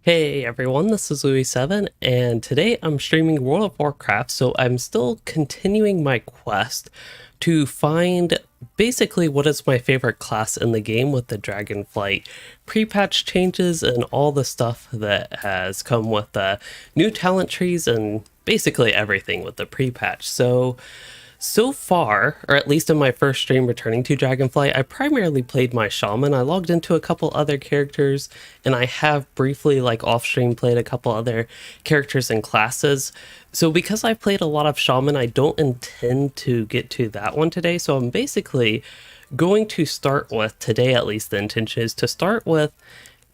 Hey everyone, this is Louis7, and today I'm streaming World of Warcraft, so I'm still continuing my quest to find basically what is my favorite class in the game with the Dragonflight pre-patch changes and all the stuff that has come with the new talent trees and basically everything with the pre-patch. So far, or at least in my first stream returning to Dragonflight, I primarily played my Shaman. I logged into a couple other characters, and I have briefly, like off-stream, played a couple other characters and classes. So because I've played a lot of Shaman, I don't intend to get to that one today. So I'm basically going to start with, today at least the intention is to start with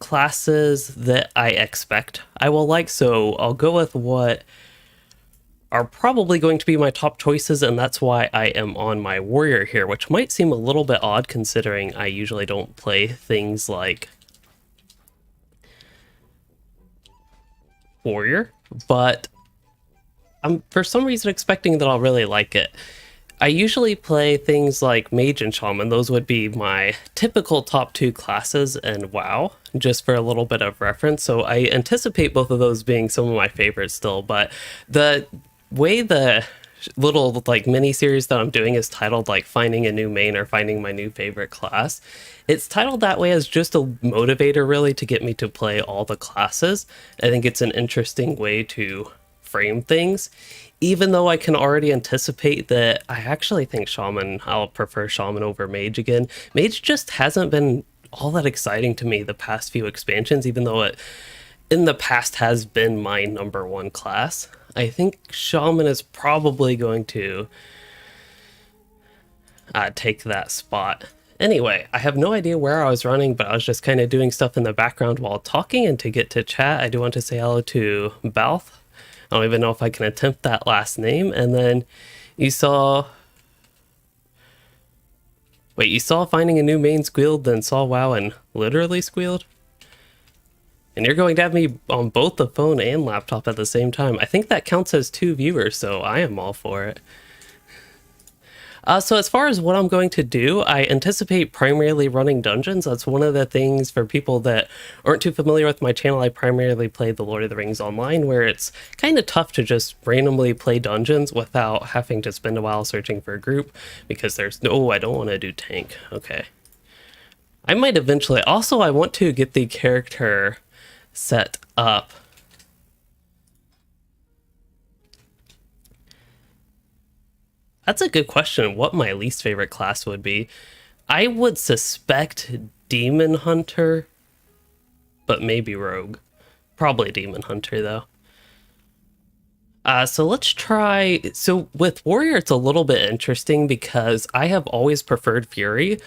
classes that I expect I will like. So I'll go with what are probably going to be my top choices, and that's why I am on my warrior here, which might seem a little bit odd considering I usually don't play things like warrior, but I'm for some reason expecting that I'll really like it. I usually play things like Mage and Shaman. Those would be my typical top two classes in WoW, just for a little bit of reference. So I anticipate both of those being some of my favorites still, but the way the little like mini series that I'm doing is titled like finding a new main or finding my new favorite class. It's titled that way as just a motivator really to get me to play all the classes. I think it's an interesting way to frame things, even though I can already anticipate that I actually think I'll prefer Shaman over Mage again. Mage just hasn't been all that exciting to me the past few expansions, even though it in the past has been my number one class. I think Shaman is probably going to take that spot. Anyway, I have no idea where I was running, but I was just kind of doing stuff in the background while talking. And to get to chat, I do want to say hello to Balth. I don't even know if I can attempt that last name. And then you saw... Wait, you saw finding a new main squealed, then saw WoW and literally squealed? And you're going to have me on both the phone and laptop at the same time. I think that counts as two viewers, so I am all for it. So as far as what I'm going to do, I anticipate primarily running dungeons. That's one of the things for people that aren't too familiar with my channel. I primarily play the Lord of the Rings online, where it's kind of tough to just randomly play dungeons without having to spend a while searching for a group, because there's no, I don't want to do tank. Okay. I might eventually, also I want to get the character set up. That's a good question. What my least favorite class would be. I would suspect Demon Hunter, but maybe Rogue. Probably Demon Hunter, though. So let's try... So with Warrior, it's a little bit interesting because I have always preferred Fury,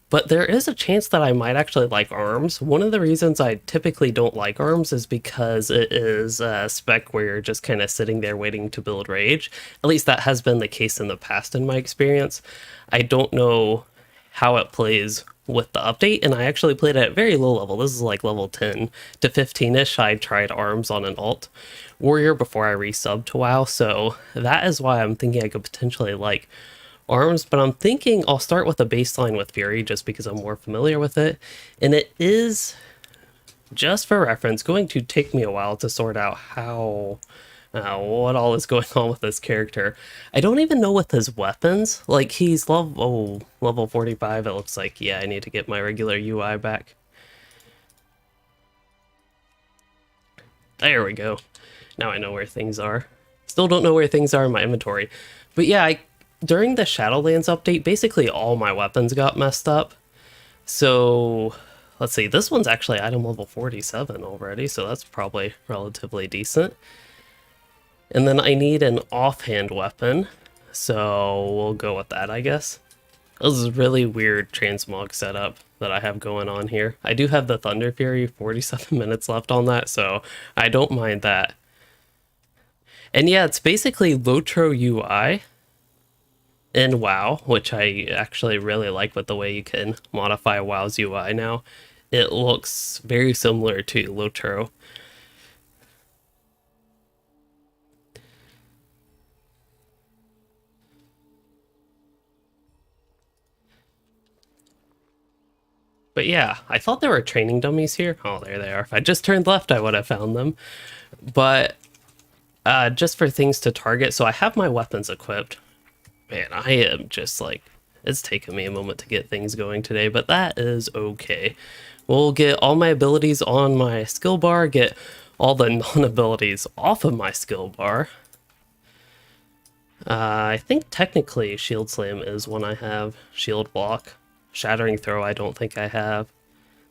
but there is a chance that I might actually like Arms. One of the reasons I typically don't like Arms is because it is a spec where you're just kind of sitting there waiting to build Rage. At least that has been the case in the past in my experience. I don't know how it plays with the update, and I actually played at very low level. This is like level 10 to 15-ish. I tried Arms on an alt Warrior before I resubbed to WoW, so that is why I'm thinking I could potentially like Arms, but I'm thinking I'll start with a baseline with Fury just because I'm more familiar with it. And it is, just for reference, going to take me a while to sort out what all is going on with this character. I don't even know with his weapons. Like, he's level 45, it looks like. Yeah, I need to get my regular UI back. There we go. Now I know where things are. Still don't know where things are in my inventory. But yeah, during the Shadowlands update, basically all my weapons got messed up. So, let's see, this one's actually item level 47 already, so that's probably relatively decent. And then I need an offhand weapon, so we'll go with that, I guess. This is a really weird transmog setup that I have going on here. I do have the Thunder Fury, 47 minutes left on that, so I don't mind that. And yeah, it's basically Lotro UI in WoW, which I actually really like with the way you can modify WoW's UI now. It looks very similar to Lotro. But yeah, I thought there were training dummies here. Oh, there they are. If I just turned left, I would have found them. But just for things to target, so I have my weapons equipped. Man, I am just like, it's taken me a moment to get things going today, but that is okay. We'll get all my abilities on my skill bar, get all the non-abilities off of my skill bar. I think technically Shield Slam is one I have. Shield Block. Shattering Throw I don't think I have.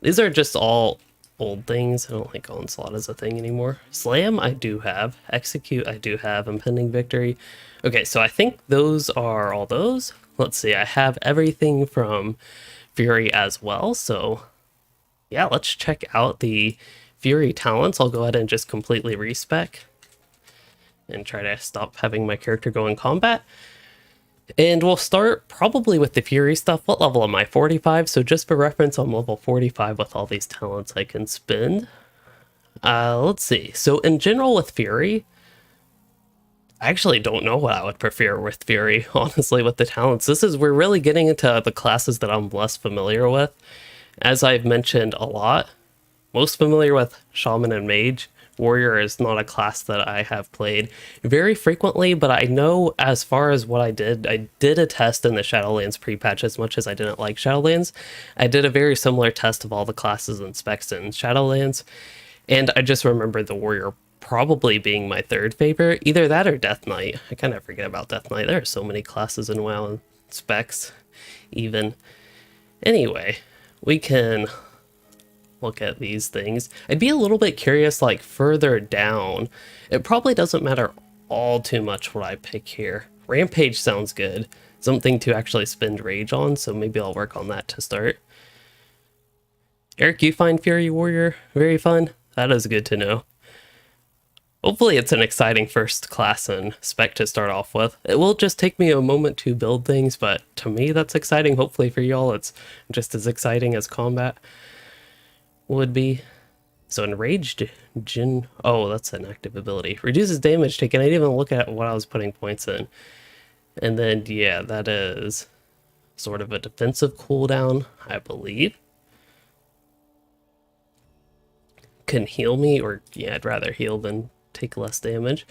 These are just all old things. I don't think Onslaught is a thing anymore. Slam I do have. Execute I do have. Impending Victory. Okay, so I think those are all those. Let's see, I have everything from Fury as well, so yeah, let's check out the Fury talents. I'll go ahead and just completely respec and try to stop having my character go in combat. And we'll start probably with the Fury stuff. What level am I? 45? So just for reference, I'm level 45 with all these talents I can spend. Let's see. So in general with Fury, I actually don't know what I would prefer with Fury, honestly, with the talents. We're really getting into the classes that I'm less familiar with. As I've mentioned a lot, most familiar with Shaman and Mage. Warrior is not a class that I have played very frequently, but I know as far as what I did a test in the Shadowlands pre-patch. As much as I didn't like Shadowlands, I did a very similar test of all the classes and specs in Shadowlands, and I just remember the Warrior probably being my third favorite. Either that or Death Knight. I kind of forget about Death Knight. There are so many classes in WoW and specs even. Anyway, we can look at these things. I'd be a little bit curious, like further down. It probably doesn't matter all too much what I pick here. Rampage sounds good. Something to actually spend rage on, so maybe I'll work on that to start. Eric, you find Fury Warrior very fun? That is good to know. Hopefully it's an exciting first class and spec to start off with. It will just take me a moment to build things, but to me that's exciting. Hopefully for y'all it's just as exciting as combat would be. So enraged Jin, oh, that's an active ability. Reduces damage taken. I didn't even look at what I was putting points in. And then yeah, that is sort of a defensive cooldown, I believe. Can heal me, or yeah, I'd rather heal than take less damage.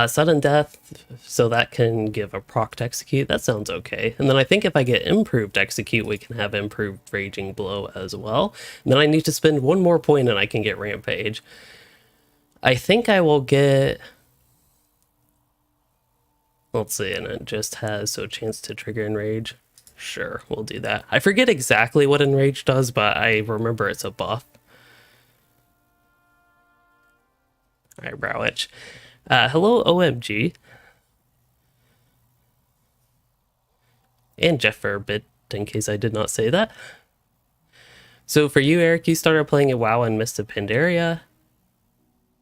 Sudden death, so that can give a proc to execute. That sounds okay. And then I think if I get improved execute, we can have improved raging blow as well. And then I need to spend one more point and I can get rampage. I think I will get, let's see, and it just has so chance to trigger enrage. Sure, we'll do that. I forget exactly what enrage does, but I remember it's a buff. Eyebrow itch. Hello, OMG. And Jeff for a bit, in case I did not say that. So for you, Eric, you started playing at WoW and missed Pandaria.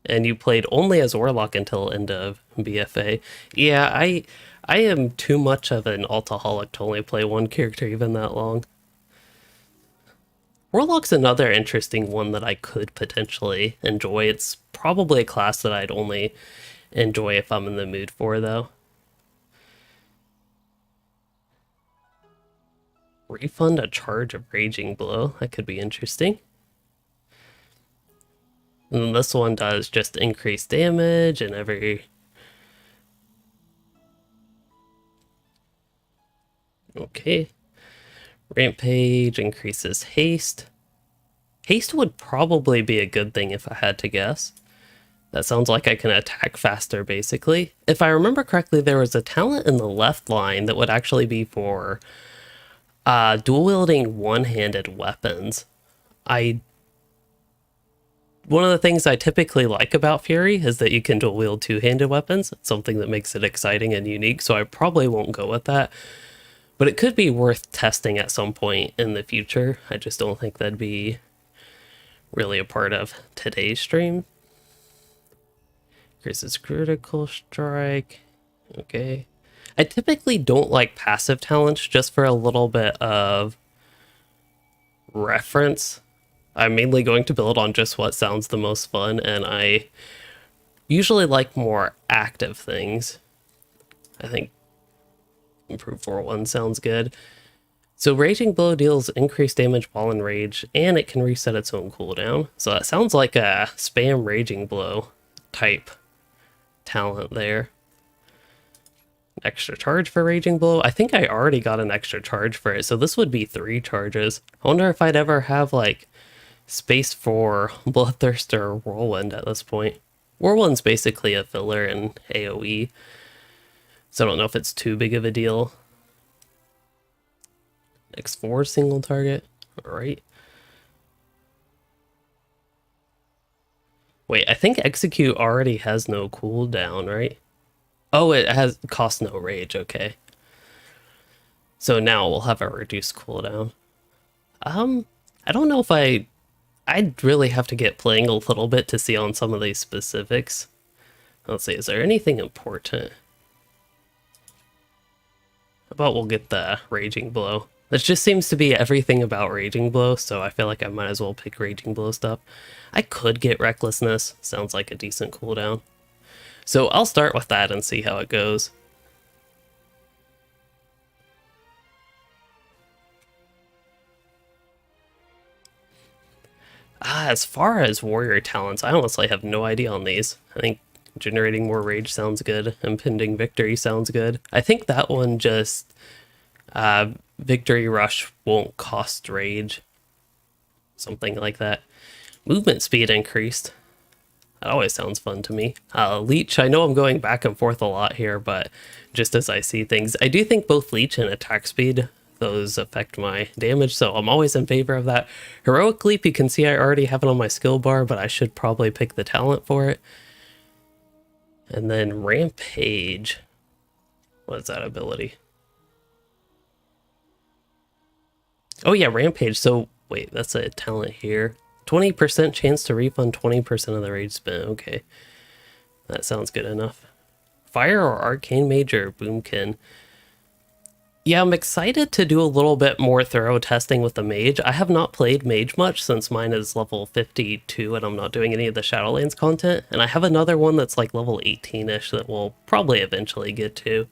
And you played only as Warlock until end of BFA. Yeah, I am too much of an altaholic to only play one character even that long. Warlock's another interesting one that I could potentially enjoy. It's probably a class that I'd only enjoy if I'm in the mood for, though. Refund a charge of Raging Blow. That could be interesting. And this one does just increase damage and every... Okay. Rampage increases haste. Haste would probably be a good thing if I had to guess. That sounds like I can attack faster, basically. If I remember correctly, there was a talent in the left line that would actually be for dual-wielding one-handed weapons. One of the things I typically like about Fury is that you can dual-wield two-handed weapons. It's something that makes it exciting and unique, so I probably won't go with that. But it could be worth testing at some point in the future. I just don't think that'd be really a part of today's stream. Increases critical strike. Okay. I typically don't like passive talents just for a little bit of reference. I'm mainly going to build on just what sounds the most fun, and I usually like more active things. I think Improve 4-1 sounds good. So Raging Blow deals increased damage while in rage, and it can reset its own cooldown. So that sounds like a spam Raging Blow type talent there. Extra charge for Raging Blow. I think I already got an extra charge for it, so this would be 3 charges. I wonder if I'd ever have like space for Bloodthirst or Whirlwind at this point. Whirlwind's basically a filler in AoE, so I don't know if it's too big of a deal. X4 single target, alright. Wait, I think Execute already has no cooldown, right? Oh, it has cost no rage, okay. So now we'll have a reduced cooldown. I don't know if I'd really have to get playing a little bit to see on some of these specifics. Let's see, is there anything important? How about we'll get the Raging Blow? This just seems to be everything about Raging Blow, so I feel like I might as well pick Raging Blow stuff. I could get Recklessness, sounds like a decent cooldown. So I'll start with that and see how it goes. As far as warrior talents, I honestly have no idea on these. I think generating more rage sounds good. Impending victory sounds good. I think that one just victory rush won't cost rage. Something like that. Movement speed increased. That always sounds fun to me. Leech, I know I'm going back and forth a lot here, but just as I see things, I do think both Leech and attack speed, those affect my damage, so I'm always in favor of that. Heroic Leap, you can see I already have it on my skill bar, but I should probably pick the talent for it. And then Rampage. What is that ability? Oh yeah, Rampage. So, wait, that's a talent here. 20% chance to refund 20% of the rage spent. Okay. That sounds good enough. Fire or Arcane Mage or Boomkin? Yeah, I'm excited to do a little bit more thorough testing with the Mage. I have not played Mage much since mine is level 52 and I'm not doing any of the Shadowlands content. And I have another one that's like level 18-ish that we'll probably eventually get to.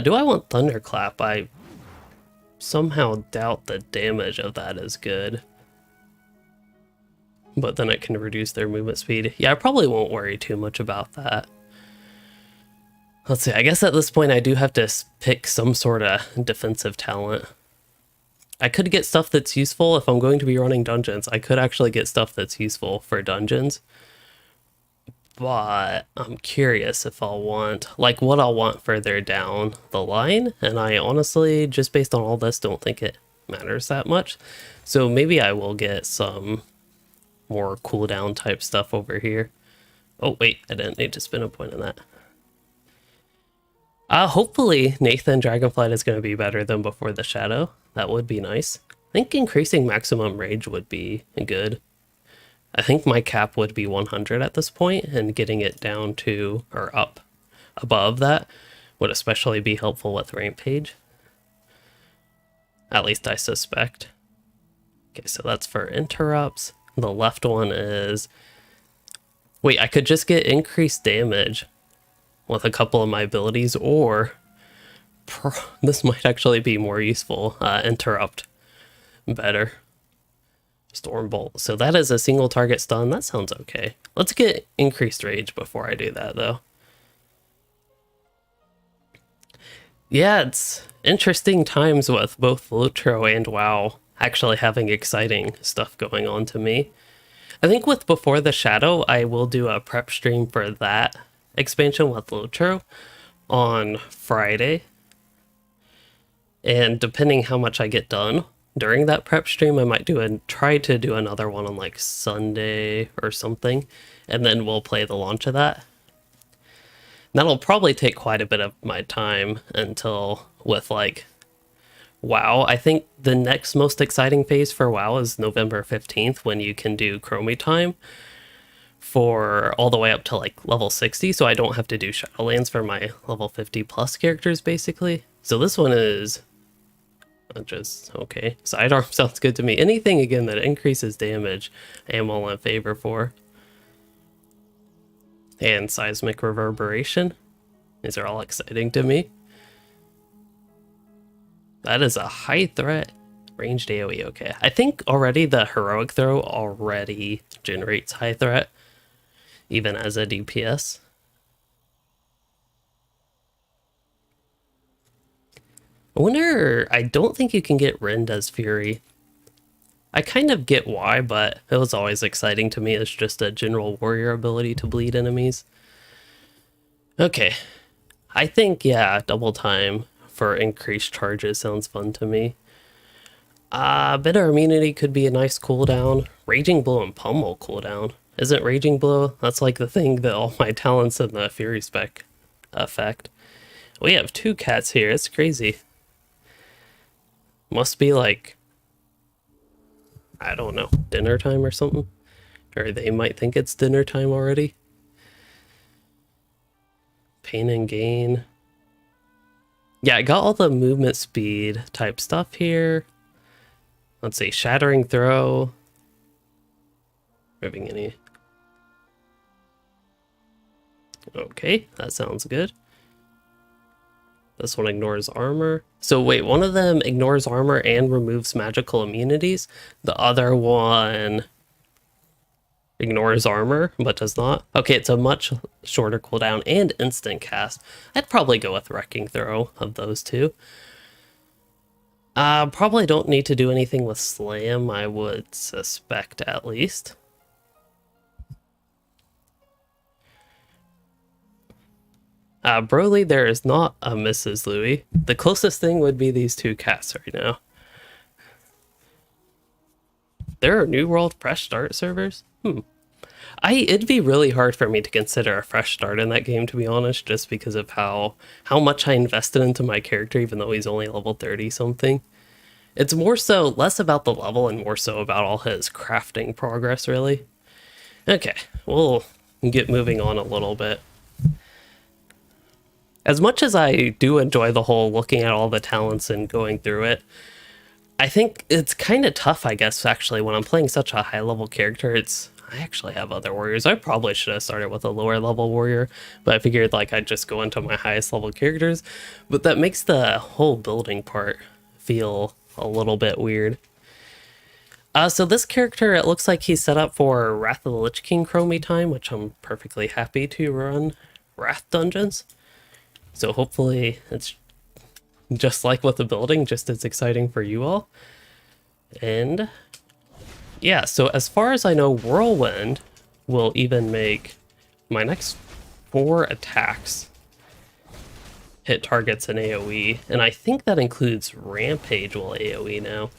Do I want Thunderclap? I somehow doubt the damage of that is good. But then it can reduce their movement speed. Yeah, I probably won't worry too much about that. Let's see, I guess at this point I do have to pick some sort of defensive talent. I could get stuff that's useful if I'm going to be running dungeons. I could actually get stuff that's useful for dungeons. But I'm curious if I'll want, like what I'll want further down the line. And I honestly, just based on all this, don't think it matters that much. So maybe I will get some more cooldown type stuff over here. Oh wait, I didn't need to spin a point on that. Hopefully Nathan Dragonflight is going to be better than before the Shadow. That would be nice. I think increasing maximum rage would be good. I think my cap would be 100 at this point, and getting it down to, or up above that, would especially be helpful with Rampage. At least I suspect. Okay, so that's for interrupts. The left one is... Wait, I could just get increased damage with a couple of my abilities, or this might actually be more useful. Interrupt better. Stormbolt. So that is a single target stun. That sounds okay. Let's get increased rage before I do that though. Yeah, it's interesting times with both Lotro and WoW actually having exciting stuff going on to me. I think with Before the Shadow, I will do a prep stream for that expansion with Lotro on Friday. And depending how much I get done during that prep stream, I might try to do another one on like Sunday or something, and then we'll play the launch of that. That'll probably take quite a bit of my time until with like WoW. I think the next most exciting phase for WoW is November 15th, when you can do Chromie time for all the way up to like level 60, so I don't have to do Shadowlands for my level 50 plus characters basically. So this one is just okay. Sidearm sounds good to me. Anything again that increases damage I am all in favor for. And seismic reverberation. These are all exciting to me. That is a high threat. Ranged AoE, okay. I think already the heroic throw already generates high threat, even as a DPS. I don't think you can get Rend as Fury. I kind of get why, but it was always exciting to me as just a general warrior ability to bleed enemies. Okay, I think, yeah, double time for increased charges sounds fun to me. Bitter immunity could be a nice cooldown. Raging Blow and Pummel cooldown. Isn't Raging Blow? That's like the thing that all my talents in the Fury spec affect. We have 2 cats here, it's crazy. Must be like, I don't know, dinner time or something? Or they might think it's dinner time already. Pain and Gain. Yeah, I got all the movement speed type stuff here. Let's see, Shattering Throw. Ripping any. Okay, that sounds good. This one ignores armor. So wait, one of them ignores armor and removes magical immunities. The other one ignores armor, but does not. Okay, it's a much shorter cooldown and instant cast. I'd probably go with Wrecking Throw of those two. Probably don't need to do anything with Slam, I would suspect at least. Broly, there is not a Mrs. Louis. The closest thing would be these 2 cats right now. There are New World Fresh Start servers? It'd be really hard for me to consider a fresh start in that game, to be honest, just because of how much I invested into my character, even though he's only level 30 something. It's more so less about the level and more so about all his crafting progress, really. Okay, we'll get moving on a little bit. As much as I do enjoy the whole looking at all the talents and going through it, I think it's kind of tough, I guess, actually, when I'm playing such a high-level character. I actually have other warriors. I probably should have started with a lower-level warrior, but I figured, like, I'd just go into my highest-level characters. But that makes the whole building part feel a little bit weird. So this character, it looks like he's set up for Wrath of the Lich King Chromie time, which I'm perfectly happy to run Wrath dungeons. So hopefully it's just like with the building, just as exciting for you all. And yeah, so as far as I know, Whirlwind will even make my next 4 attacks hit targets in AoE. And I think that includes Rampage will AoE now.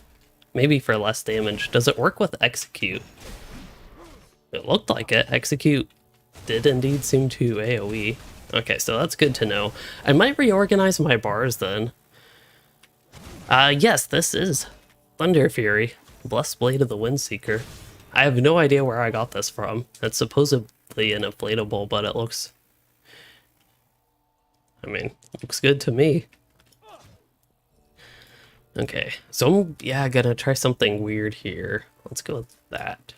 Maybe for less damage. Does it work with Execute? It looked like it. Execute did indeed seem to AoE. Okay, so that's good to know. I might reorganize my bars then. Yes, this is Thunder Fury, Blessed Blade of the Windseeker. I have no idea where I got this from. It's supposedly an inflatable, but it looks... I mean, looks good to me. Okay, so I'm, yeah, gonna try something weird here. Let's go with that.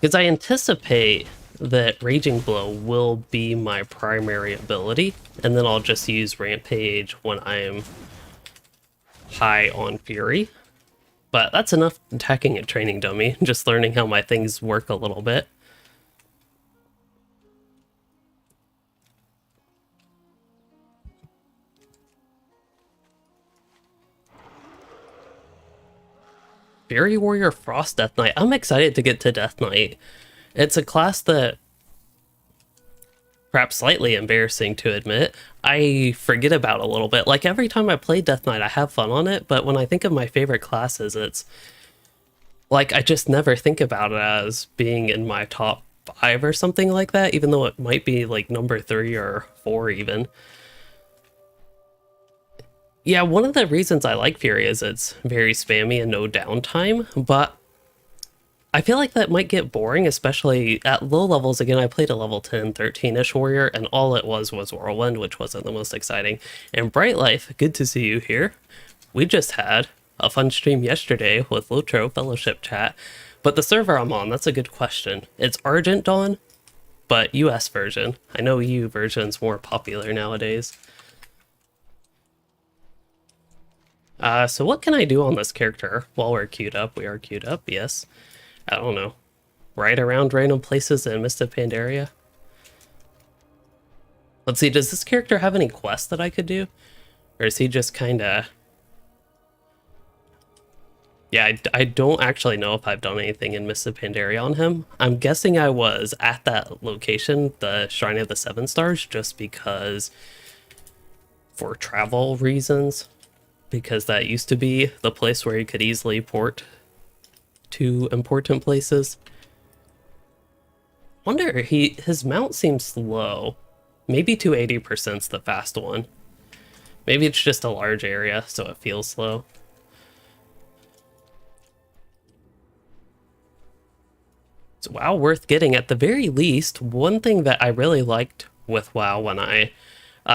Because I anticipate that Raging Blow will be my primary ability, and then I'll just use Rampage when I'm high on Fury. But that's enough attacking a training dummy, just learning how my things work a little bit. Fury Warrior Frost Death Knight. I'm excited to get to Death Knight. It's a class that, perhaps slightly embarrassing to admit, I forget about a little bit. Like, every time I play Death Knight, I have fun on it, but when I think of my favorite classes, it's like I just never think about it as being in my top 5 or something like that, even though it might be like number 3 or 4 even. Yeah, one of the reasons I like Fury is it's very spammy and no downtime, but I feel like that might get boring, especially at low levels. Again, I played a level 10, 13-ish warrior, and all it was Whirlwind, which wasn't the most exciting. And Bright Life, good to see you here. We just had a fun stream yesterday with Lotro Fellowship chat, but the server I'm on, that's a good question. It's Argent Dawn, but US version. I know EU version's more popular nowadays. So what can I do on this character while we're queued up? We are queued up, yes. I don't know. Ride around random places in Mist of Pandaria? Let's see, does this character have any quests that I could do? Or is he just kinda... Yeah, I don't actually know if I've done anything in Mist of Pandaria on him. I'm guessing I was at that location, the Shrine of the Seven Stars, just because... for travel reasons. Because that used to be the place where you could easily port to important places. Wonder, his mount seems slow. Maybe 280%'s the fast one. Maybe it's just a large area, so it feels slow. It's WoW worth getting at the very least. One thing that I really liked with WoW when I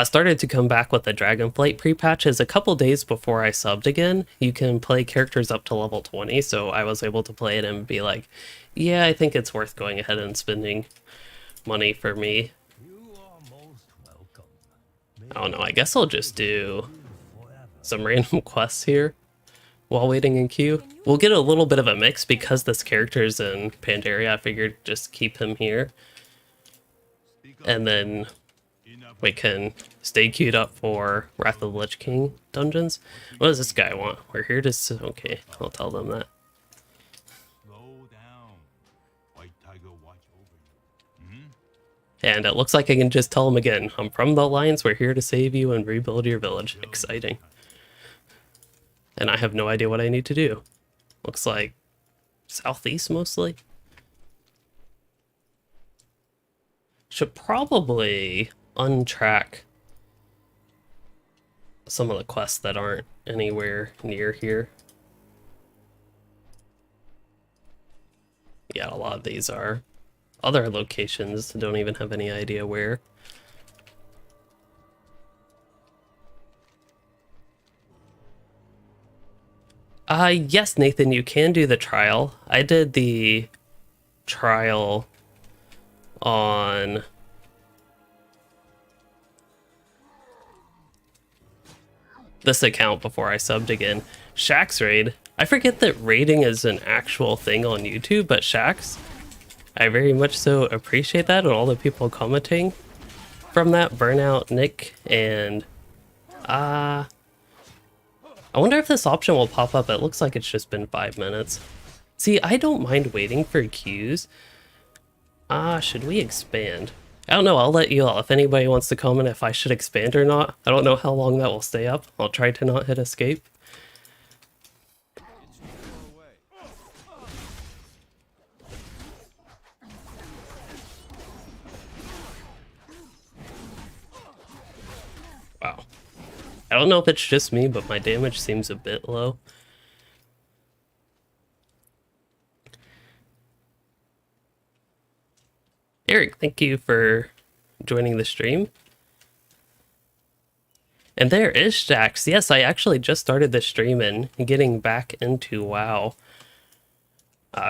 started to come back with the Dragonflight pre-patch is a couple days before I subbed again, you can play characters up to level 20, so I was able to play it and be like, yeah, I think it's worth going ahead and spending money for me. I don't know, I guess I'll just do some random quests here while waiting in queue. We'll get a little bit of a mix because this character's in Pandaria. I figured just keep him here. And then we can stay queued up for Wrath of the Lich King dungeons. What does this guy want? We're here to... Okay, I'll tell them that. And it looks like I can just tell him again, I'm from the Alliance, we're here to save you and rebuild your village. Exciting. And I have no idea what I need to do. Looks like southeast mostly. Should probably untrack some of the quests that aren't anywhere near here. Yeah, a lot of these are other locations, don't even have any idea where. Yes, Nathan, you can do the trial. I did the trial on this account before I subbed again. Shaxx raid. I forget that raiding is an actual thing on YouTube, but Shaxx, I very much so appreciate that, and all the people commenting from that. Burnout, Nick, and I wonder if this option will pop up. It looks like it's just been 5 minutes. See, I don't mind waiting for queues. Should we expand? I don't know, I'll let you all, if anybody wants to comment if I should expand or not. I don't know how long that will stay up. I'll try to not hit escape. Wow. I don't know if it's just me, but my damage seems a bit low. Eric, thank you for joining the stream. And there is Shaxx. Yes, I actually just started the stream and getting back into WoW.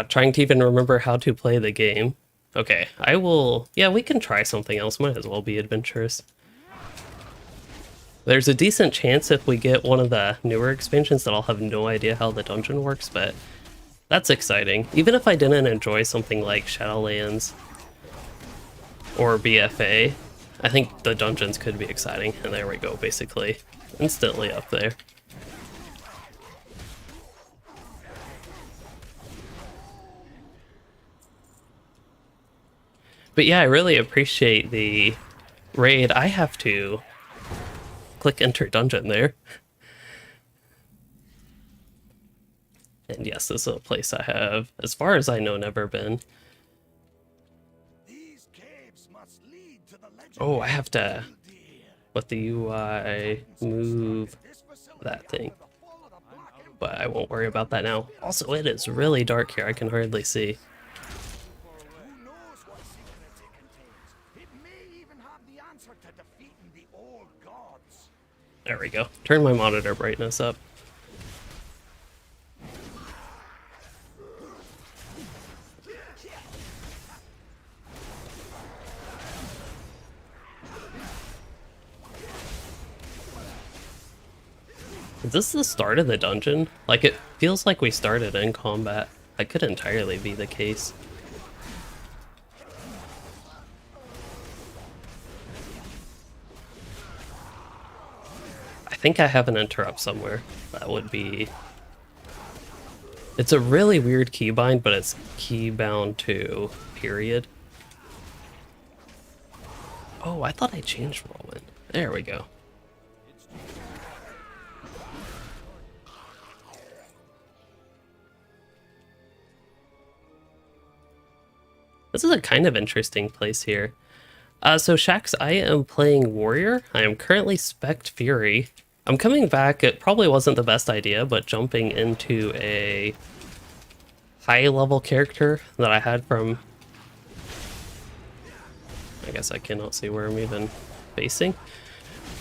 Trying to even remember how to play the game. Okay, I will... Yeah, we can try something else. Might as well be adventurous. There's a decent chance if we get one of the newer expansions that I'll have no idea how the dungeon works, but that's exciting. Even if I didn't enjoy something like Shadowlands or BFA, I think the dungeons could be exciting. And there we go, basically instantly up there. But yeah, I really appreciate the raid. I have to click enter dungeon there. And yes, this is a place I have, as far as I know, never been. Oh, I have to, with the UI, move that thing. But I won't worry about that now. Also, it is really dark here. I can hardly see. There we go. Turn my monitor brightness up. Is this the start of the dungeon? Like, it feels like we started in combat. That could entirely be the case. I think I have an interrupt somewhere. That would be... It's a really weird keybind, but it's keybound to period. Oh, I thought I changed whirlwind. There we go. This is a kind of interesting place here. So Shax, I am playing Warrior. I am currently Spect Fury. I'm coming back. It probably wasn't the best idea, but jumping into a high level character that I had from... I guess I cannot see where I'm even facing.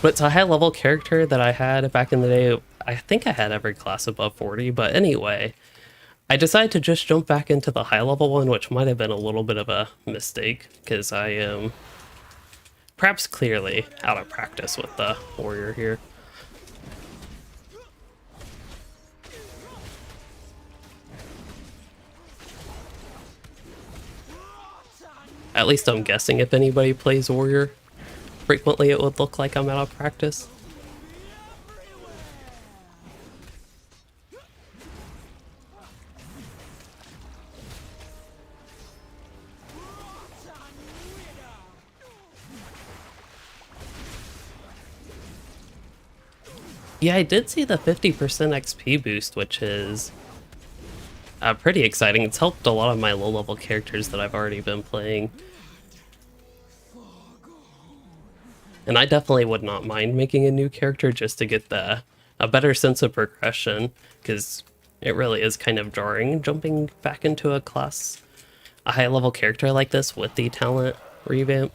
But it's a high level character that I had back in the day. I think I had every class above 40, but anyway. I decided to just jump back into the high level one, which might have been a little bit of a mistake, because I am perhaps clearly out of practice with the warrior here. At least I'm guessing if anybody plays warrior frequently, it would look like I'm out of practice. Yeah, I did see the 50% XP boost, which is pretty exciting. It's helped a lot of my low-level characters that I've already been playing. And I definitely would not mind making a new character just to get a better sense of progression, because it really is kind of jarring jumping back into a high-level character like this with the talent revamp.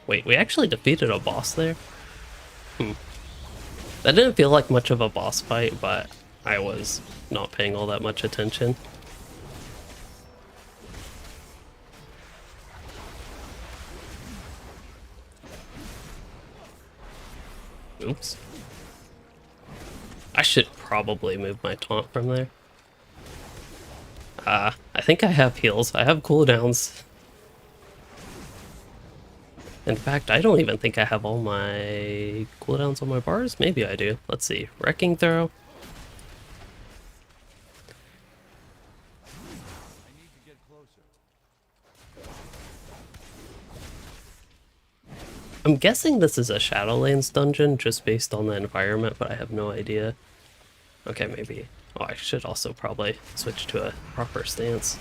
Wait, we actually defeated a boss there? That didn't feel like much of a boss fight, but I was not paying all that much attention. Oops. I should probably move my taunt from there. I think I have heals. I have cooldowns. In fact, I don't even think I have all my cooldowns on my bars. Maybe I do. Let's see. Wrecking Throw. I'm guessing this is a Shadowlands dungeon just based on the environment, but I have no idea. Okay, maybe. Oh, I should also probably switch to a proper stance.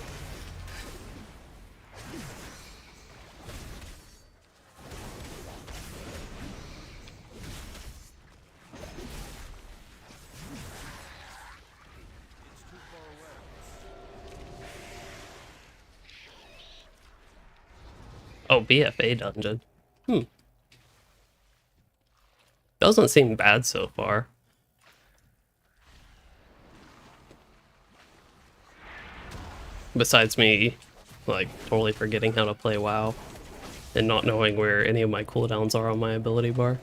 Oh, BFA dungeon. Doesn't seem bad so far. Besides me, like, totally forgetting how to play WoW and not knowing where any of my cooldowns are on my ability bar.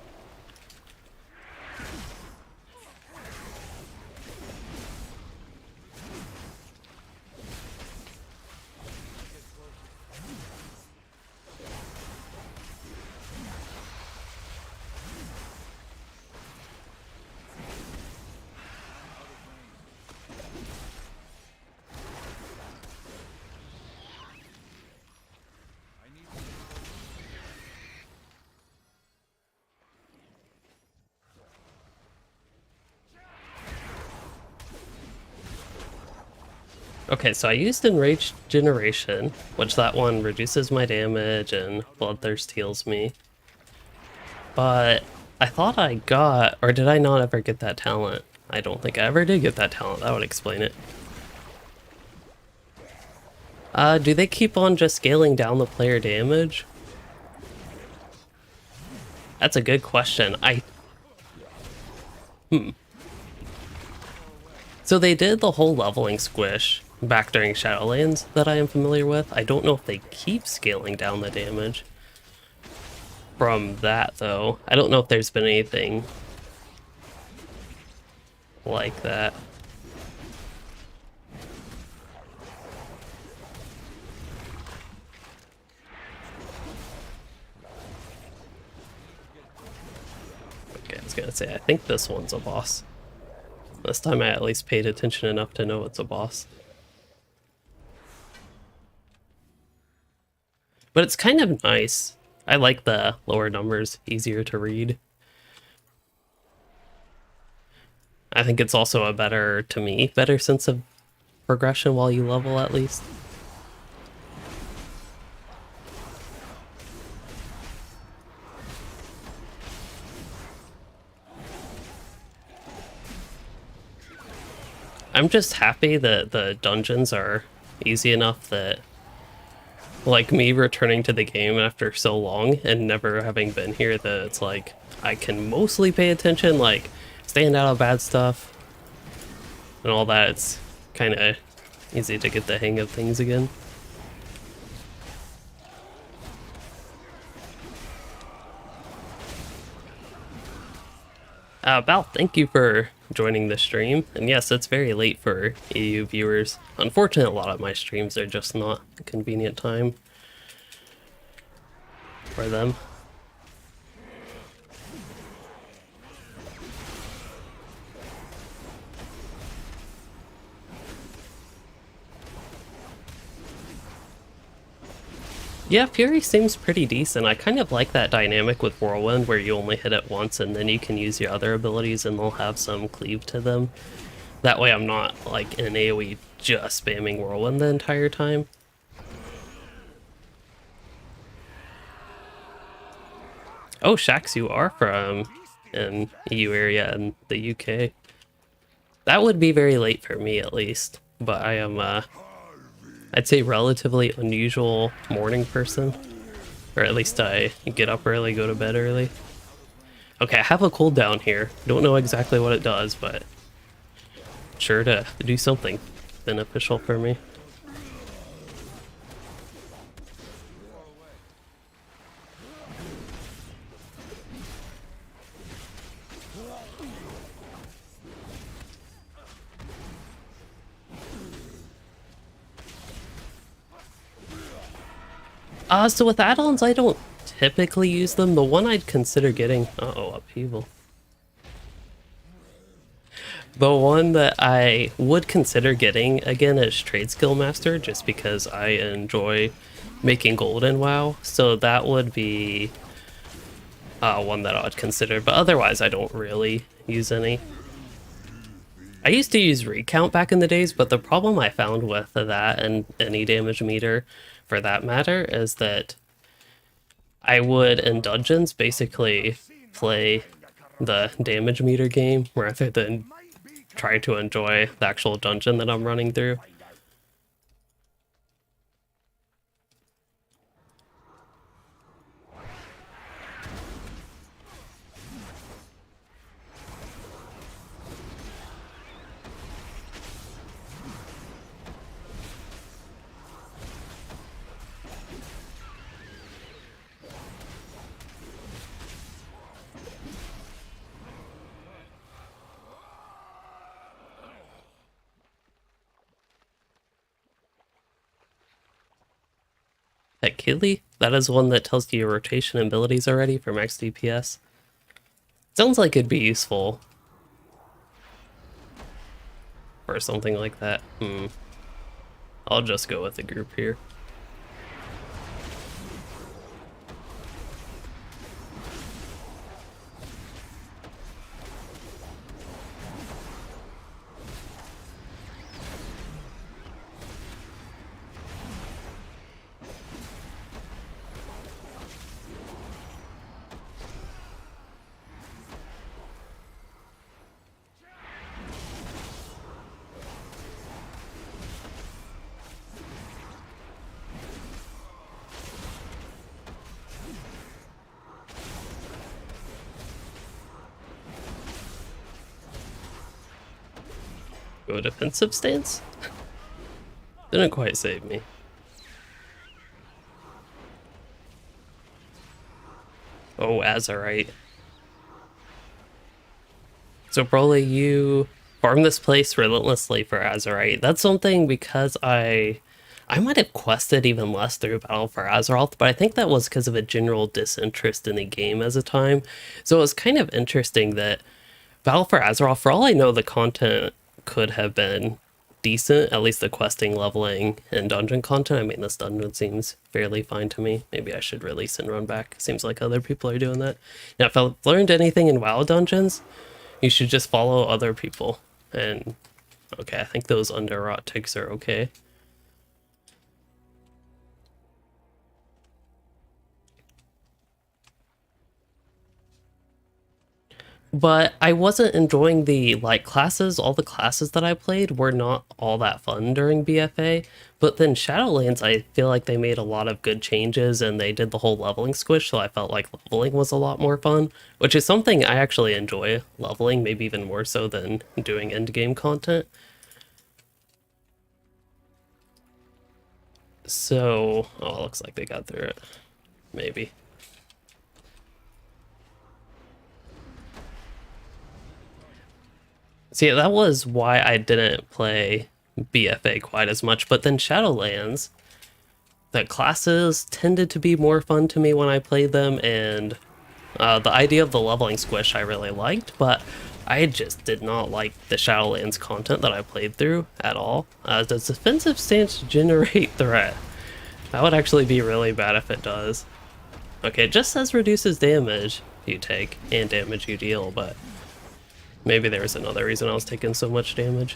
Okay, so I used Enraged Generation, which that one reduces my damage and Bloodthirst heals me. But I thought I got, or did I not ever get that talent? I don't think I ever did get that talent. That would explain it. Do they keep on just scaling down the player damage? That's a good question. So they did the whole leveling squish back during Shadowlands that I am familiar with. I don't know if they keep scaling down the damage. from that, though. I don't know if there's been anything like that. Okay, I was gonna say, I think this one's a boss. This time I at least paid attention enough to know it's a boss. But it's kind of nice. I like the lower numbers, easier to read. I think it's also a better, to me, better sense of progression while you level at least. I'm just happy that the dungeons are easy enough that, like me returning to the game after so long and never having been here, that it's like I can mostly pay attention, like staying out of bad stuff and all that. It's kind of easy to get the hang of things again. Val, thank you for joining the stream. And yes, it's very late for EU viewers. Unfortunately, a lot of my streams are just not a convenient time for them. Yeah, Fury seems pretty decent. I kind of like that dynamic with Whirlwind where you only hit it once and then you can use your other abilities and they'll have some cleave to them. That way I'm not, like, in an AoE just spamming Whirlwind the entire time. Oh, Shax, you are from an EU area in the UK. That would be very late for me, at least. But I am, I'd say relatively unusual morning person. Or at least I get up early, go to bed early. Okay, I have a cooldown here. Don't know exactly what it does, but sure to do something beneficial for me. So with add-ons, I don't typically use them. The one I'd consider getting... Uh-oh, upheaval. The one that I would consider getting, again, is Trade Skill Master, just because I enjoy making gold in WoW. So that would be one that I would consider, but otherwise I don't really use any. I used to use Recount back in the days, but the problem I found with that, and any damage meter for that matter, is that I would, in dungeons, basically play the damage meter game rather than try to enjoy the actual dungeon that I'm running through. That Killy, that is one that tells you your rotation abilities already for max DPS. Sounds like it'd be useful for something like that. I'll just go with the group here. Go defensive stance? Didn't quite save me. Oh, Azurite. So probably you farm this place relentlessly for Azurite. That's something because I might have quested even less through Battle for Azeroth, but I think that was because of a general disinterest in the game as a time. So it was kind of interesting that Battle for Azeroth, for all I know, the content could have been decent, at least the questing, leveling, and dungeon content. I mean, this dungeon seems fairly fine to me. Maybe I should release and run back. Seems like other people are doing that. Now, if I've learned anything in WoW dungeons, you should just follow other people. And, okay, I think those under-rot ticks are okay. But I wasn't enjoying the like classes. All the classes that I played were not all that fun during BFA. But then Shadowlands, I feel like they made a lot of good changes and they did the whole leveling squish, so I felt like leveling was a lot more fun, which is something I actually enjoy, leveling, maybe even more so than doing end game content. So, oh, it looks like they got through it. Maybe. See, that was why I didn't play BFA quite as much, but then Shadowlands, the classes tended to be more fun to me when I played them, and the idea of the leveling squish I really liked, but I just did not like the Shadowlands content that I played through at all. Does defensive stance generate threat? That would actually be really bad if it does. Okay, it just says reduces damage you take and damage you deal, but maybe there's another reason I was taking so much damage.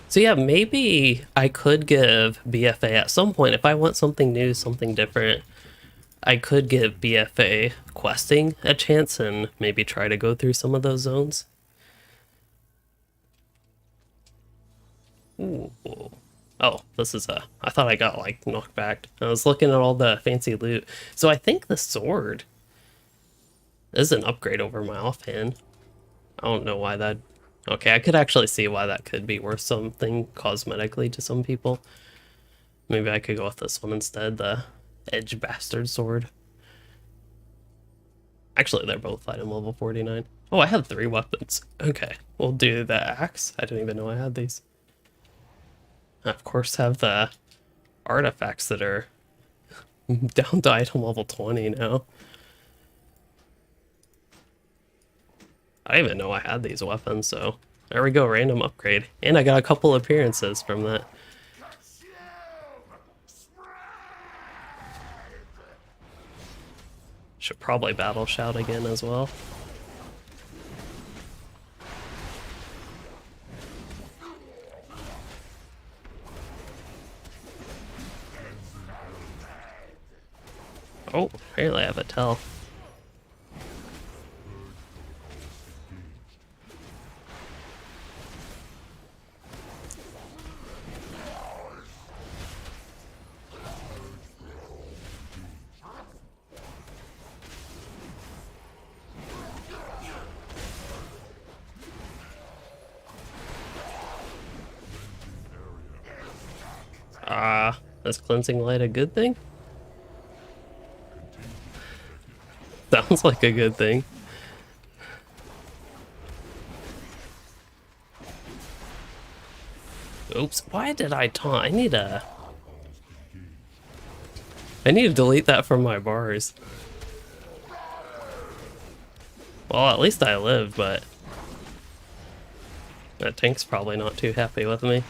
So yeah, maybe I could give BFA at some point, if I want something new, something different, I could give BFA questing a chance and maybe try to go through some of those zones. Ooh. Oh, this is a... I thought I got, like, knocked back. I was looking at all the fancy loot. So I think the sword is an upgrade over my offhand. I don't know why that... Okay, I could actually see why that could be worth something cosmetically to some people. Maybe I could go with this one instead, the Edge Bastard Sword. Actually, they're both item level 49. Oh, I have 3 weapons. Okay, we'll do the axe. I didn't even know I had these. I, of course, have the artifacts that are down to item level 20 now. I didn't even know I had these weapons, so there we go, random upgrade. And I got a couple appearances from that. Should probably battle shout again as well. Oh, apparently I have a tell. Is cleansing light a good thing? Sounds like a good thing. Oops, why did I taunt? I need to delete that from my bars. Well, at least I lived, but that tank's probably not too happy with me.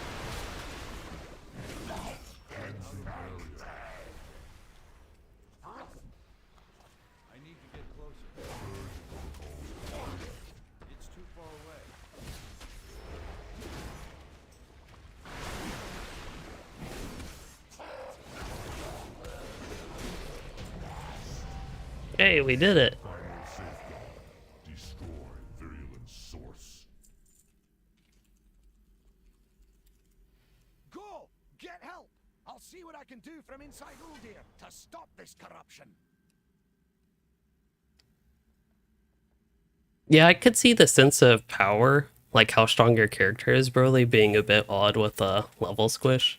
Hey, we did it. Go! Get help! I'll see what I can do from inside Uldir to stop this corruption. Yeah, I could see the sense of power like how strong your character is, Broly, being a bit odd with the level squish.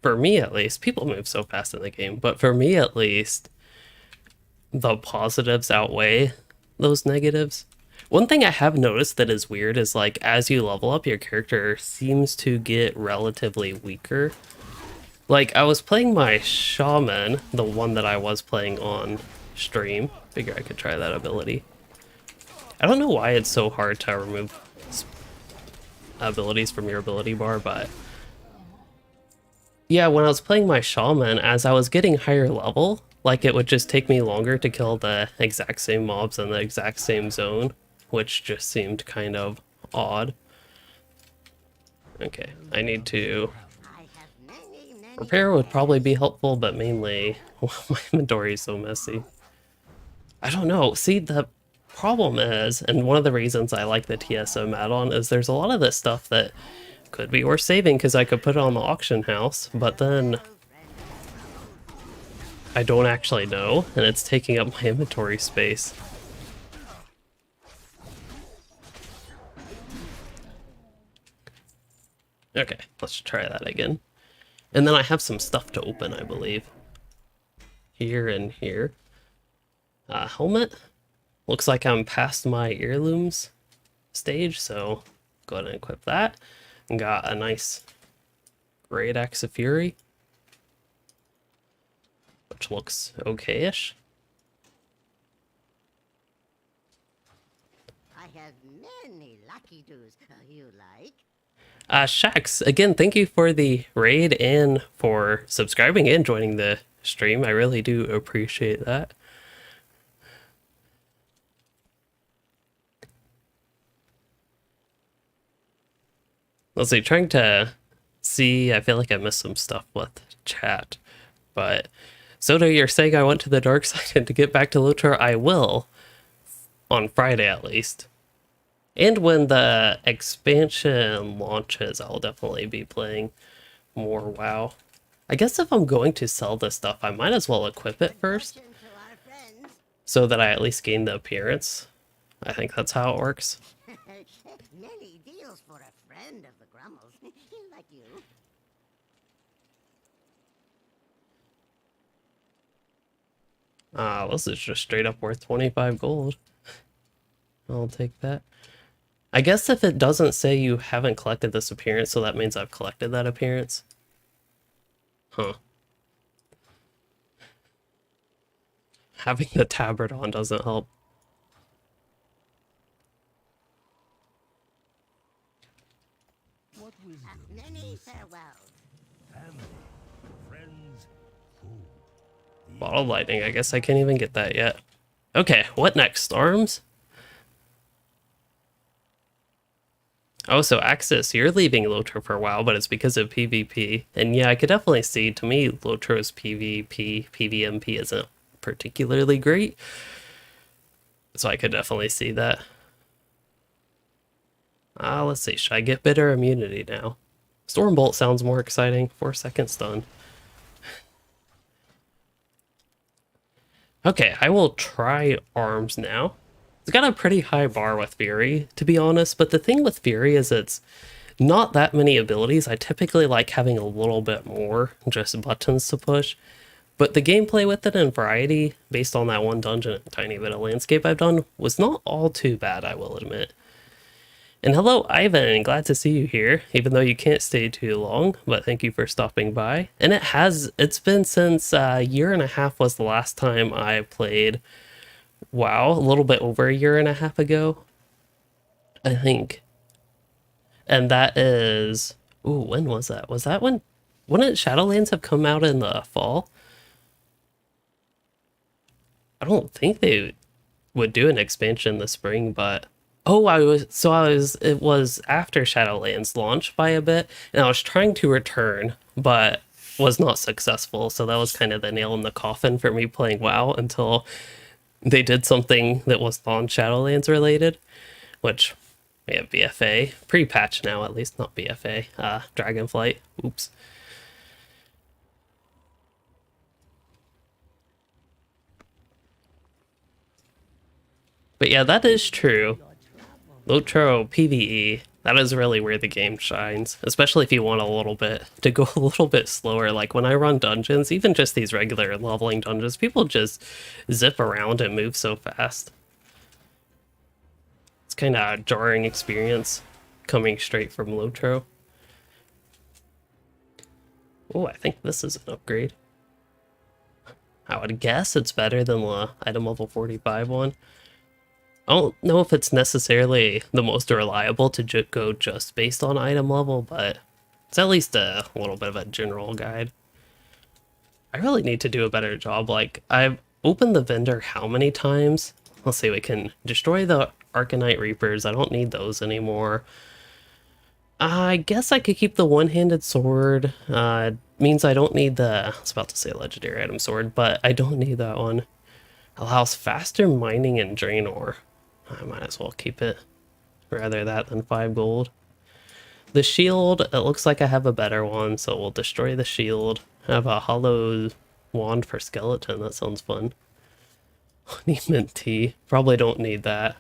For me at least, people move so fast in the game, but for me at least, the positives outweigh those negatives. One thing I have noticed that is weird is like as you level up, your character seems to get relatively weaker. Like I was playing my Shaman, the one that I was playing on stream. Figure I could try that ability. I don't know why it's so hard to remove abilities from your ability bar, but yeah, when I was playing my Shaman, as I was getting higher level, like it would just take me longer to kill the exact same mobs in the exact same zone, which just seemed kind of odd. Okay, I need to... Repair would probably be helpful, but mainly my inventory is so messy. I don't know. See, the problem is, and one of the reasons I like the TSM add-on is there's a lot of this stuff that could be worth saving because I could put it on the auction house, but then I don't actually know, and it's taking up my inventory space. Okay, let's try that again. And then I have some stuff to open, I believe. Here and here. Helmet. Looks like I'm past my heirlooms stage, so go ahead and equip that. And got a nice Great Axe of Fury, which looks okay-ish. I have many lucky doos you like. Shax, again, thank you for the raid and for subscribing and joining the stream. I really do appreciate that. Let's see, trying to see, I feel like I missed some stuff with chat, but Soda, you're saying I went to the dark side and to get back to Lotor, I will, on Friday at least. And when the expansion launches, I'll definitely be playing more WoW. I guess if I'm going to sell this stuff, I might as well equip it first, so that I at least gain the appearance. I think that's how it works. Many deals for a friend of the Grummels. Like you. This is just straight up worth 25 gold. I'll take that. I guess if it doesn't say you haven't collected this appearance, so that means I've collected that appearance. Huh. Having the tabard on doesn't help. What wisdom? Many farewells. Family, friends, food. Bottle lightning, I guess I can't even get that yet. Okay, what next? Storms? Oh, so Axis, you're leaving Lotor for a while, but it's because of PvP. And yeah, I could definitely see, to me, Lotor's PvP, PvMP isn't particularly great. So I could definitely see that. Let's see, should I get bitter immunity now? Stormbolt sounds more exciting. 4-second stun. Okay, I will try arms now. It's got a pretty high bar with Fury, to be honest, but the thing with Fury is it's not that many abilities. I typically like having a little bit more, just buttons to push. But the gameplay with it and variety, based on that one dungeon and tiny bit of landscape I've done, was not all too bad, I will admit. And hello, Ivan, glad to see you here, even though you can't stay too long, but thank you for stopping by. And it's been since a year and a half was the last time I played WoW, a little bit over a year and a half ago, I think. And that is, ooh, when was that? Was that when, wouldn't Shadowlands have come out in the fall? I don't think they would do an expansion this spring, but oh, it was after Shadowlands launch by a bit, and I was trying to return, but was not successful, so that was kind of the nail in the coffin for me playing WoW until they did something that was non-Shadowlands related, which we have BFA, pre-patch now at least, not BFA, Dragonflight, oops. But yeah, that is true. Lotro PvE, that is really where the game shines, especially if you want a little bit to go a little bit slower. Like when I run dungeons, even just these regular leveling dungeons, people just zip around and move so fast. It's kind of a jarring experience coming straight from Lotro. Oh, I think this is an upgrade. I would guess it's better than the item level 45 one. I don't know if it's necessarily the most reliable to go just based on item level, but it's at least a little bit of a general guide. I really need to do a better job. Like, I've opened the vendor how many times? Let's see, we can destroy the Arcanite Reapers. I don't need those anymore. I guess I could keep the one-handed sword. Means I don't need the, I was about to say legendary item sword, but I don't need that one. Allows faster mining and drain ore. I might as well keep it. Rather that than 5 gold. The shield, it looks like I have a better one, so we'll destroy the shield. I have a hollow wand for skeleton, that sounds fun. Honey mint tea, probably don't need that.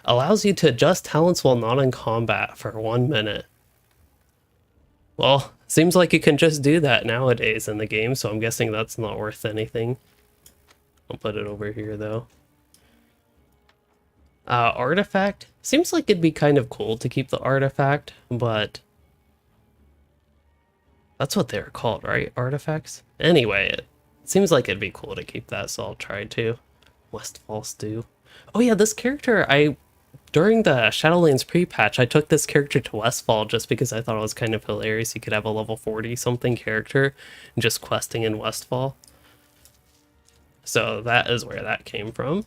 Allows you to adjust talents while not in combat for 1 minute. Well, seems like you can just do that nowadays in the game, so I'm guessing that's not worth anything. I'll put it over here though. Artifact. Seems like it'd be kind of cool to keep the artifact, but that's what they're called, right? Artifacts? Anyway, it seems like it'd be cool to keep that, so I'll try to. Westfall Stew. Oh yeah, this character, during the Shadowlands pre-patch, I took this character to Westfall just because I thought it was kind of hilarious. You could have a level 40 something character just questing in Westfall. So that is where that came from.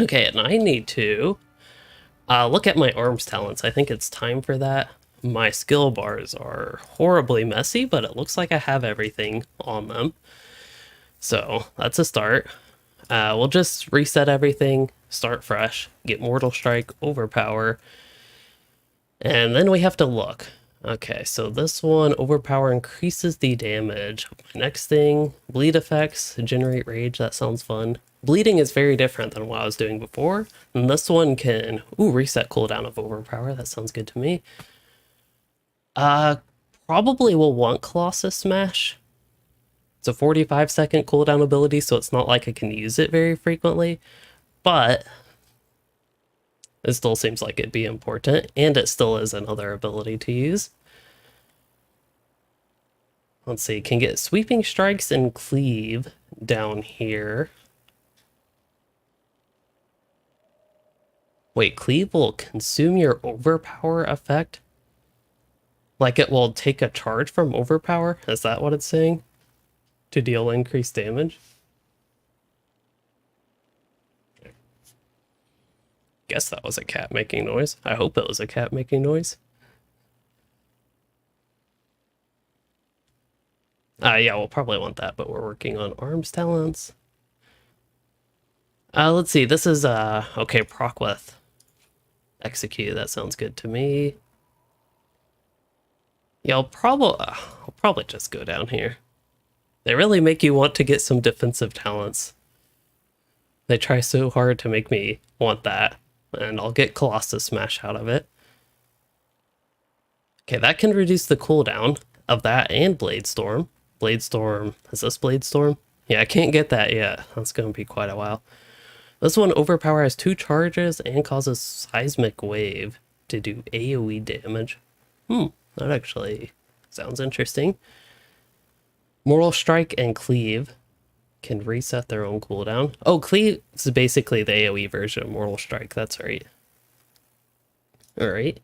Okay, and I need to look at my arms talents. I think it's time for that. My skill bars are horribly messy, but it looks like I have everything on them. So that's a start. We'll just reset everything, start fresh, get Mortal Strike, Overpower, and then we have to look. Okay, so this one, Overpower, increases the damage. Next thing, Bleed effects, generate rage, that sounds fun. Bleeding is very different than what I was doing before. And this one can, reset cooldown of Overpower, that sounds good to me. Probably will want Colossus Smash. It's a 45-second cooldown ability, so it's not like I can use it very frequently, but it still seems like it'd be important, and it still is another ability to use. Let's see, can get Sweeping Strikes and Cleave down here. Wait, Cleave will consume your Overpower effect? Like it will take a charge from Overpower? Is that what it's saying? To deal increased damage? Guess that was a cat making noise. I hope it was a cat making noise. Yeah, we'll probably want that, but we're working on arms talents. Let's see, this is, okay, proc with execute, that sounds good to me. Yeah, I'll probably just go down here. They really make you want to get some defensive talents. They try so hard to make me want that, and I'll get Colossus Smash out of it. Okay, that can reduce the cooldown of that and Blade Storm. Blade Storm, is this Blade Storm? Yeah, I can't get that yet. That's going to be quite a while. This one, Overpower, has 2 charges and causes Seismic Wave to do AoE damage. That actually sounds interesting. Mortal Strike and Cleave can reset their own cooldown. Oh, Cleave is basically the AoE version of Mortal Strike, that's right. Alright.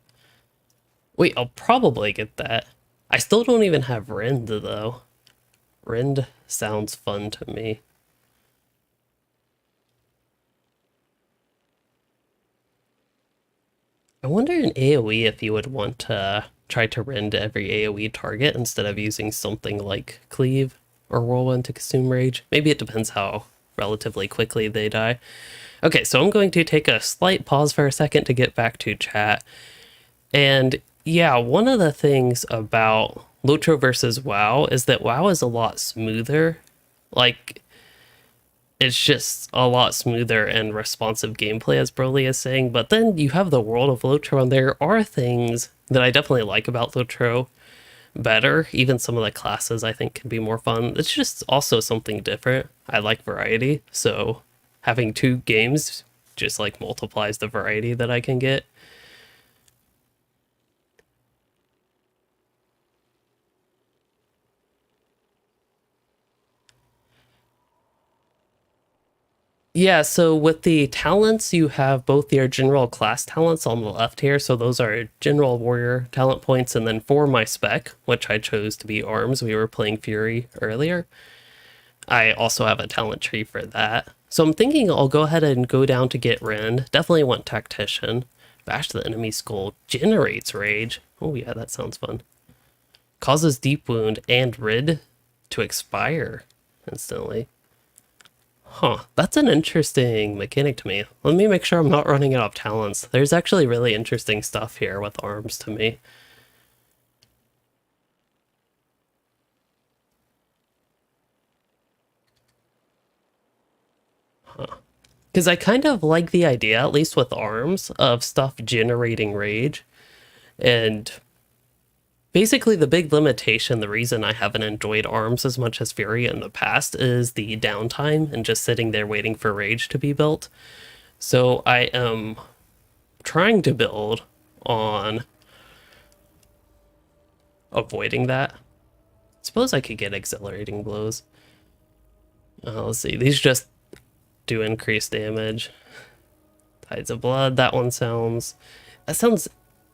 Wait, I'll probably get that. I still don't even have Rend, though. Rend sounds fun to me. I wonder in AoE if you would want to try to rend every AoE target instead of using something like Cleave or Whirlwind to consume rage. Maybe it depends how relatively quickly they die. Okay, so I'm going to take a slight pause for a second to get back to chat. And yeah, one of the things about Lotro versus WoW is that WoW is a lot smoother. Like, it's just a lot smoother and responsive gameplay, as Broly is saying. But then you have the world of Lotro, and there are things that I definitely like about Lotro better. Even some of the classes I think can be more fun. It's just also something different. I like variety, so having two games just like multiplies the variety that I can get. Yeah, so with the talents, you have both your general class talents on the left here. So those are general warrior talent points. And then for my spec, which I chose to be arms, we were playing Fury earlier. I also have a talent tree for that. So I'm thinking I'll go ahead and go down to get Rend. Definitely want Tactician. Bash the enemy skull. Generates rage. Oh yeah, that sounds fun. Causes deep wound and rid to expire instantly. Huh, that's an interesting mechanic to me. Let me make sure I'm not running out of talents. There's actually really interesting stuff here with arms to me. Huh. Because I kind of like the idea, at least with arms, of stuff generating rage. And basically the big limitation, the reason I haven't enjoyed arms as much as Fury in the past, is the downtime and just sitting there waiting for rage to be built. So I am trying to build on avoiding that. Suppose I could get exhilarating blows. Let's see, these just do increased damage. Tides of Blood, that sounds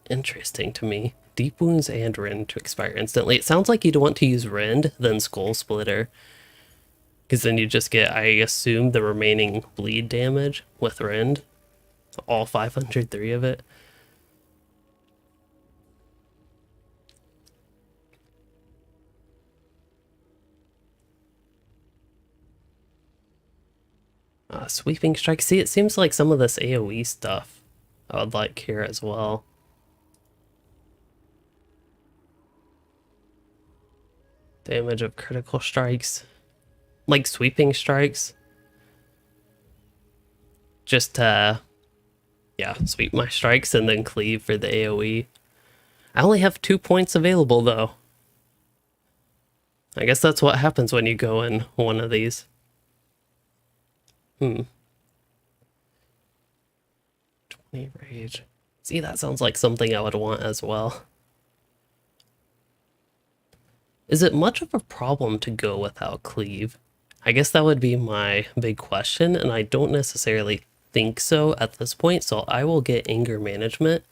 interesting to me. Deep Wounds and Rend to expire instantly. It sounds like you'd want to use Rend, then Skull Splitter. Because then you just get, I assume, the remaining bleed damage with Rend. All 503 of it. Sweeping Strike. See, it seems like some of this AoE stuff I would like here as well. Damage of critical strikes. Like sweeping strikes. Just yeah, sweep my strikes and then cleave for the AoE. I only have 2 points available though. I guess that's what happens when you go in one of these. 20 rage. See, that sounds like something I would want as well. Is it much of a problem to go without cleave? I guess that would be my big question, and I don't necessarily think so at this point, so I will get anger management.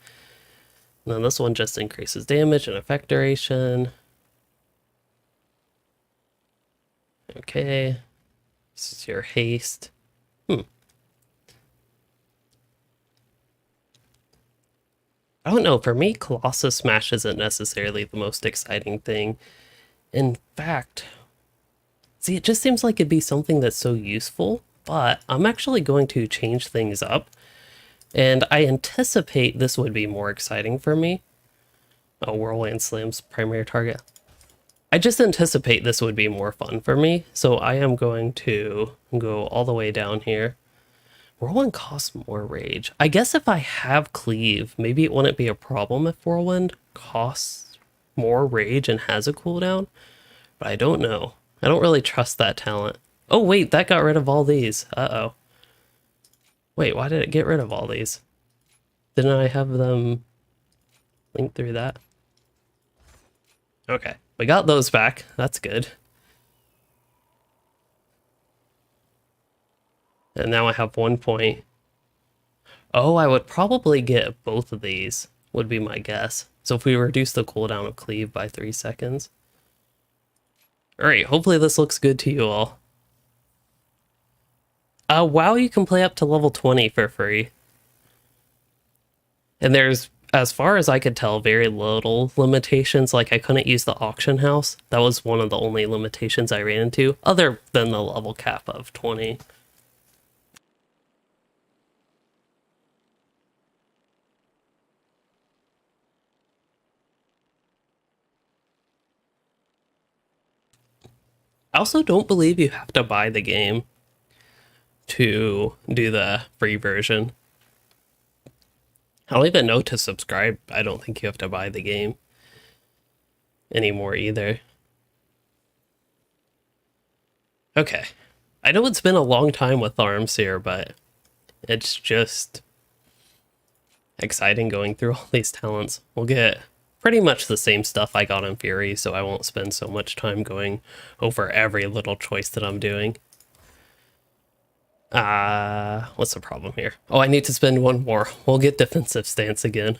And then this one just increases damage and effect duration. Okay. This is your haste. I don't know, for me, Colossus Smash isn't necessarily the most exciting thing. In fact, see, it just seems like it'd be something that's so useful, but I'm actually going to change things up, and I anticipate this would be more exciting for me. Oh, Whirlwind Slam's primary target. I just anticipate this would be more fun for me, so I am going to go all the way down here. Whirlwind costs more rage. I guess if I have cleave, maybe it wouldn't be a problem if Whirlwind costs more rage and has a cooldown, but I don't know. I don't really trust that talent. Oh wait, that got rid of all these. Uh-oh. Wait, why did it get rid of all these? Didn't I have them linked through that? Okay, we got those back. That's good. And now I have 1 point. Oh, I would probably get both of these, would be my guess. So if we reduce the cooldown of cleave by 3 seconds. Alright, hopefully this looks good to you all. WoW, you can play up to level 20 for free. And there's, as far as I could tell, very little limitations. Like I couldn't use the auction house. That was one of the only limitations I ran into, other than the level cap of 20. I also don't believe you have to buy the game. to do the free version. I don't even know to subscribe. I don't think you have to buy the game anymore either. Okay. I know it's been a long time with arms here, but it's just exciting going through all these talents. We'll get pretty much the same stuff I got in Fury, so I won't spend so much time going over every little choice that I'm doing. What's the problem here? Oh, I need to spend one more. We'll get defensive stance again.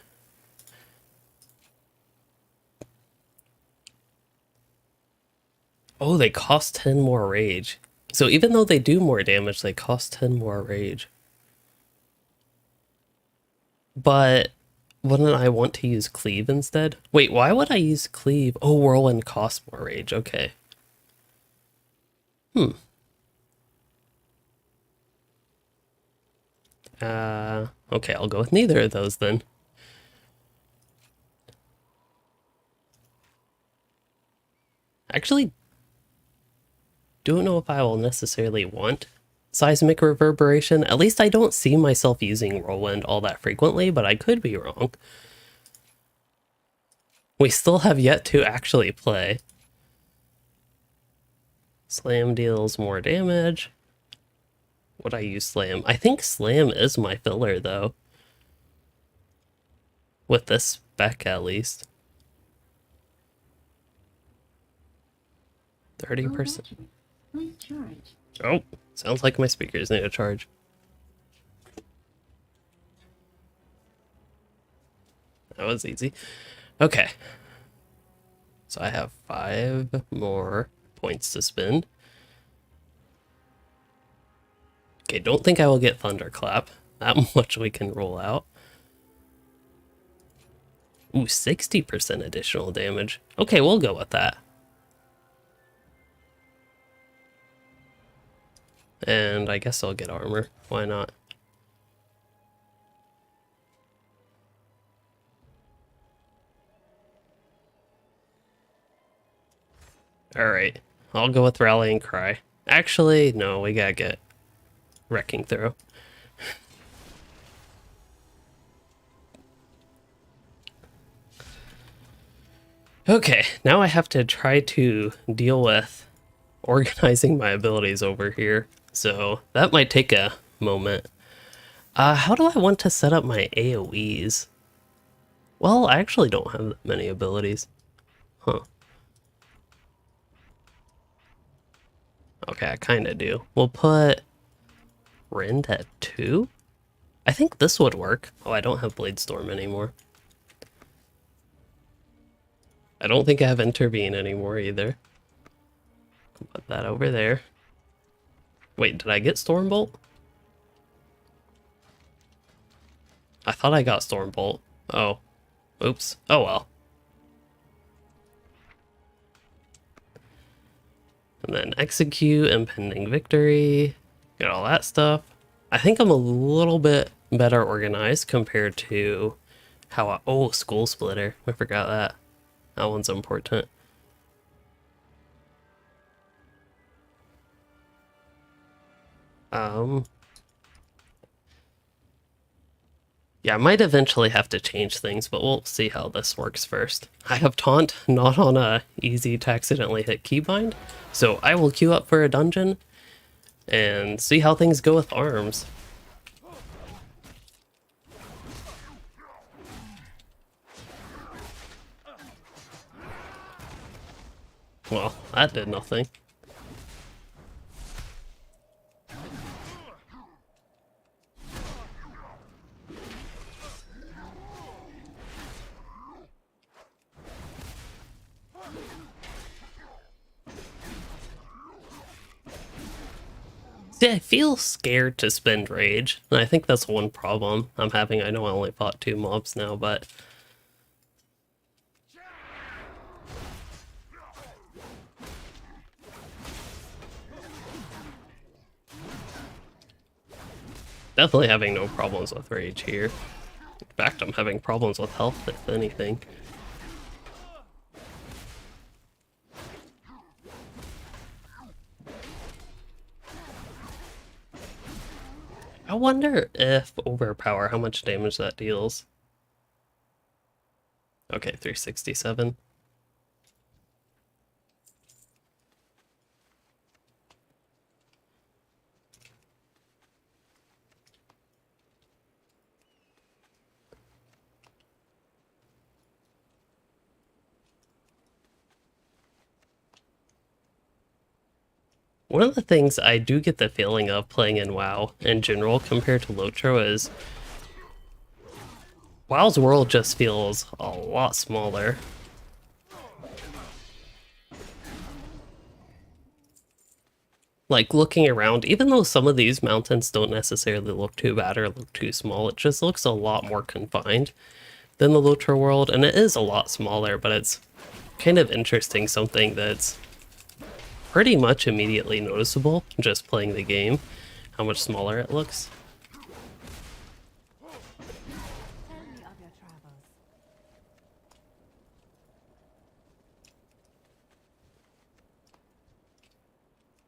Oh, they cost 10 more rage. So even though they do more damage, they cost 10 more rage. But wouldn't I want to use cleave instead? Wait, why would I use cleave? Oh, whirlwind costs more rage. Okay. Okay, I'll go with neither of those then. Actually, don't know if I will necessarily want seismic reverberation. At least I don't see myself using whirlwind all that frequently, but I could be wrong. We still have yet to actually play. Slam deals more damage. Would I use slam? I think slam is my filler though. With this spec at least. 30%. Oh, sounds like my speakers need a charge. That was easy. Okay. So I have 5 more points to spend. Okay, don't think I will get Thunderclap. That much we can roll out. Ooh, 60% additional damage. Okay, we'll go with that. And I guess I'll get armor. Why not? Alright, I'll go with Rallying Cry. Actually, no, we gotta get Wrecking Throw. Okay, now I have to try to deal with organizing my abilities over here. So that might take a moment. How do I want to set up my AoEs? Well, I actually don't have that many abilities. Huh. Okay, I kind of do. We'll put Rend at 2? I think this would work. Oh, I don't have Blade Storm anymore. I don't think I have Intervene anymore either. Put that over there. Wait, did I get Stormbolt? I thought I got Stormbolt. Oh. Oops. Oh well. And then Execute, Impending Victory. Get all that stuff. I think I'm a little bit better organized compared to how I... Oh, Skull Splitter. I forgot that. That one's important. Yeah, I might eventually have to change things, but we'll see how this works first. I have Taunt, not on a easy to accidentally hit keybind, so I will queue up for a dungeon and see how things go with arms. Well, that did nothing. See, I feel scared to spend rage, and I think that's one problem I'm having. I know I only fought 2 mobs now, but... Definitely having no problems with rage here. In fact, I'm having problems with health, if anything. I wonder if overpower, how much damage that deals. Okay, 367. One of the things I do get the feeling of playing in WoW in general compared to Lotro is WoW's world just feels a lot smaller. Like looking around, even though some of these mountains don't necessarily look too bad or look too small, it just looks a lot more confined than the Lotro world, and it is a lot smaller, but it's kind of interesting, something that's pretty much immediately noticeable just playing the game, how much smaller it looks.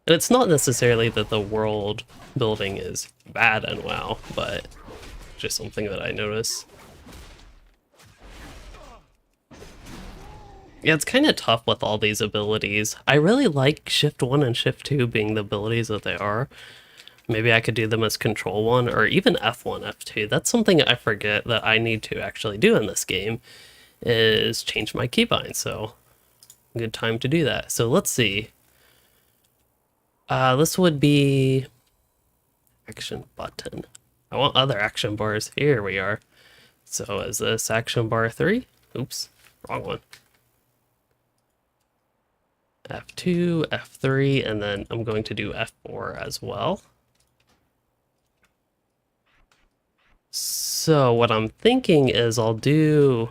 And it's not necessarily that the world building is bad in WoW, but just something that I notice. Yeah, it's kind of tough with all these abilities. I really like Shift 1 and Shift 2 being the abilities that they are. Maybe I could do them as Control 1 or even F1, F2. That's something I forget that I need to actually do in this game, is change my keybinds, so good time to do that. So let's see. This would be action button. I want other action bars. Here we are. So is this action bar 3? Oops, wrong one. F2, F3, and then I'm going to do F4 as well. So what I'm thinking is I'll do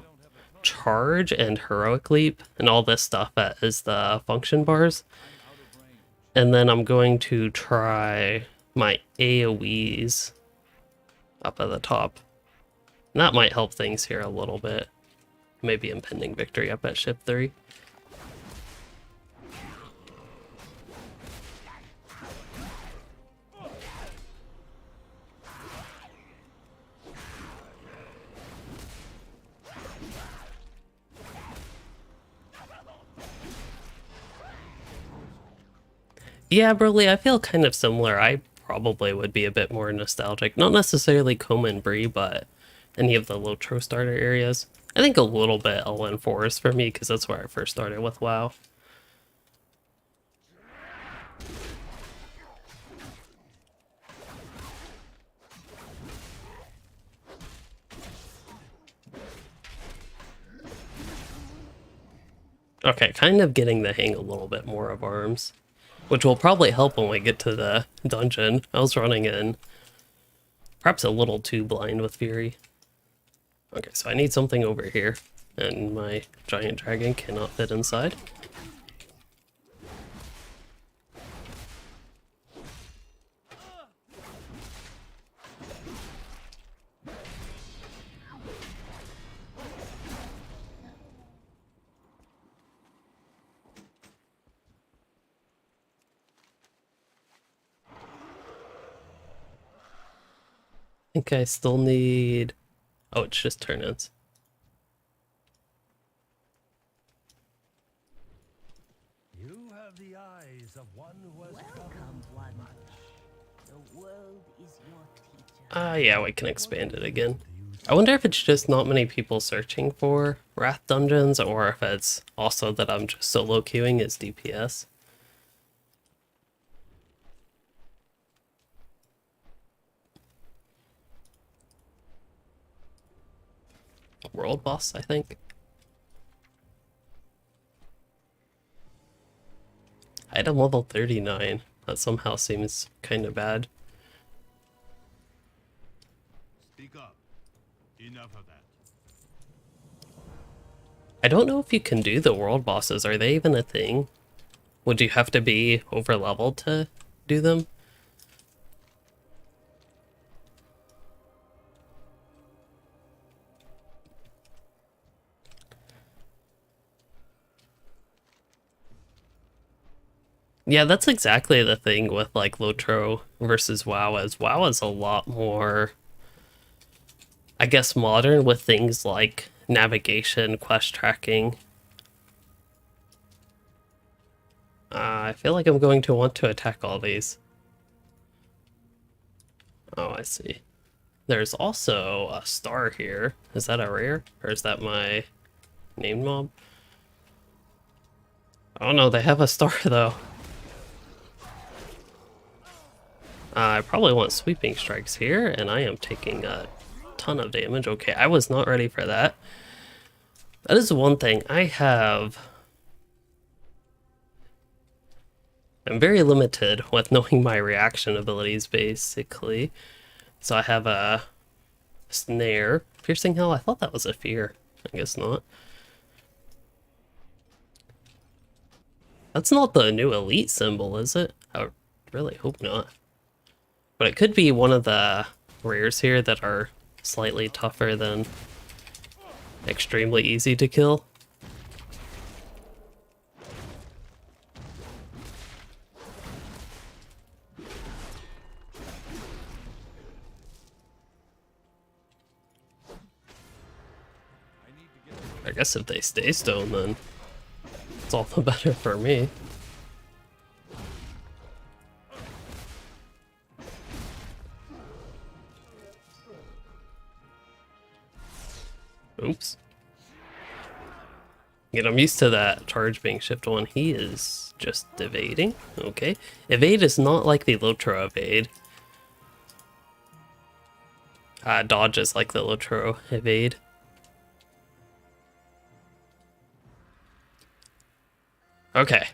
charge and heroic leap and all this stuff as the function bars. And then I'm going to try my AoEs up at the top. And that might help things here a little bit. Maybe impending victory up at Shift 3. Yeah, Burley, I feel kind of similar. I probably would be a bit more nostalgic. Not necessarily Coma and Bree, but any of the Lotro starter areas. I think a little bit LN Forest for me, because that's where I first started with WoW. Okay, kind of getting the hang a little bit more of arms, which will probably help when we get to the dungeon. I was running in perhaps a little too blind with Fury. Okay, so I need something over here, and my giant dragon cannot fit inside. I think I still need... Oh, it's just turn-ins. You have the eyes of one who has Welcome, one. The world is your teacher. Yeah, we can expand it again. I wonder if it's just not many people searching for Wrath dungeons, or if it's also that I'm just solo queuing as DPS. World boss, I think. Item level 39. That somehow seems kind of bad. Speak up. Enough of that. I don't know if you can do the world bosses. Are they even a thing? Would you have to be over leveled to do them? Yeah, that's exactly the thing with like Lotro versus WoW, as WoW is a lot more, I guess, modern with things like navigation, quest tracking. I feel like I'm going to want to attack all these. Oh, I see. There's also a star here. Is that a rare? Or is that my named mob? Oh no, they have a star though. I probably want sweeping strikes here, and I am taking a ton of damage. Okay, I was not ready for that. That is one thing. I'm very limited with knowing my reaction abilities, basically. So I have a snare. Piercing Hell? I thought that was a fear. I guess not. That's not the new elite symbol, is it? I really hope not. But it could be one of the rares here that are slightly tougher than extremely easy to kill. I guess if they stay stone, then it's all the better for me. Oops. Again, I'm used to that charge being shift 1. He is just evading. Okay. Evade is not like the Lotro evade. Dodge is like the Lotro evade. Okay.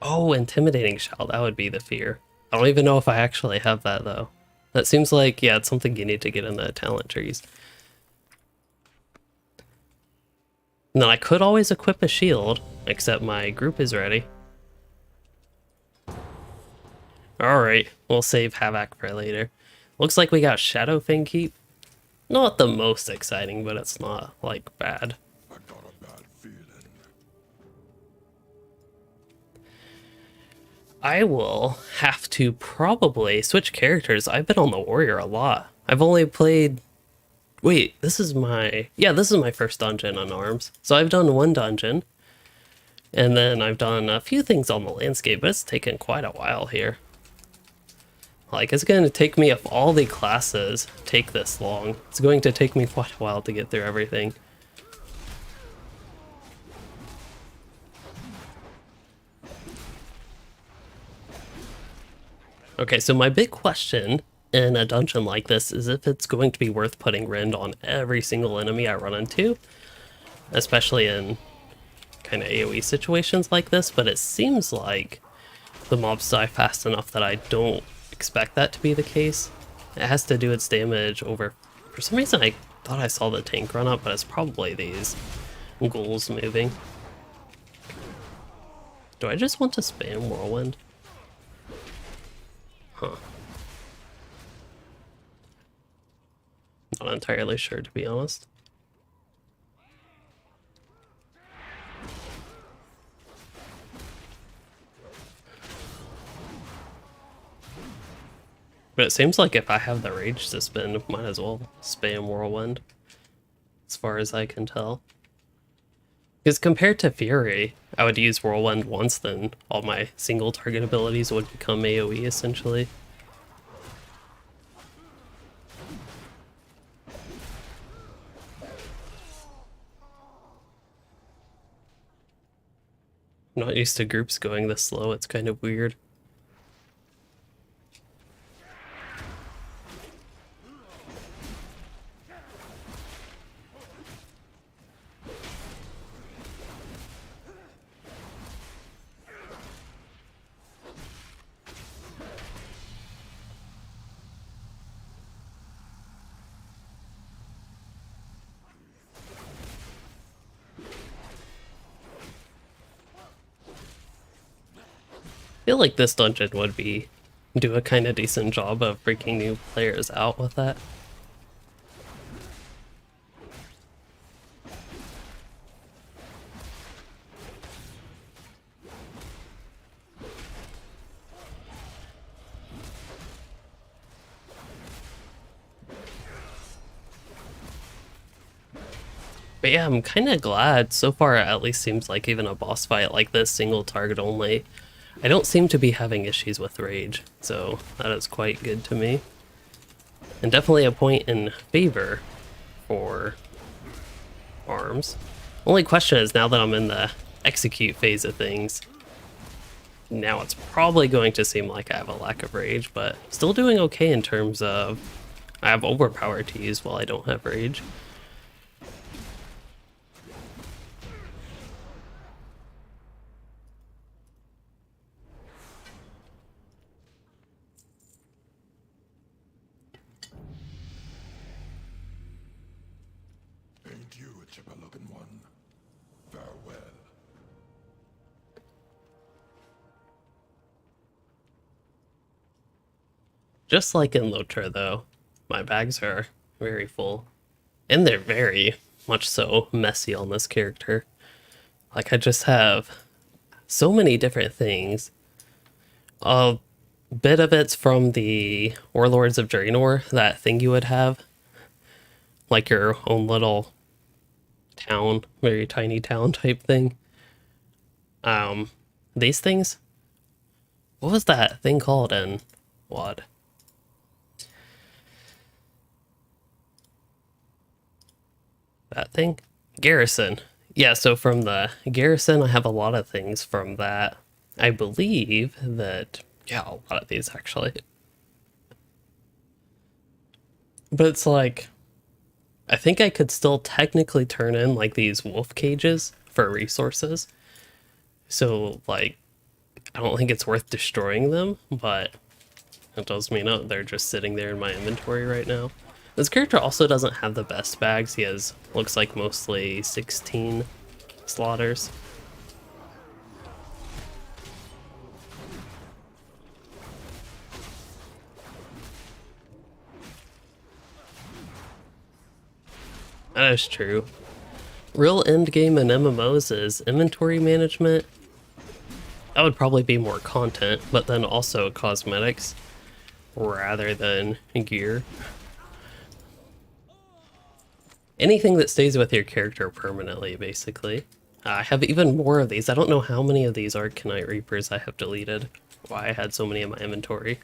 Oh, intimidating shout. That would be the fear. I don't even know if I actually have that though. That seems like, yeah, it's something you need to get in the talent trees. And then I could always equip a shield, except my group is ready. Alright, we'll save Havoc for later. Looks like we got Shadowfang Keep. Not the most exciting, but it's not, like, bad. I got a bad feeling. I will have to probably switch characters. I've been on the warrior a lot. I've only played... Wait, this is my... Yeah, this is my first dungeon on ARMS. So I've done one dungeon. And then I've done a few things on the landscape, but it's taken quite a while here. Like, it's going to take me, if all the classes take this long, it's going to take me quite a while to get through everything. Okay, so my big question in a dungeon like this is if it's going to be worth putting Rend on every single enemy I run into, especially in kind of AoE situations like this, but it seems like the mobs die fast enough that I don't expect that to be the case. It has to do its damage over... For some reason I thought I saw the tank run up, but it's probably these ghouls moving. Do I just want to spam Whirlwind? Huh. Not entirely sure, to be honest. But it seems like if I have the rage to spend, might as well spam Whirlwind, as far as I can tell. Because compared to Fury, I would use Whirlwind once, then all my single target abilities would become AoE essentially. I'm not used to groups going this slow, it's kind of weird. I feel like this dungeon would do a kind of decent job of freaking new players out with that. But yeah, I'm kind of glad so far. It at least seems like even a boss fight like this, single target only, I don't seem to be having issues with rage, so that is quite good to me. And definitely a point in favor for arms. Only question is, now that I'm in the execute phase of things, now it's probably going to seem like I have a lack of rage, but still doing okay in terms of I have overpower to use while I don't have rage. Ain't you a chipper-looking one? Farewell. Just like in Lotra though, my bags are very full. And they're very much so messy on this character. Like I just have so many different things. A bit of it's from the Warlords of Draenor, that thing you would have. Like your own little town, very tiny town type thing. These things? What was that thing called in WoD? That thing? Garrison. Yeah, so from the Garrison, I have a lot of things from that. I believe that, yeah, a lot of these actually. But it's like, I think I could still technically turn in like these wolf cages for resources. So like, I don't think it's worth destroying them, but it does mean they're just sitting there in my inventory right now. This character also doesn't have the best bags. He has, looks like, mostly 16 slaughters. That is true. Real end game in MMOs is inventory management. That would probably be more content, but then also cosmetics rather than gear. Anything that stays with your character permanently, basically. I have even more of these. I don't know how many of these Arcanite Reapers I have deleted. Why I had so many in my inventory.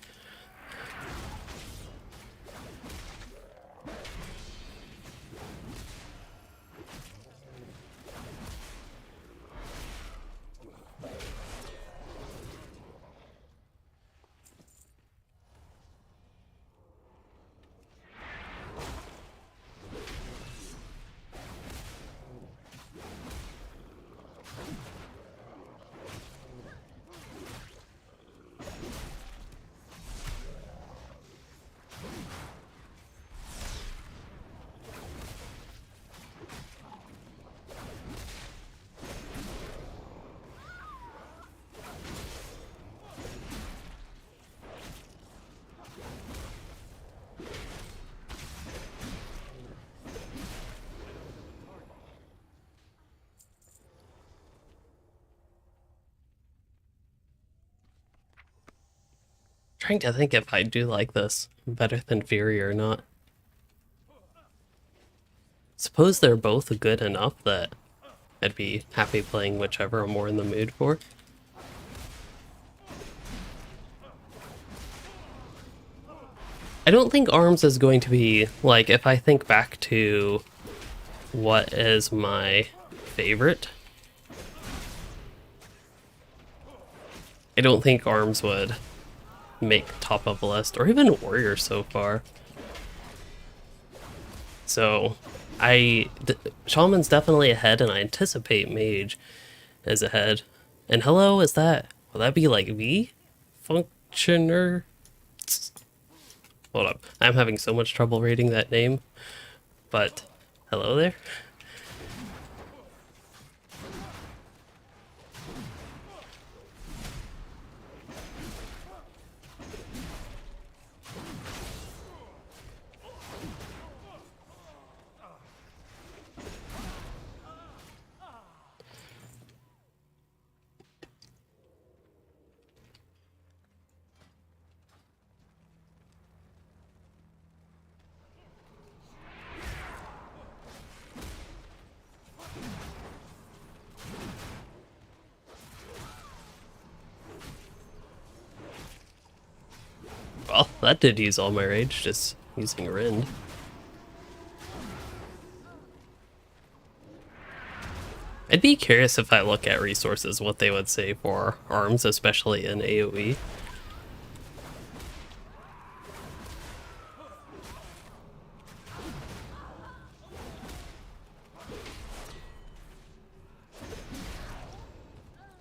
Trying to think if I do like this better than Fury or not. Suppose they're both good enough that I'd be happy playing whichever I'm more in the mood for. I don't think Arms is going to be, like, if I think back to what is my favorite, I don't think Arms would make top of the list, or even Warrior so far. So, Shaman's definitely ahead, and I anticipate Mage is ahead. And hello, will that be like V? Functioner? Hold up, I'm having so much trouble reading that name, but hello there? Well, that did use all my rage, just using Rend. I'd be curious if I look at resources what they would say for arms, especially in AoE.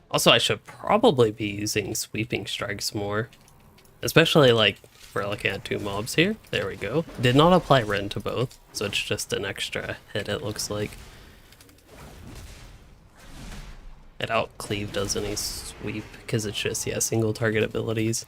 Also, I should probably be using sweeping strikes more, especially like we're looking at 2 mobs here. There we go. Did not apply Rend to both, so it's just an extra hit, it looks like. It out cleave does any sweep because it's just, yeah, single target abilities.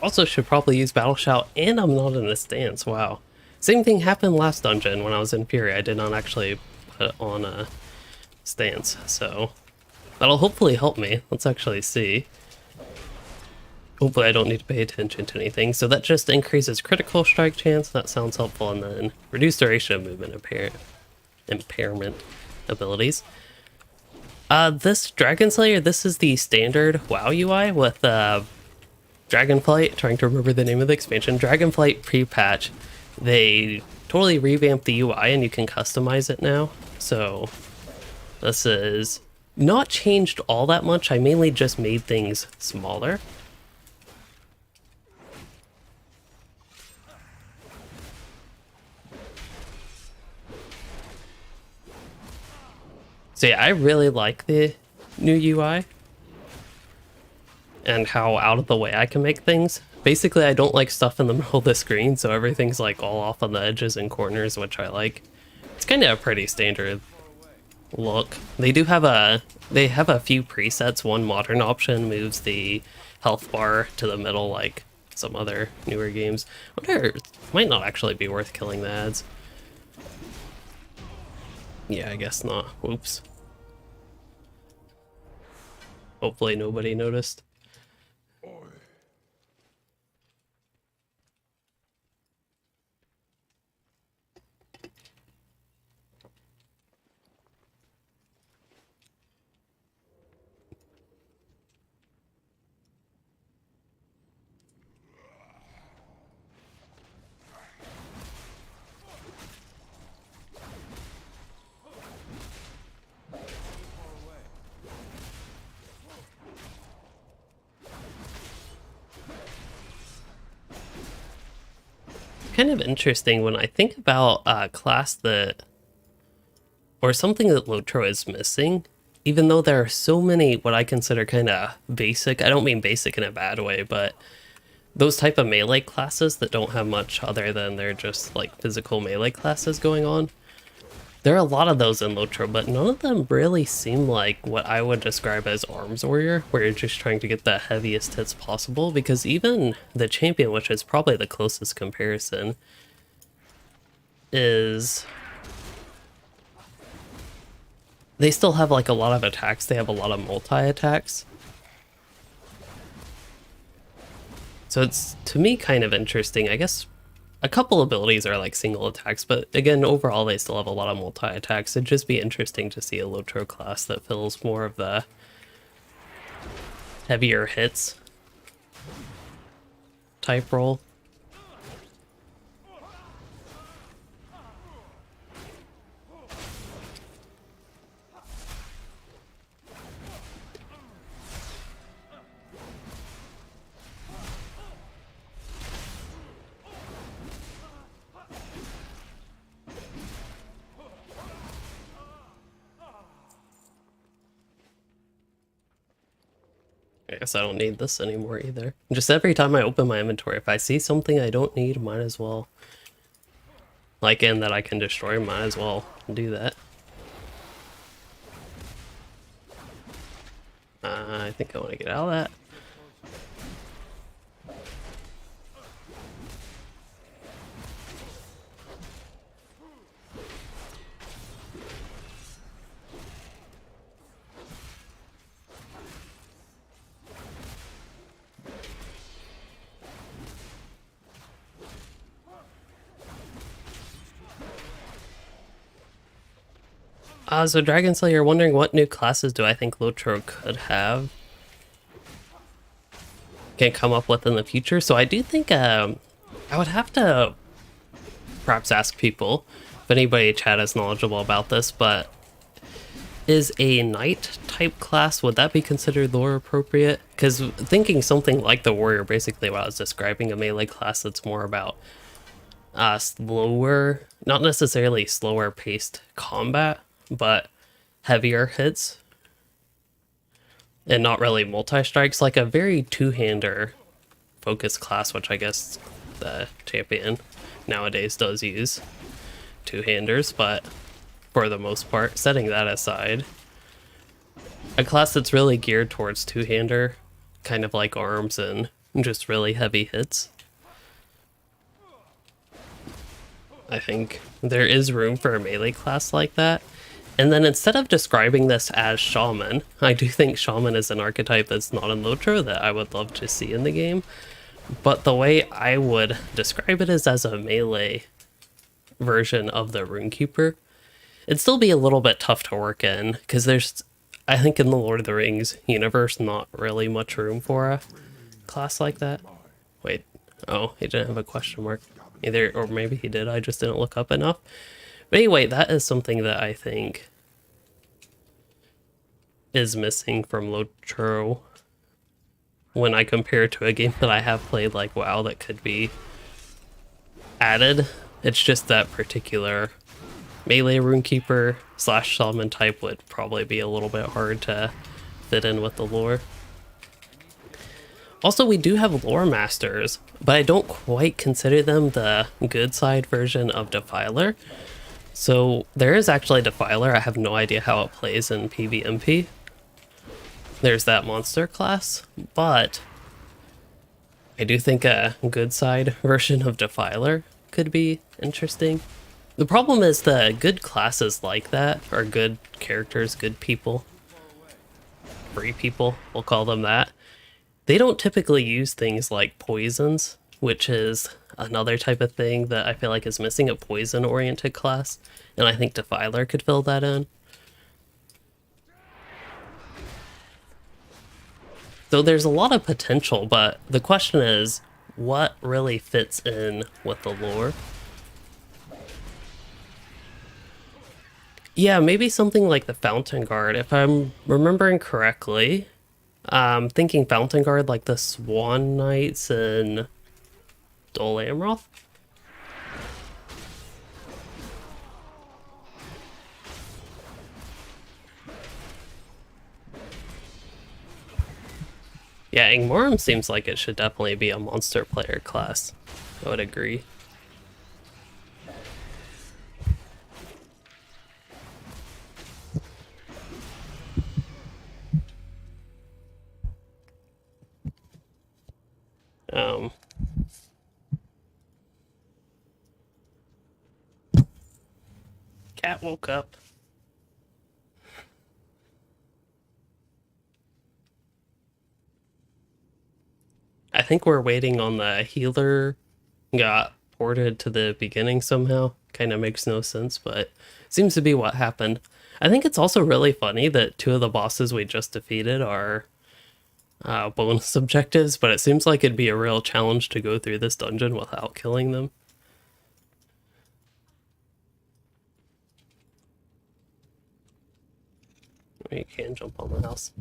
Also should probably use Battle Shout, and I'm not in a stance, wow. Same thing happened last dungeon when I was in Fury. I did not actually put on a stance, so that'll hopefully help me. Let's actually see. Hopefully I don't need to pay attention to anything. So that just increases critical strike chance, that sounds helpful, and then reduce duration of movement impairment abilities. This Dragon Slayer, this is the standard WoW UI with Dragonflight, trying to remember the name of the expansion, Dragonflight pre-patch. They totally revamped the UI and you can customize it now. So this is not changed all that much. I mainly just made things smaller. So yeah, I really like the new UI. And how out of the way I can make things. Basically, I don't like stuff in the middle of the screen, so everything's like all off on the edges and corners, which I like. It's kind of a pretty standard look. They have a few presets. One modern option moves the health bar to the middle, like some other newer games. I wonder, it might not actually be worth killing the ads. Yeah, I guess not. Oops. Hopefully nobody noticed. Kind of interesting when I think about a class that, or something that Lotro is missing, even though there are so many what I consider kind of basic, I don't mean basic in a bad way, but those type of melee classes that don't have much other than they're just like physical melee classes going on. There are a lot of those in Lotro, but none of them really seem like what I would describe as Arms Warrior, where you're just trying to get the heaviest hits possible, because even the champion, which is probably the closest comparison, is... they still have like a lot of attacks, they have a lot of multi-attacks. So it's, to me, kind of interesting. I guess a couple abilities are like single attacks, but again, overall they still have a lot of multi-attacks. It'd just be interesting to see a Lotro class that fills more of the heavier hits type role. I guess I don't need this anymore either. Just every time I open my inventory, if I see something I don't need, might as well. Like, and that I can destroy, might as well do that. I think I want to get out of that. So Dragon Slayer, wondering what new classes do I think Lotro could have? Can come up with in the future. So I do think I would have to perhaps ask people if anybody in chat is knowledgeable about this, but is a knight type class, would that be considered lore appropriate? Because thinking something like the warrior, basically what I was describing, a melee class that's more about slower, not necessarily slower paced combat, but heavier hits and not really multi-strikes, like a very two-hander focused class, which I guess the champion nowadays does use two-handers, but for the most part, setting that aside, a class that's really geared towards two-hander, kind of like arms and just really heavy hits. I think there is room for a melee class like that. And then instead of describing this as Shaman, I do think Shaman is an archetype that's not in Lotro that I would love to see in the game. But the way I would describe it is as a melee version of the Runekeeper. It'd still be a little bit tough to work in, because there's, I think in the Lord of the Rings universe, not really much room for a class like that. Wait, oh, he didn't have a question mark. Either, or maybe he did, I just didn't look up enough. But anyway, that is something that I think is missing from Lotro when I compare it to a game that I have played like WoW that could be added. It's just that particular melee Runekeeper / Shaman type would probably be a little bit hard to fit in with the lore. Also, we do have lore masters, but I don't quite consider them the good side version of Defiler. So there is actually Defiler. I have no idea how it plays in PvMP. There's that monster class, but I do think a good side version of Defiler could be interesting. The problem is the good classes like that, or good characters, good people, free people, we'll call them that, they don't typically use things like poisons, which is another type of thing that I feel like is missing, a poison-oriented class, and I think Defiler could fill that in. So there's a lot of potential, but the question is, what really fits in with the lore? Yeah, maybe something like the Fountain Guard. If I'm remembering correctly, thinking Fountain Guard like the Swan Knights in Dol Amroth. Yeah, Ingmorum seems like it should definitely be a monster player class. I would agree. Cat woke up. I think we're waiting on the healer got ported to the beginning somehow. Kind of makes no sense, but seems to be what happened. I think it's also really funny that two of the bosses we just defeated are bonus objectives, but it seems like it'd be a real challenge to go through this dungeon without killing them. You can jump on the house.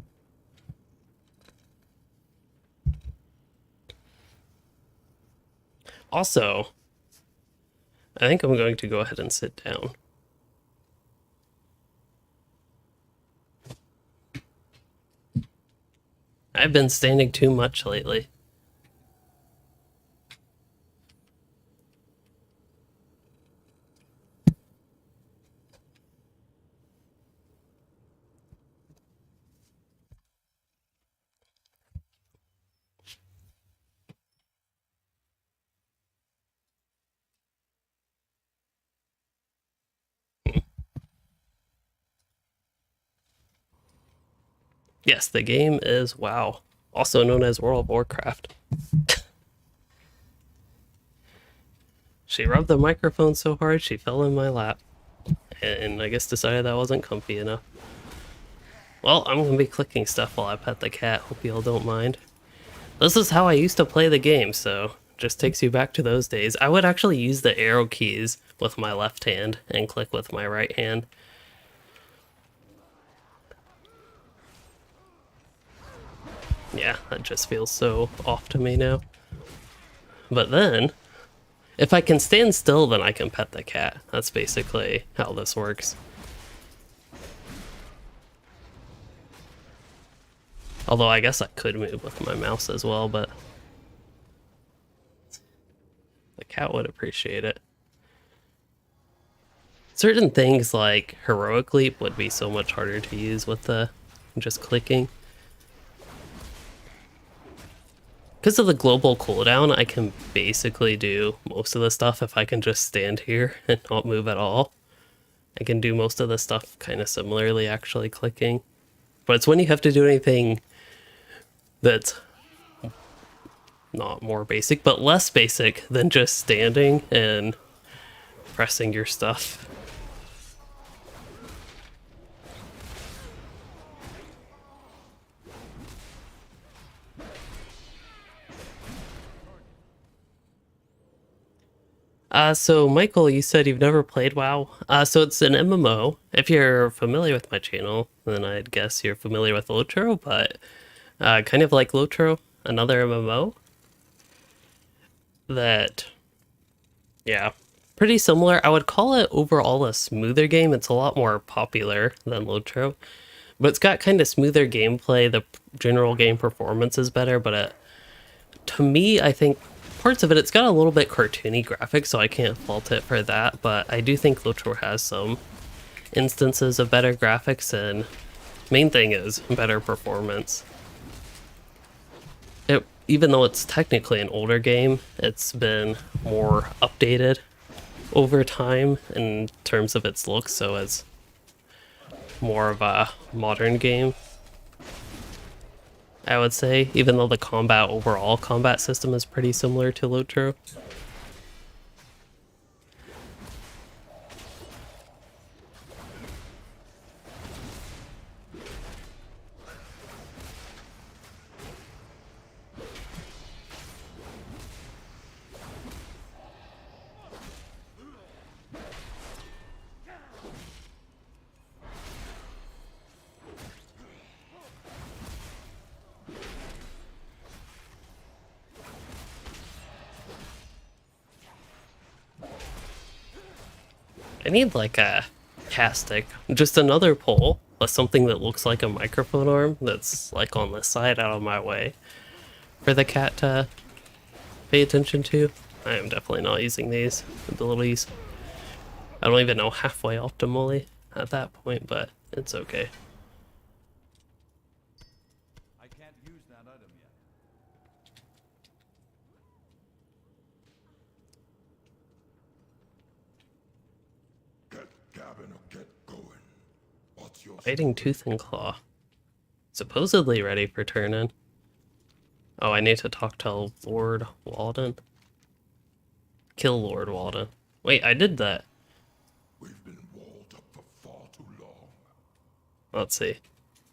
Also, I think I'm going to go ahead and sit down. I've been standing too much lately. Yes, the game is WoW, also known as World of Warcraft. She rubbed the microphone so hard she fell in my lap. and I guess decided that wasn't comfy enough. Well, I'm gonna be clicking stuff while I pet the cat. Hope you all don't mind. This is how I used to play the game, so just takes you back to those days. I would actually use the arrow keys with my left hand and click with my right hand. Yeah, that just feels so off to me now. But then, if I can stand still, then I can pet the cat. That's basically how this works. Although I guess I could move with my mouse as well, but the cat would appreciate it. Certain things like Heroic Leap would be so much harder to use with the just clicking. Because of the global cooldown, I can basically do most of the stuff if I can just stand here and not move at all. I can do most of the stuff kind of similarly, actually clicking. But it's when you have to do anything that's not more basic, but less basic than just standing and pressing your stuff. So Michael, you said you've never played WoW. So it's an MMO. If you're familiar with my channel, then I'd guess you're familiar with Lotro, but kind of like Lotro, another MMO that, yeah, pretty similar. I would call it overall a smoother game. It's a lot more popular than Lotro, but it's got kind of smoother gameplay. The general game performance is better, but to me, I think parts of it's got a little bit cartoony graphics, so I can't fault it for that, but I do think Lotro has some instances of better graphics, and main thing is better performance. Even though it's technically an older game, it's been more updated over time in terms of its looks, so it's more of a modern game, I would say, even though the overall combat system is pretty similar to Lotro. I need like a cat stick, just another pole with something that looks like a microphone arm that's like on the side out of my way for the cat to pay attention to. I am definitely not using these abilities. I don't even know halfway optimally at that point, but it's okay. I can't use that item yet. Get gabbing or get going. What's your Fighting Tooth and Claw. Supposedly ready for turn-in. Oh, I need to talk to Lord Walden. Kill Lord Walden. Wait, I did that. We've been walled up for far too long. Let's see.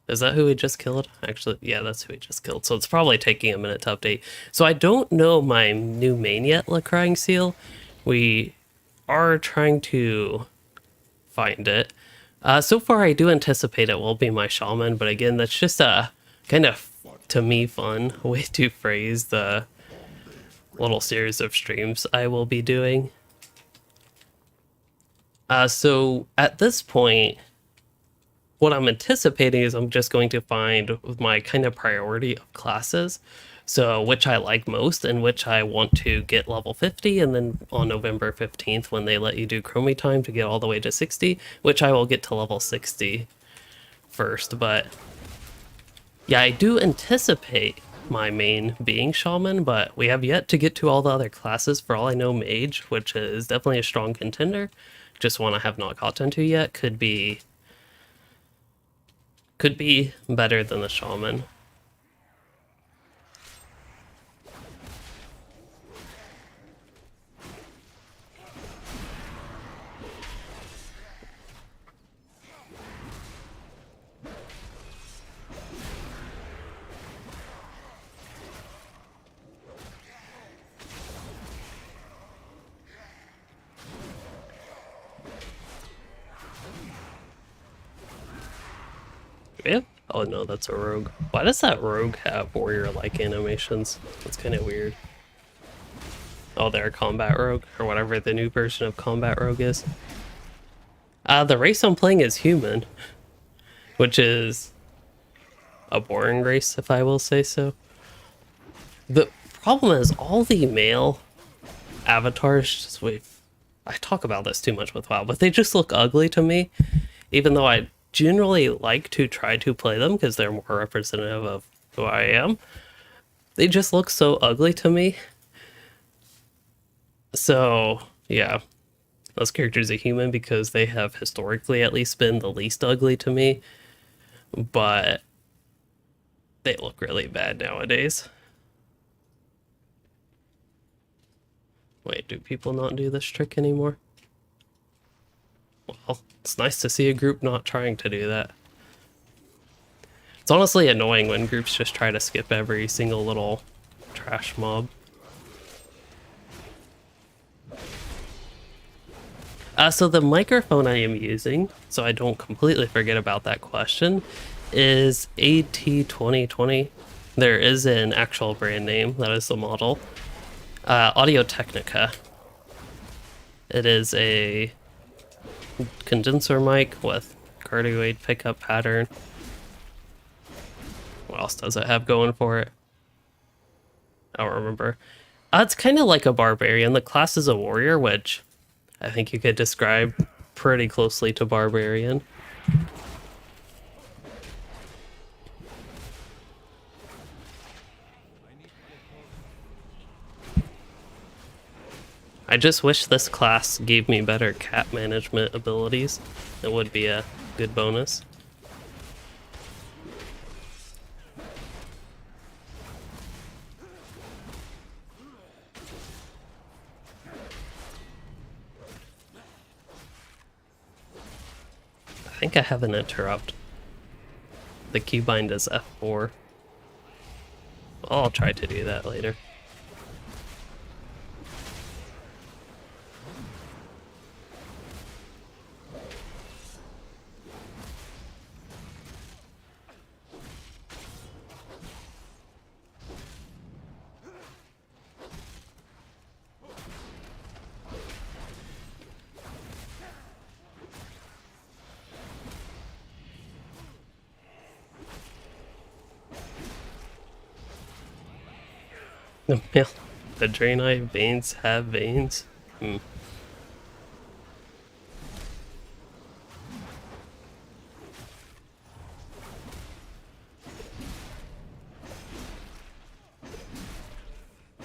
Is that who we just killed? Actually, yeah, that's who we just killed. So it's probably taking a minute to update. So I don't know my new main yet, Lacrying Seal. We are trying to find it. So far, I do anticipate it will be my Shaman, but again, that's just a kind of, to me, fun way to phrase the little series of streams I will be doing. So at this point, what I'm anticipating is I'm just going to find my kind of priority of classes, so which I like most and which I want to get level 50, and then on November 15th when they let you do Chromie time to get all the way to 60, which I will get to level 60 first. But yeah, I do anticipate my main being Shaman, but we have yet to get to all the other classes. For all I know, Mage, which is definitely a strong contender, just one I have not gotten to yet, could be better than the Shaman. Oh no, that's a rogue. Why does that rogue have warrior-like animations? That's kind of weird. Oh, they're a combat rogue, or whatever the new version of combat rogue is. The race I'm playing is human, which is a boring race, if I will say so. The problem is all the male avatars just wait. I talk about this too much with WoW, but they just look ugly to me, even though I generally like to try to play them because they're more representative of who I am. They just look so ugly to me. So, yeah, those characters are human because they have historically at least been the least ugly to me, but they look really bad nowadays. Wait, do people not do this trick anymore? Well, it's nice to see a group not trying to do that. It's honestly annoying when groups just try to skip every single little trash mob. So the microphone I am using, so I don't completely forget about that question, is AT2020. There is an actual brand name, that is the model. Audio-Technica. It is a condenser mic with cardioid pickup pattern. What else does it have going for it? I don't remember. It's kind of like a barbarian. The class is a warrior, which I think you could describe pretty closely to barbarian. I just wish this class gave me better cap management abilities. It would be a good bonus. I think I have an interrupt. The keybind is F4. I'll try to do that later. The Draenei veins have veins.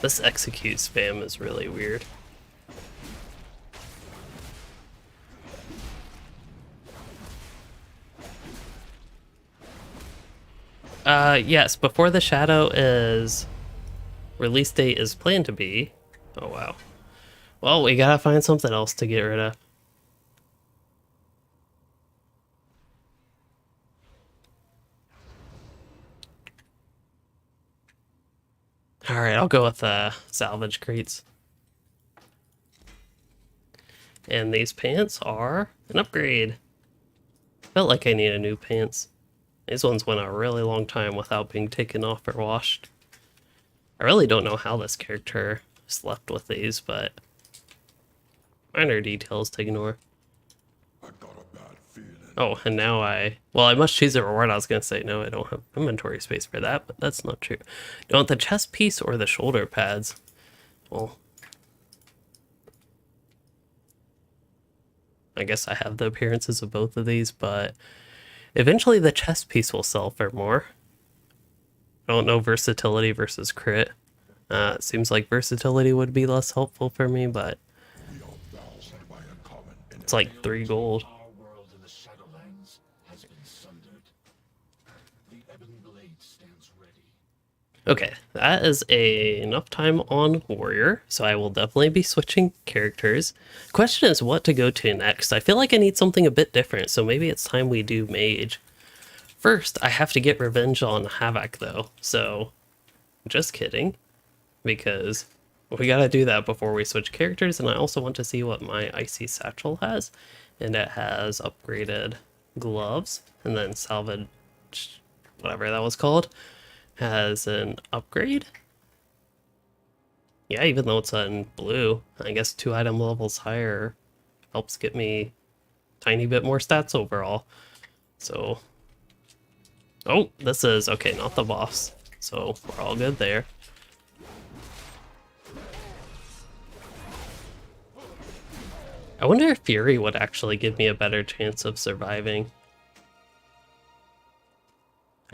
This execute spam is really weird. Yes, Before the Shadow is... Release date is planned to be... Oh, wow. Well, we gotta find something else to get rid of. Alright, I'll go with salvage crates. And these pants are an upgrade. Felt like I needed new pants. These ones went a really long time without being taken off or washed. I really don't know how this character slept with these, but minor details to ignore. I got a bad feeling. Oh, and now I must choose a reward. I was going to say, no, I don't have inventory space for that, but that's not true. Do you want the chest piece or the shoulder pads? Well, I guess I have the appearances of both of these, but eventually the chest piece will sell for more. I don't know versatility versus crit. It seems like versatility would be less helpful for me, but it's like 3 gold. Our world in the Shadowlands has been sundered. The Ebon Blade stands ready. Okay, that is enough time on Warrior, so I will definitely be switching characters. Question is what to go to next. I feel like I need something a bit different, so maybe it's time we do Mage. First, I have to get revenge on Havoc, though, so just kidding, because we gotta do that before we switch characters, and I also want to see what my Icy Satchel has, and it has upgraded gloves, and then salvage whatever that was called, has an upgrade. Yeah, even though it's in blue, I guess 2 item levels higher helps get me tiny bit more stats overall. So, oh, this is, okay, not the boss. So we're all good there. I wonder if Fury would actually give me a better chance of surviving.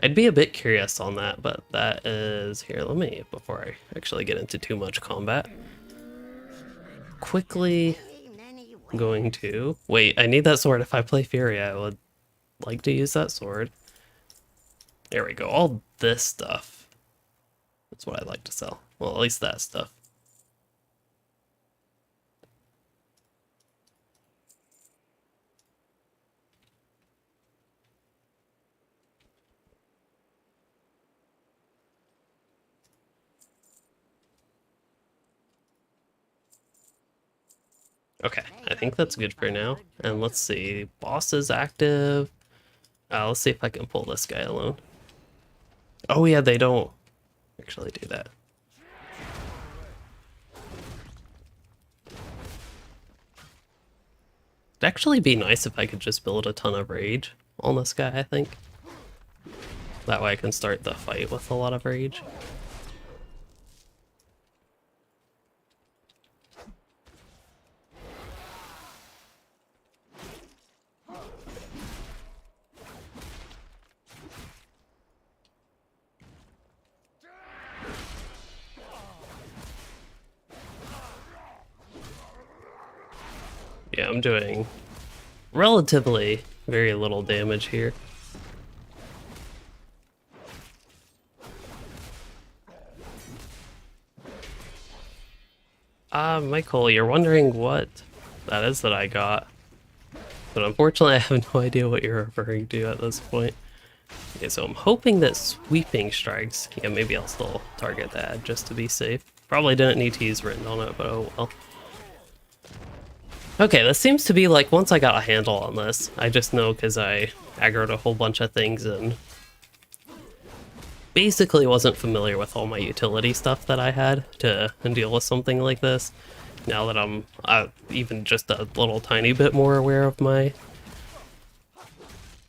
I'd be a bit curious on that, but that is... Here, let me, before I actually get into too much combat, quickly going to... Wait, I need that sword. If I play Fury, I would like to use that sword. There we go. All this stuff. That's what I'd like to sell. Well, at least that stuff. Okay, I think that's good for now. And let's see, boss is active. Let's see if I can pull this guy alone. Oh yeah, they don't actually do that. It'd actually be nice if I could just build a ton of rage on this guy, I think. That way I can start the fight with a lot of rage. Yeah, I'm doing relatively very little damage here. Michael, you're wondering what that is that I got. But unfortunately, I have no idea what you're referring to at this point. Okay, so I'm hoping that sweeping strikes... Yeah, maybe I'll still target that just to be safe. Probably didn't need to use written on it, but oh well. Okay, this seems to be like, once I got a handle on this, I just know because I aggroed a whole bunch of things and basically wasn't familiar with all my utility stuff that I had to deal with something like this. Now that I'm even just a little tiny bit more aware of my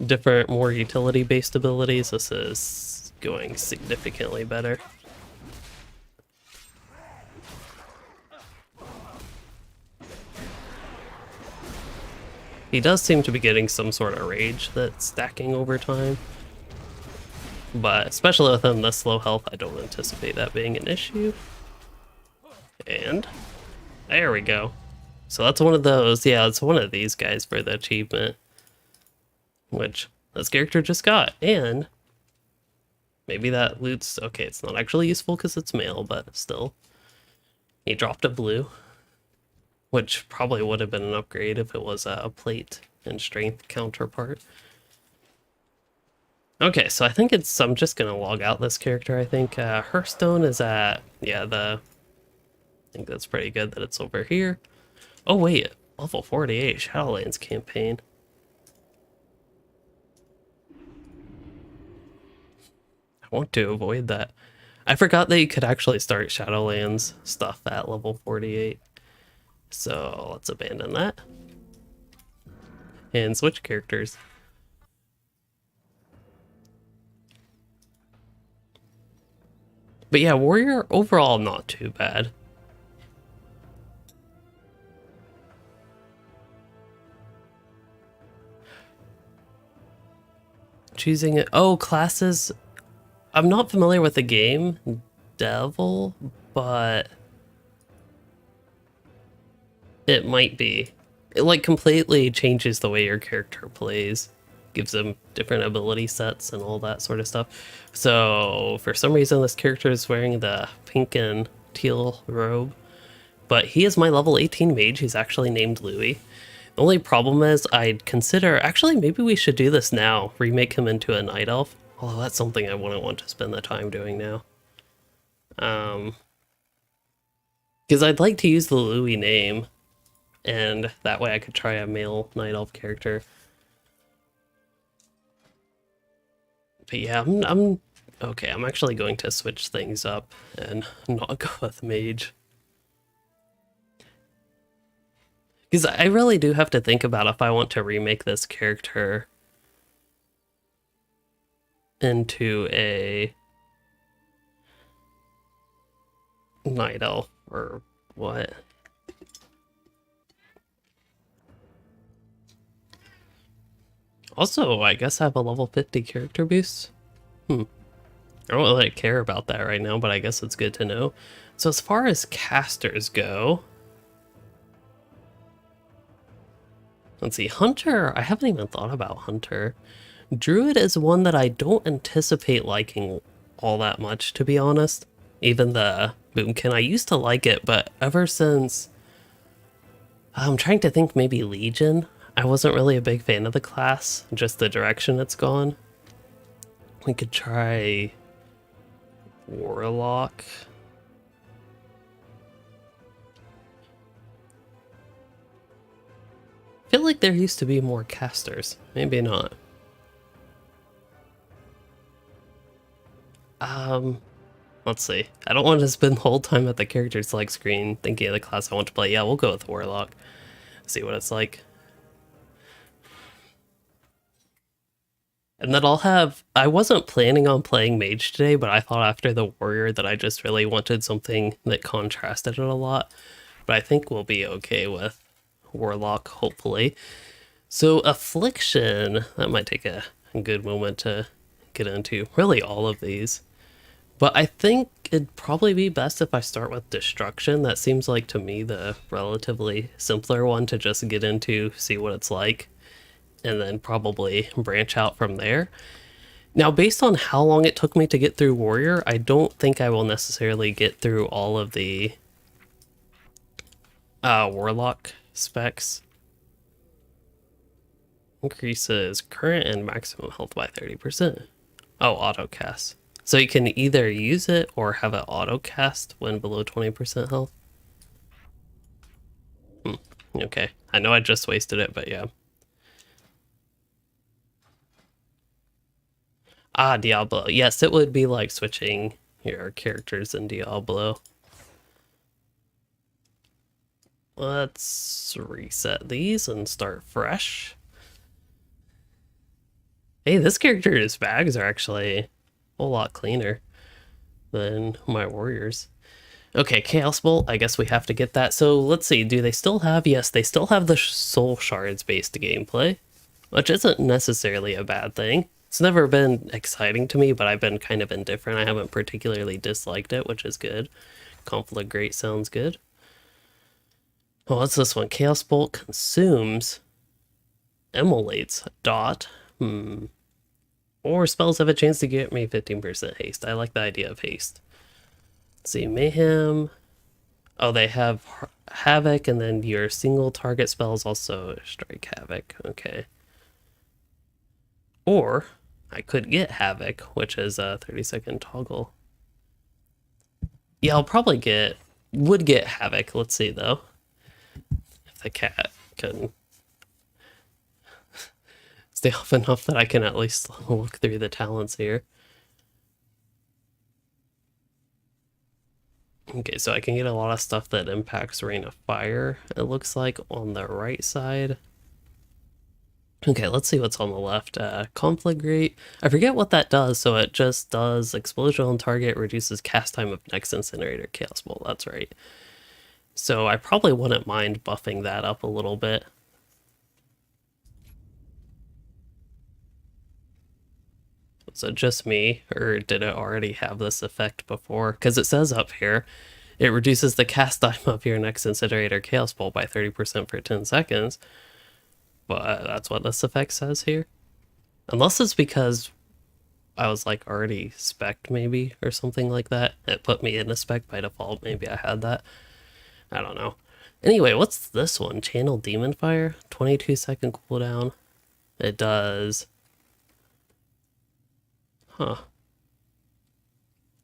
different, more utility-based abilities, this is going significantly better. He does seem to be getting some sort of rage that's stacking over time. But especially with him this low health, I don't anticipate that being an issue. And there we go. So that's one of those. Yeah, it's one of these guys for the achievement, which this character just got. And maybe that loot's okay. It's not actually useful because it's male, but still. He dropped a blue, which probably would have been an upgrade if it was a plate and strength counterpart. Okay, so I think I'm just gonna log out this character, I think. Hearthstone is at, yeah, I think that's pretty good that it's over here. Oh wait, level 48, Shadowlands campaign. I want to avoid that. I forgot that you could actually start Shadowlands stuff at level 48. So let's abandon that. And switch characters. But yeah, warrior overall not too bad. Choosing it. Oh, classes. I'm not familiar with the game, Devil, but it might be. It like completely changes the way your character plays. Gives them different ability sets and all that sort of stuff. So for some reason this character is wearing the pink and teal robe, but he is my level 18 mage. He's actually named Louis. The only problem is I'd consider, actually maybe we should do this now, remake him into a night elf. Although that's something I wouldn't want to spend the time doing now. Because I'd like to use the Louis name, and that way I could try a male night elf character. But yeah, I'm okay. I'm actually going to switch things up and not go with Mage. Because I really do have to think about if I want to remake this character into a Night Elf or what. Also, I guess I have a level 50 character boost. I don't really care about that right now, but I guess it's good to know. So as far as casters go, let's see, Hunter, I haven't even thought about Hunter. Druid is one that I don't anticipate liking all that much, to be honest. Even the Boomkin, I used to like it, but ever since... I'm trying to think maybe Legion. I wasn't really a big fan of the class, just the direction it's gone. We could try Warlock. I feel like there used to be more casters. Maybe not. Let's see. I don't want to spend the whole time at the character select screen thinking of the class I want to play. Yeah, we'll go with Warlock. See what it's like. And then I'll have... I wasn't planning on playing Mage today, but I thought after the Warrior that I just really wanted something that contrasted it a lot. But I think we'll be okay with Warlock, hopefully. So Affliction, that might take a good moment to get into. Really all of these. But I think it'd probably be best if I start with Destruction. That seems like to me the relatively simpler one to just get into, see what it's like, and then probably branch out from there. Now, based on how long it took me to get through Warrior, I don't think I will necessarily get through all of the Warlock specs. Increases current and maximum health by 30%. Oh, autocast. So you can either use it or have it auto-cast when below 20% health. Okay. I know I just wasted it, but yeah. Ah, Diablo. Yes, it would be like switching your characters in Diablo. Let's reset these and start fresh. Hey, this character's bags are actually a whole lot cleaner than my warriors. Okay, Chaos Bolt, I guess we have to get that. So let's see, do they still have... Yes, they still have the Soul Shards-based gameplay, which isn't necessarily a bad thing. It's never been exciting to me, but I've been kind of indifferent. I haven't particularly disliked it, which is good. Conflagrate sounds good. Oh, what's this one? Chaos Bolt consumes... Immolates. Dot. Or spells have a chance to get me 15% haste. I like the idea of haste. Let's see, Mayhem. Oh, they have Havoc, and then your single target spells also strike Havoc. Okay. Or I could get Havoc, which is a 30-second toggle. Yeah, I'll probably would get Havoc. Let's see, though. If the cat can stay off enough that I can at least look through the talents here. Okay, so I can get a lot of stuff that impacts Rain of Fire, it looks like, on the right side. Okay, let's see what's on the left. Conflagrate. I forget what that does, so it just does explosion on target, reduces cast time of next incinerator Chaos Bolt. That's right. So I probably wouldn't mind buffing that up a little bit. Was it just me, or did it already have this effect before? Because it says up here, it reduces the cast time of your next incinerator Chaos Bolt by 30% for 10 seconds. But that's what this effect says here. Unless it's because I was like already spec'd maybe, or something like that. It put me in a spec by default. Maybe I had that. I don't know. Anyway, what's this one? Channel Demon Fire? 22-second cooldown. It does... Huh.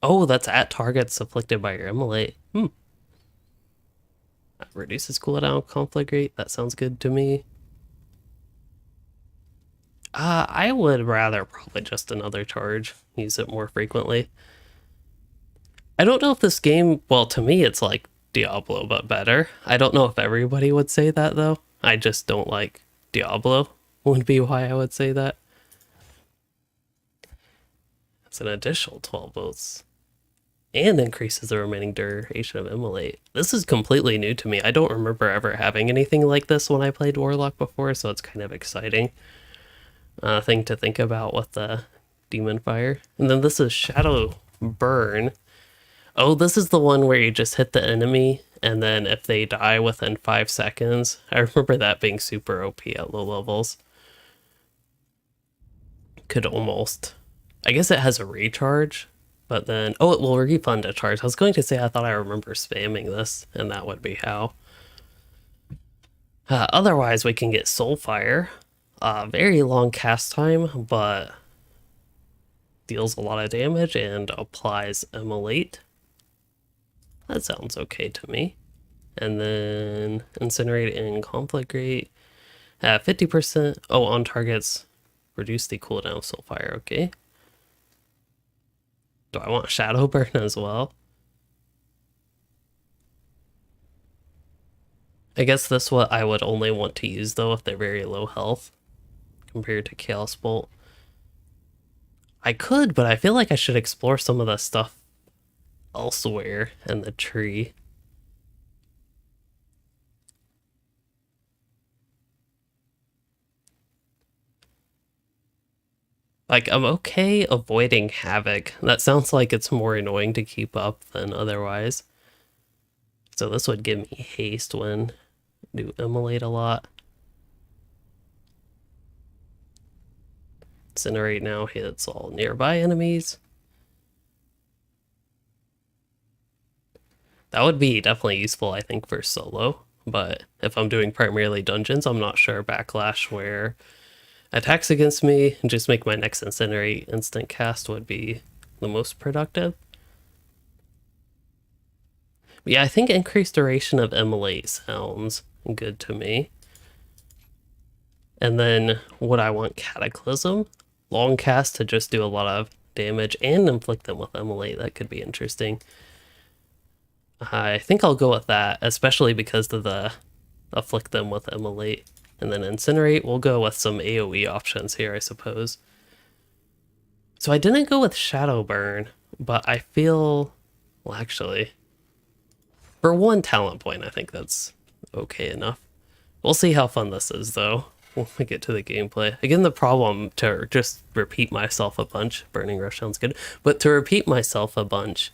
Oh, that's at targets afflicted by your immolate. That reduces cooldown, Conflagrate. That sounds good to me. I would rather probably just another charge, use it more frequently. I don't know if this game, well, to me, it's like Diablo, but better. I don't know if everybody would say that, though. I just don't like Diablo, would be why I would say that. It's an additional 12 volts and increases the remaining duration of Immolate. This is completely new to me. I don't remember ever having anything like this when I played Warlock before, so it's kind of exciting thing to think about with the Demon Fire. And then this is Shadow Burn. Oh, this is the one where you just hit the enemy, and then if they die within 5 seconds. I remember that being super OP at low levels. Could almost... I guess it has a recharge, but then... Oh, it will refund a charge. I was going to say I thought I remember spamming this, and that would be how. Otherwise, we can get Soulfire. Very long cast time, but deals a lot of damage and applies Immolate. That sounds okay to me. And then Incinerate and Conflict Rate. 50%. Oh, on targets. Reduce the cooldown of Soulfire. Okay. Do I want Shadow Burn as well? I guess this what I would only want to use though if they're very low health compared to Chaos Bolt. I could, but I feel like I should explore some of the stuff elsewhere in the tree. Like, I'm okay avoiding Havoc. That sounds like it's more annoying to keep up than otherwise. So this would give me haste when I do Immolate a lot. Incinerate now hits all nearby enemies. That would be definitely useful, I think, for solo. But if I'm doing primarily dungeons, I'm not sure Backlash where attacks against me and just make my next Incinerate instant cast would be the most productive. But yeah, I think increased duration of Immolate sounds good to me. And then would I want Cataclysm? Long cast to just do a lot of damage and inflict them with Immolate. That could be interesting. I think I'll go with that, especially because of the afflict them with Immolate. And then Incinerate, we'll go with some AoE options here, I suppose. So I didn't go with Shadow Burn, but I feel... Well, actually... For one talent point, I think that's okay enough. We'll see how fun this is, though, when we get to the gameplay. Again, the problem to just repeat myself a bunch... Burning Rush sounds good. But to repeat myself a bunch...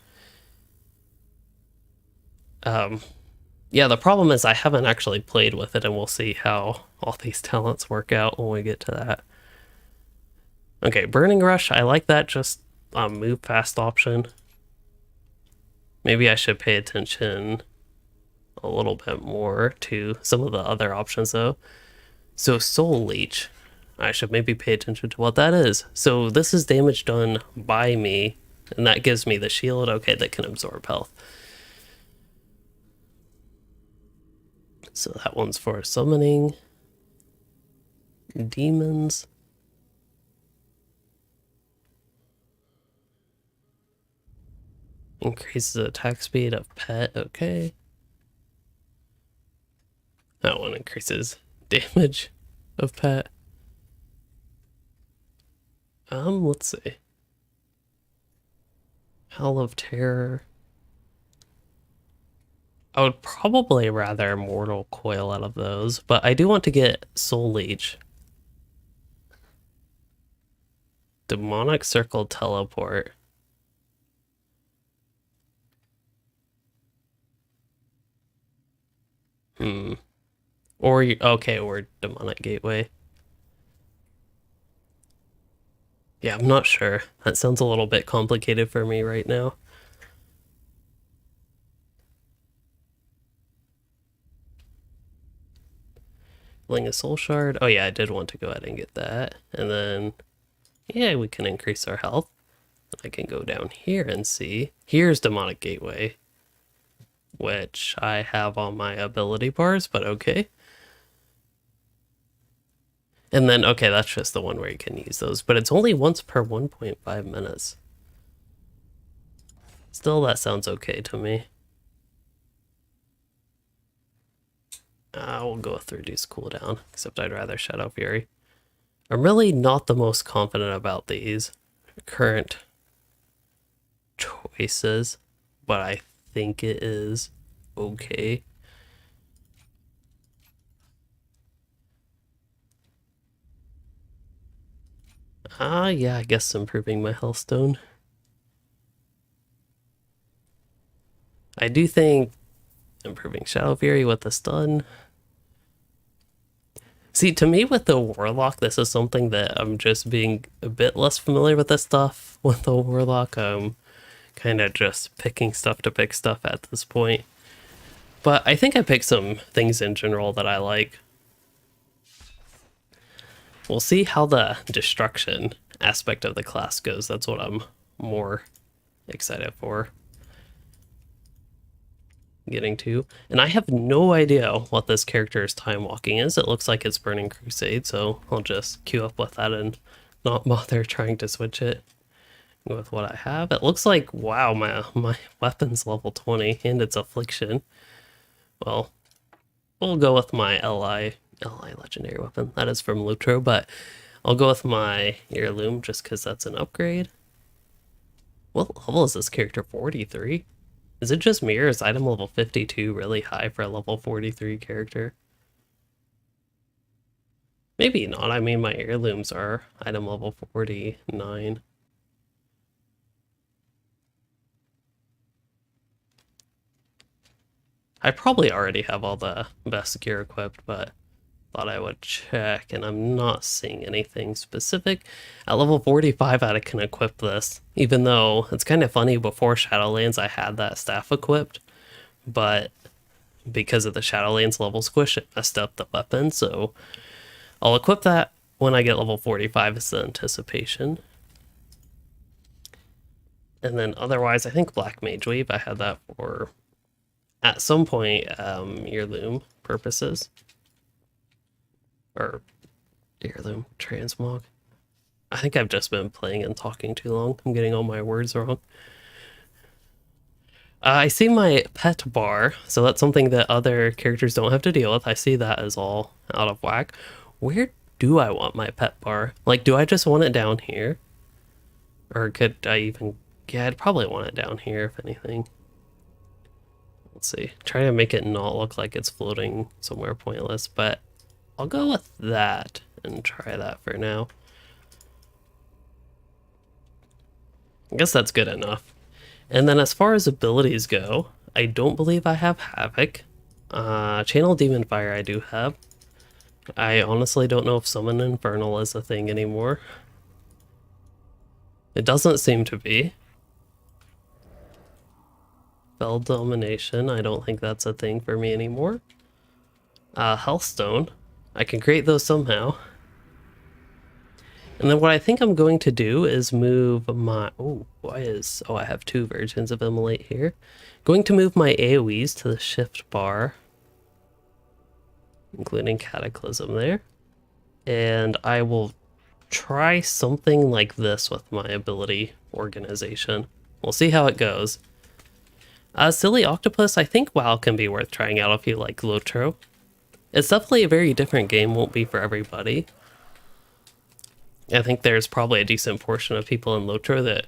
yeah, the problem is I haven't actually played with it, and we'll see how all these talents work out when we get to that. Okay, Burning Rush, I like that just move fast option. Maybe I should pay attention a little bit more to some of the other options, though. So Soul Leech, I should maybe pay attention to what that is. So this is damage done by me, and that gives me the shield, okay, that can absorb health. So that one's for summoning demons. Increases the attack speed of pet, okay. That one increases damage of pet. Let's see. Howl of Terror. I would probably rather Mortal Coil out of those, but I do want to get Soul Leech. Demonic Circle Teleport. Or, okay, or Demonic Gateway. Yeah, I'm not sure. That sounds a little bit complicated for me right now. Fling a Soul Shard. Oh yeah, I did want to go ahead and get that. And then, yeah, we can increase our health. I can go down here and see. Here's Demonic Gateway, which I have on my ability bars, but okay. And then, okay, that's just the one where you can use those, but it's only once per 1.5 minutes. Still, that sounds okay to me. We'll go with reduce cooldown, except I'd rather Shadow Fury. I'm really not the most confident about these current choices, but I think it is okay. Yeah, I guess improving my health stone. I do think improving Shadow Fury with the stun. See, to me with the Warlock, this is something that I'm just being a bit less familiar with this stuff. With the Warlock, I'm kind of just picking stuff to pick stuff at this point. But I think I picked some things in general that I like. We'll see how the destruction aspect of the class goes. That's what I'm more excited for getting to. And I have no idea what this character's time walking is. It looks like it's Burning Crusade, so I'll just queue up with that and not bother trying to switch it with what I have. It looks like, wow, my weapon's level 20 and it's Affliction. Well, we'll go with my LI legendary weapon. That is from Lutro, but I'll go with my Heirloom just because that's an upgrade. What level is this character? 43? Is it just me or is item level 52 really high for a level 43 character? Maybe not. I mean, my heirlooms are item level 49. I probably already have all the best gear equipped, but thought I would check, and I'm not seeing anything specific. At level 45, I can equip this, even though it's kind of funny, before Shadowlands I had that staff equipped, but because of the Shadowlands level squish, it messed up the weapon, so I'll equip that when I get level 45 as the anticipation. And then otherwise, I think Black Mage Weave, I had that for, at some point, Heirloom purposes. Or Heirloom Transmog. I think I've just been playing and talking too long. I'm getting all my words wrong. I see my pet bar, so that's something that other characters don't have to deal with. I see that as all out of whack. Where do I want my pet bar? Like, do I just want it down here? Or could I even... Yeah, I'd probably want it down here, if anything. Let's see. Try to make it not look like it's floating somewhere pointless, but I'll go with that and try that for now. I guess that's good enough. And then as far as abilities go, I don't believe I have Havoc. Channel Demon Fire I do have. I honestly don't know if Summon Infernal is a thing anymore. It doesn't seem to be. Spell Domination, I don't think that's a thing for me anymore. Healthstone. I can create those somehow. And then what I think I'm going to do is move my... Oh, I have two versions of Immolate here. Going to move my AoEs to the shift bar, including Cataclysm there. And I will try something like this with my ability organization. We'll see how it goes. Silly Octopus, I think WoW can be worth trying out if you like Lotro. It's definitely a very different game, won't be for everybody. I think there's probably a decent portion of people in Lotro that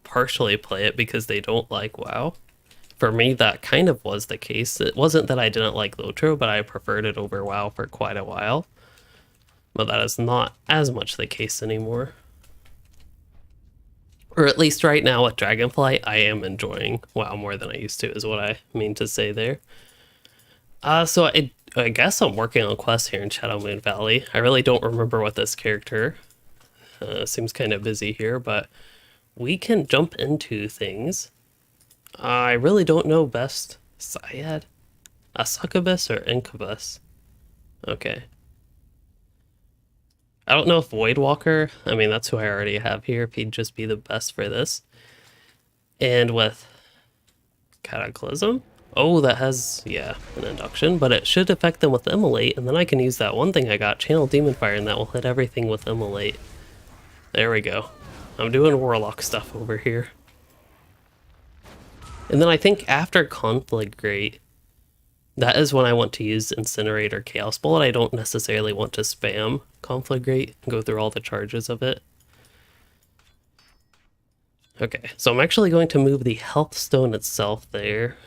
partially play it because they don't like WoW. For me, that kind of was the case. It wasn't that I didn't like Lotro, but I preferred it over WoW for quite a while. But that is not as much the case anymore. Or at least right now with Dragonflight, I am enjoying WoW more than I used to, is what I mean to say there. So I guess I'm working on quests here in Shadow Moon Valley. I really don't remember what this character seems kind of busy here, but we can jump into things. I really don't know best. Syad? A succubus or incubus? Okay. I don't know if Voidwalker, I mean, that's who I already have here, if he'd just be the best for this. And with Cataclysm, Oh, that has, yeah, an induction, but it should affect them with Immolate, and then I can use that one thing I got, Channel Demon Fire, and that will hit everything with Immolate. There we go. I'm doing Warlock stuff over here. And then I think after Conflagrate, that is when I want to use Incinerate or Chaos Bolt. I don't necessarily want to spam Conflagrate and go through all the charges of it. Okay, so I'm actually going to move the Health Stone itself there.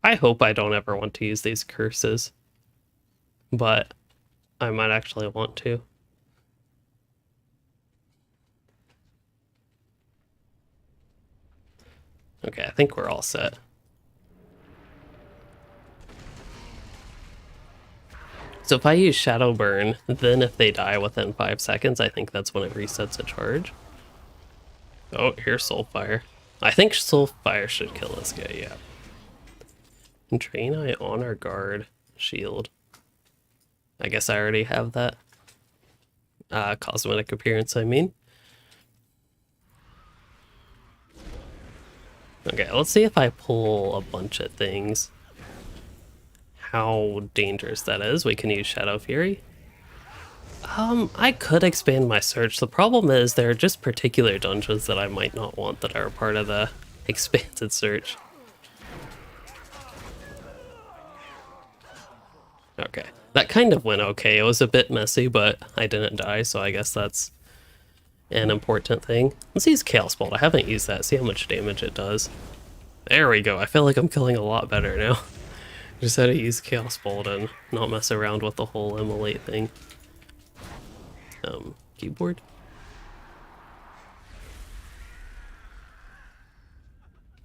I hope I don't ever want to use these curses, but I might actually want to. Okay, I think we're all set. So if I use Shadow Burn, then if they die within 5 seconds, I think that's when it resets a charge. Oh, here's Soulfire. I think Soulfire should kill this guy, yeah. And Draenei Honor Guard shield. I guess I already have that. Cosmetic appearance, I mean. Okay, let's see if I pull a bunch of things. How dangerous that is. We can use Shadow Fury. I could expand my search. The problem is there are just particular dungeons that I might not want that are part of the expanded search. Okay, that kind of went okay. It was a bit messy, but I didn't die, so I guess that's an important thing. Let's use Chaos Bolt. I haven't used that. See how much damage it does. There we go. I feel like I'm killing a lot better now. Just had to use Chaos Bolt and not mess around with the whole Immolate thing. Keyboard?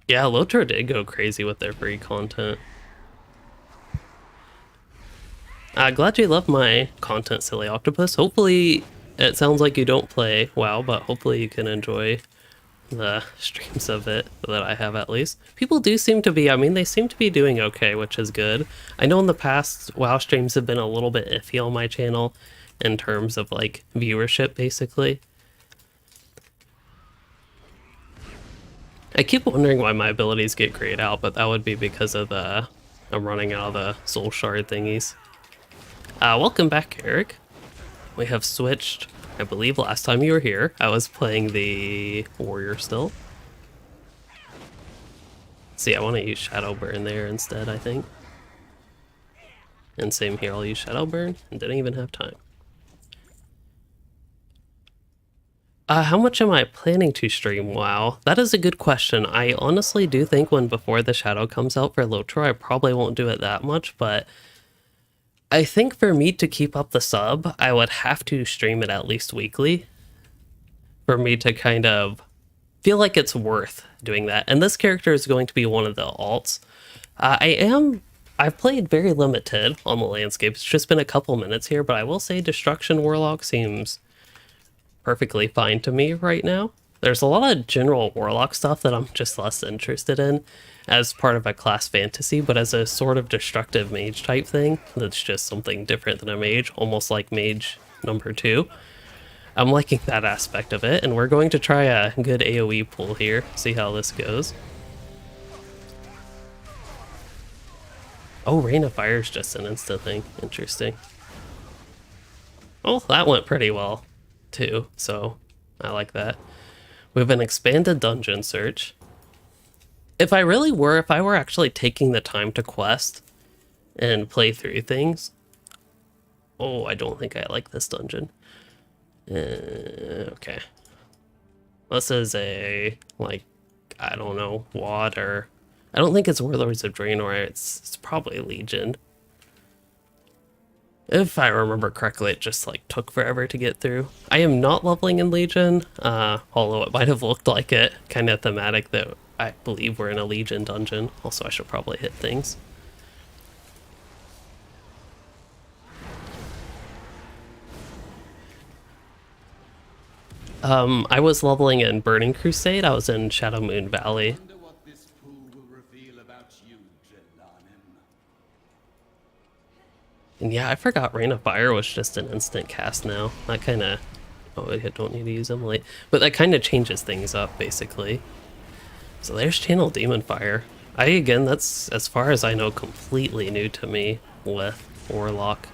Yeah, Lotro did go crazy with their free content. Glad you love my content, Silly Octopus. Hopefully, it sounds like you don't play WoW, but hopefully you can enjoy the streams of it that I have at least. People do seem to be, I mean, they seem to be doing okay, which is good. I know in the past, WoW streams have been a little bit iffy on my channel in terms of, like, viewership, basically. I keep wondering why my abilities get grayed out, but that would be because of the... I'm running out of the soul shard thingies. Welcome back, Eric. We have switched, I believe last time you were here, I was playing the warrior still. See, I want to use Shadow Burn there instead, I think. And same here, I'll use Shadow Burn, and didn't even have time. How much am I planning to stream WoW? That is a good question. I honestly do think before the Shadow comes out for Lotro, I probably won't do it that much, but I think for me to keep up the sub, I would have to stream it at least weekly for me to kind of feel like it's worth doing that. And this character is going to be one of the alts. I've played very limited on the landscape. It's just been a couple minutes here, but I will say Destruction Warlock seems perfectly fine to me right now. There's a lot of general Warlock stuff that I'm just less interested in as part of a class fantasy, but as a sort of destructive mage type thing, that's just something different than a mage, almost like Mage number 2. I'm liking that aspect of it, and we're going to try a good AoE pull here, see how this goes. Oh, Rain of Fire is just an instant thing. Interesting. Oh, that went pretty well, too, so I like that. We have an expanded dungeon search. If I were actually taking the time to quest and play through things... Oh, I don't think I like this dungeon. Okay. This is a, like, I don't know, WoD or... I don't think it's Warlords of Draenor, it's probably Legion. If I remember correctly, it just, like, took forever to get through. I am not leveling in Legion, although it might have looked like it, kind of thematic that I believe we're in a Legion dungeon. Also, I should probably hit things. I was leveling in Burning Crusade. I was in Shadow Moon Valley. And yeah, I forgot Rain of Fire was just an instant cast now. That kind of... Oh, I don't need to use Immolate. But that kind of changes things up, basically. So there's Channel Demon Fire. Again, that's, as far as I know, completely new to me with Warlock.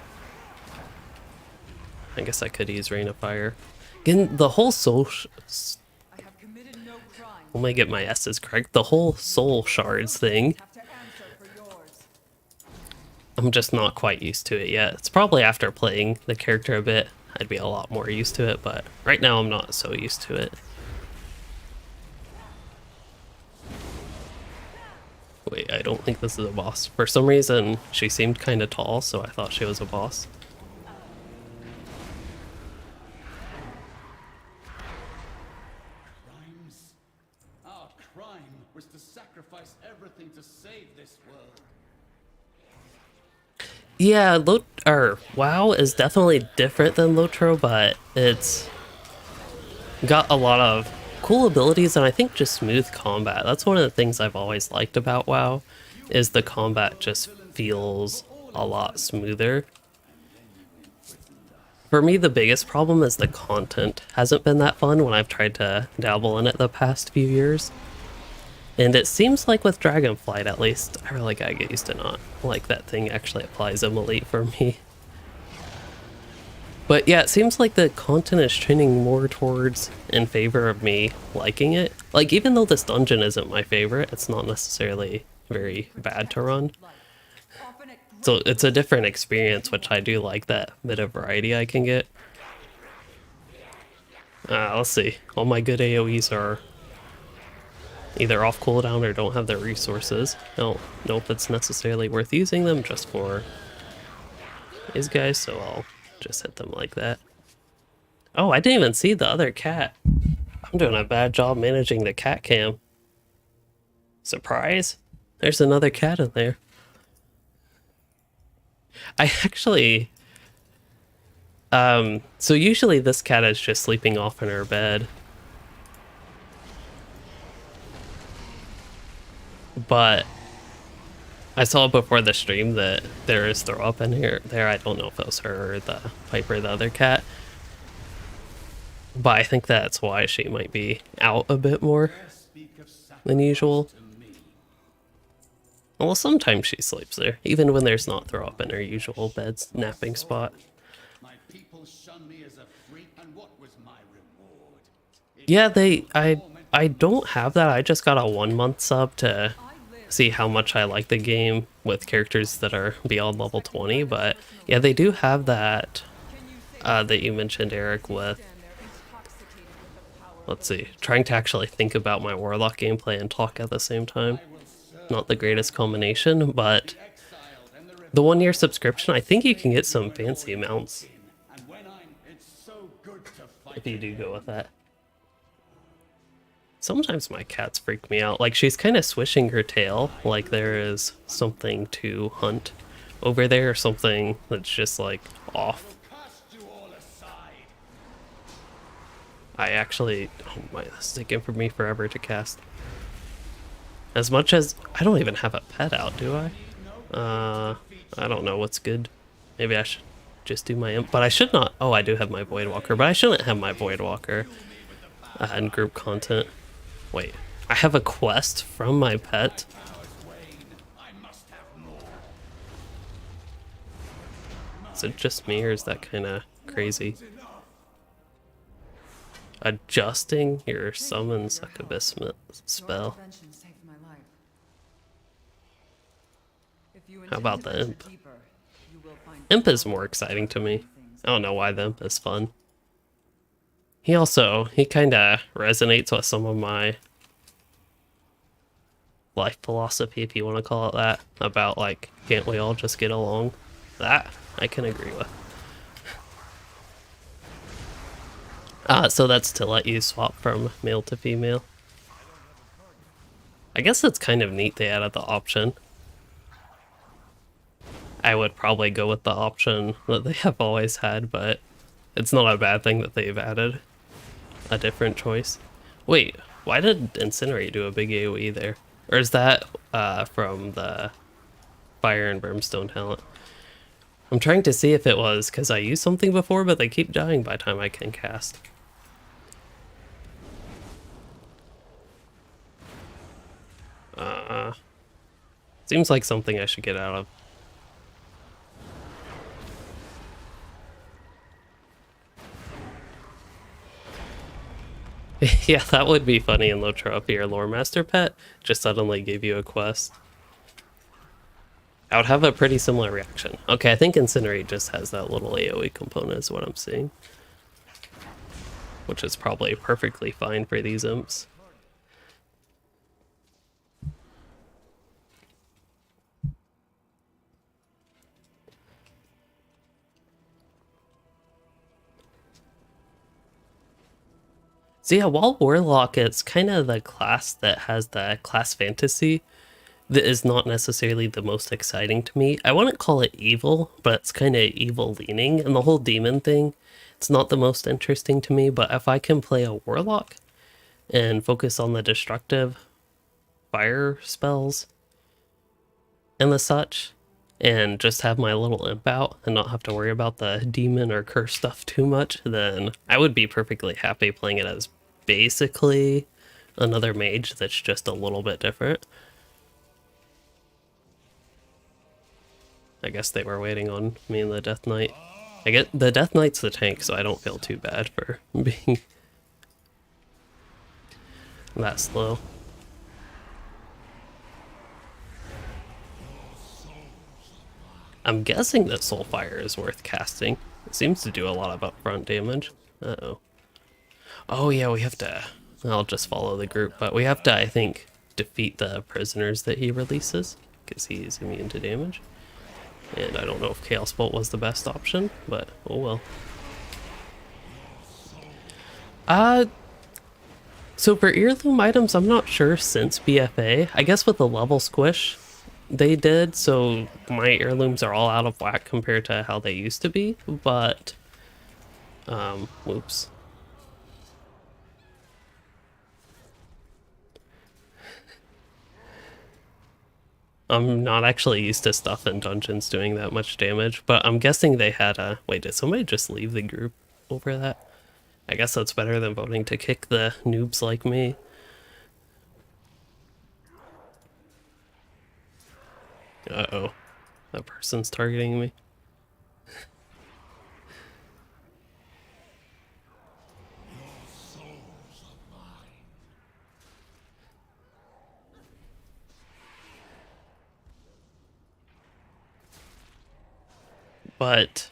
I guess I could use Rain of Fire. Again, the whole soul... Let me get my S's correct. The whole soul shards thing, I'm just not quite used to it yet. It's probably after playing the character a bit, I'd be a lot more used to it, but right now I'm not so used to it. Wait, I don't think this is a boss. For some reason, she seemed kind of tall, so I thought she was a boss. Our crime was to sacrifice everything to save this world. Yeah, WoW is definitely different than Lotro, but it's got a lot of cool abilities and I think just smooth combat. That's one of the things I've always liked about WoW, is the combat just feels a lot smoother. For me, the biggest problem is the content hasn't been that fun when I've tried to dabble in it the past few years. And it seems like with Dragonflight, at least, I really gotta get used to not like that thing actually applies Elite for me. But yeah, it seems like the content is trending more towards in favor of me liking it. Like, even though this dungeon isn't my favorite, it's not necessarily very bad to run. So it's a different experience, which I do like that bit of variety I can get. Let's see. All my good AoEs are either off cooldown or don't have the resources. I don't know if it's necessarily worth using them just for these guys, so I'll just hit them like that. Oh, I didn't even see the other cat. I'm doing a bad job managing the cat cam. Surprise! There's another cat in there. I actually... so usually this cat is just sleeping off in her bed. But I saw before the stream that there is throw up in here. I don't know if it was her or the Piper, the other cat. But I think that's why she might be out a bit more than usual. Well, sometimes she sleeps there, even when there's not throw up in her usual bed's napping spot. My people shun me as a freak, and what was my reward? Yeah, I don't have that. I just got a 1-month sub to see how much I like the game with characters that are beyond level 20, but yeah, they do have that that you mentioned, Eric, with, let's see, trying to actually think about my Warlock gameplay and talk at the same time. Not the greatest combination, but the 1-year subscription, I think you can get some fancy mounts if you do go with that. Sometimes my cats freak me out. Like, she's kind of swishing her tail like there is something to hunt over there, or something that's just like off. I actually, oh my, this is taking for me forever to cast. As much as I don't even have a pet out, do I? I don't know what's good. Maybe I should just do my imp, but I should not. Oh, I do have my Voidwalker, but I shouldn't have my Voidwalker in group content. Wait, I have a quest from my pet. Is it just me, or is that kind of crazy? Adjusting your summon succubus spell. How about the imp? Imp is more exciting to me. I don't know why the imp is fun. He kind of resonates with some of my life philosophy, if you want to call it that, about, like, can't we all just get along? That I can agree with. So that's to let you swap from male to female. I guess it's kind of neat they added the option. I would probably go with the option that they have always had, but it's not a bad thing that they've added a different choice. Wait, why did Incinerate do a big AoE there? Or is that from the Fire and Brimstone talent? I'm trying to see if it was because I used something before, but they keep dying by the time I can cast. Seems like something I should get out of. Yeah, that would be funny in Lotro if your Lore Master pet just suddenly gave you a quest. I would have a pretty similar reaction. Okay, I think Incinerate just has that little AoE component is what I'm seeing. Which is probably perfectly fine for these imps. So yeah, while Warlock is kind of the class that has the class fantasy that is not necessarily the most exciting to me. I wouldn't call it evil, but it's kind of evil leaning, and the whole demon thing, it's not the most interesting to me, but if I can play a Warlock and focus on the destructive fire spells and the such, and just have my little imp out and not have to worry about the demon or curse stuff too much, then I would be perfectly happy playing it as basically another mage that's just a little bit different. I guess they were waiting on me and the Death Knight. I get the Death Knight's the tank, so I don't feel too bad for being that slow. I'm guessing that Soulfire is worth casting. It seems to do a lot of upfront damage. Uh-oh. Oh yeah, we have to... I'll just follow the group, but we have to, I think, defeat the prisoners that he releases, because he's immune to damage. And I don't know if Chaos Bolt was the best option, but oh well. So for heirloom items, I'm not sure since BFA. I guess with the level squish they did, so my heirlooms are all out of whack compared to how they used to be, but whoops. I'm not actually used to stuff in dungeons doing that much damage, but I'm guessing they had a... Wait, did somebody just leave the group over that? I guess that's better than voting to kick the noobs like me. Uh-oh. That person's targeting me. But...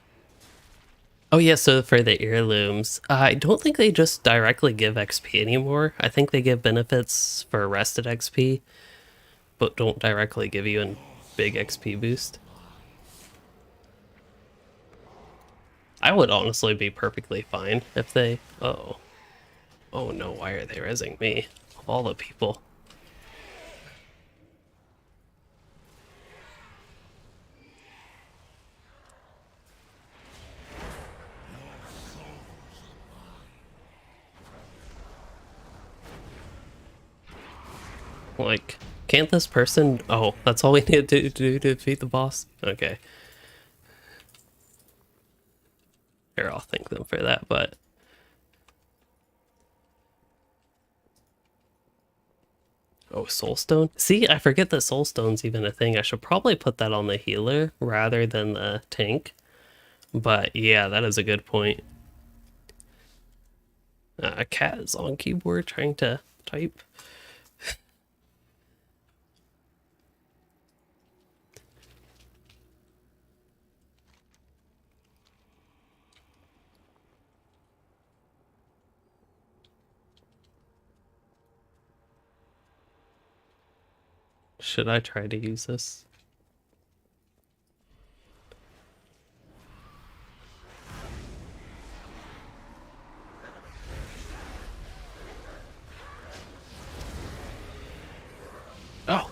Oh yeah, so for the heirlooms, I don't think they just directly give XP anymore. I think they give benefits for rested XP, but don't directly give you a big XP boost. I would honestly be perfectly fine if they... Oh. Oh no, why are they rezzing me? Of all the people. Like, can't this person... Oh, that's all we need to do to defeat the boss? Okay. Here, I'll thank them for that, but... Oh, Soulstone? See, I forget that Soulstone's even a thing. I should probably put that on the healer rather than the tank. But yeah, that is a good point. A cat is on keyboard trying to type. Should I try to use this? Oh!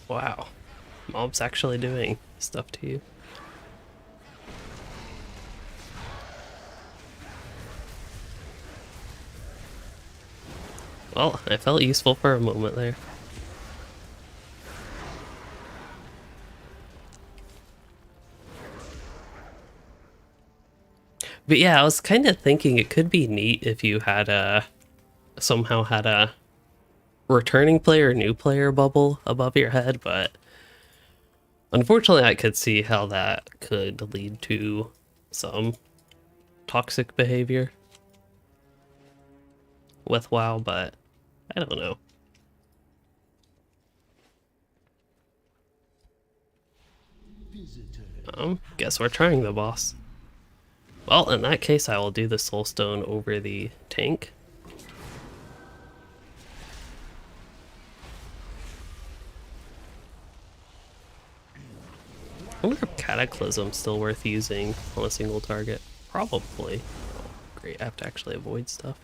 Wow. Mob's actually doing stuff to you. Well, I felt useful for a moment there. But yeah, I was kind of thinking it could be neat if you had a... somehow had a returning player, new player bubble above your head, but unfortunately I could see how that could lead to some toxic behavior with WoW, but I don't know. Guess we're trying the boss. Well, in that case, I will do the soulstone over the tank. I wonder if Cataclysm's still worth using on a single target. Probably. Oh, great, I have to actually avoid stuff.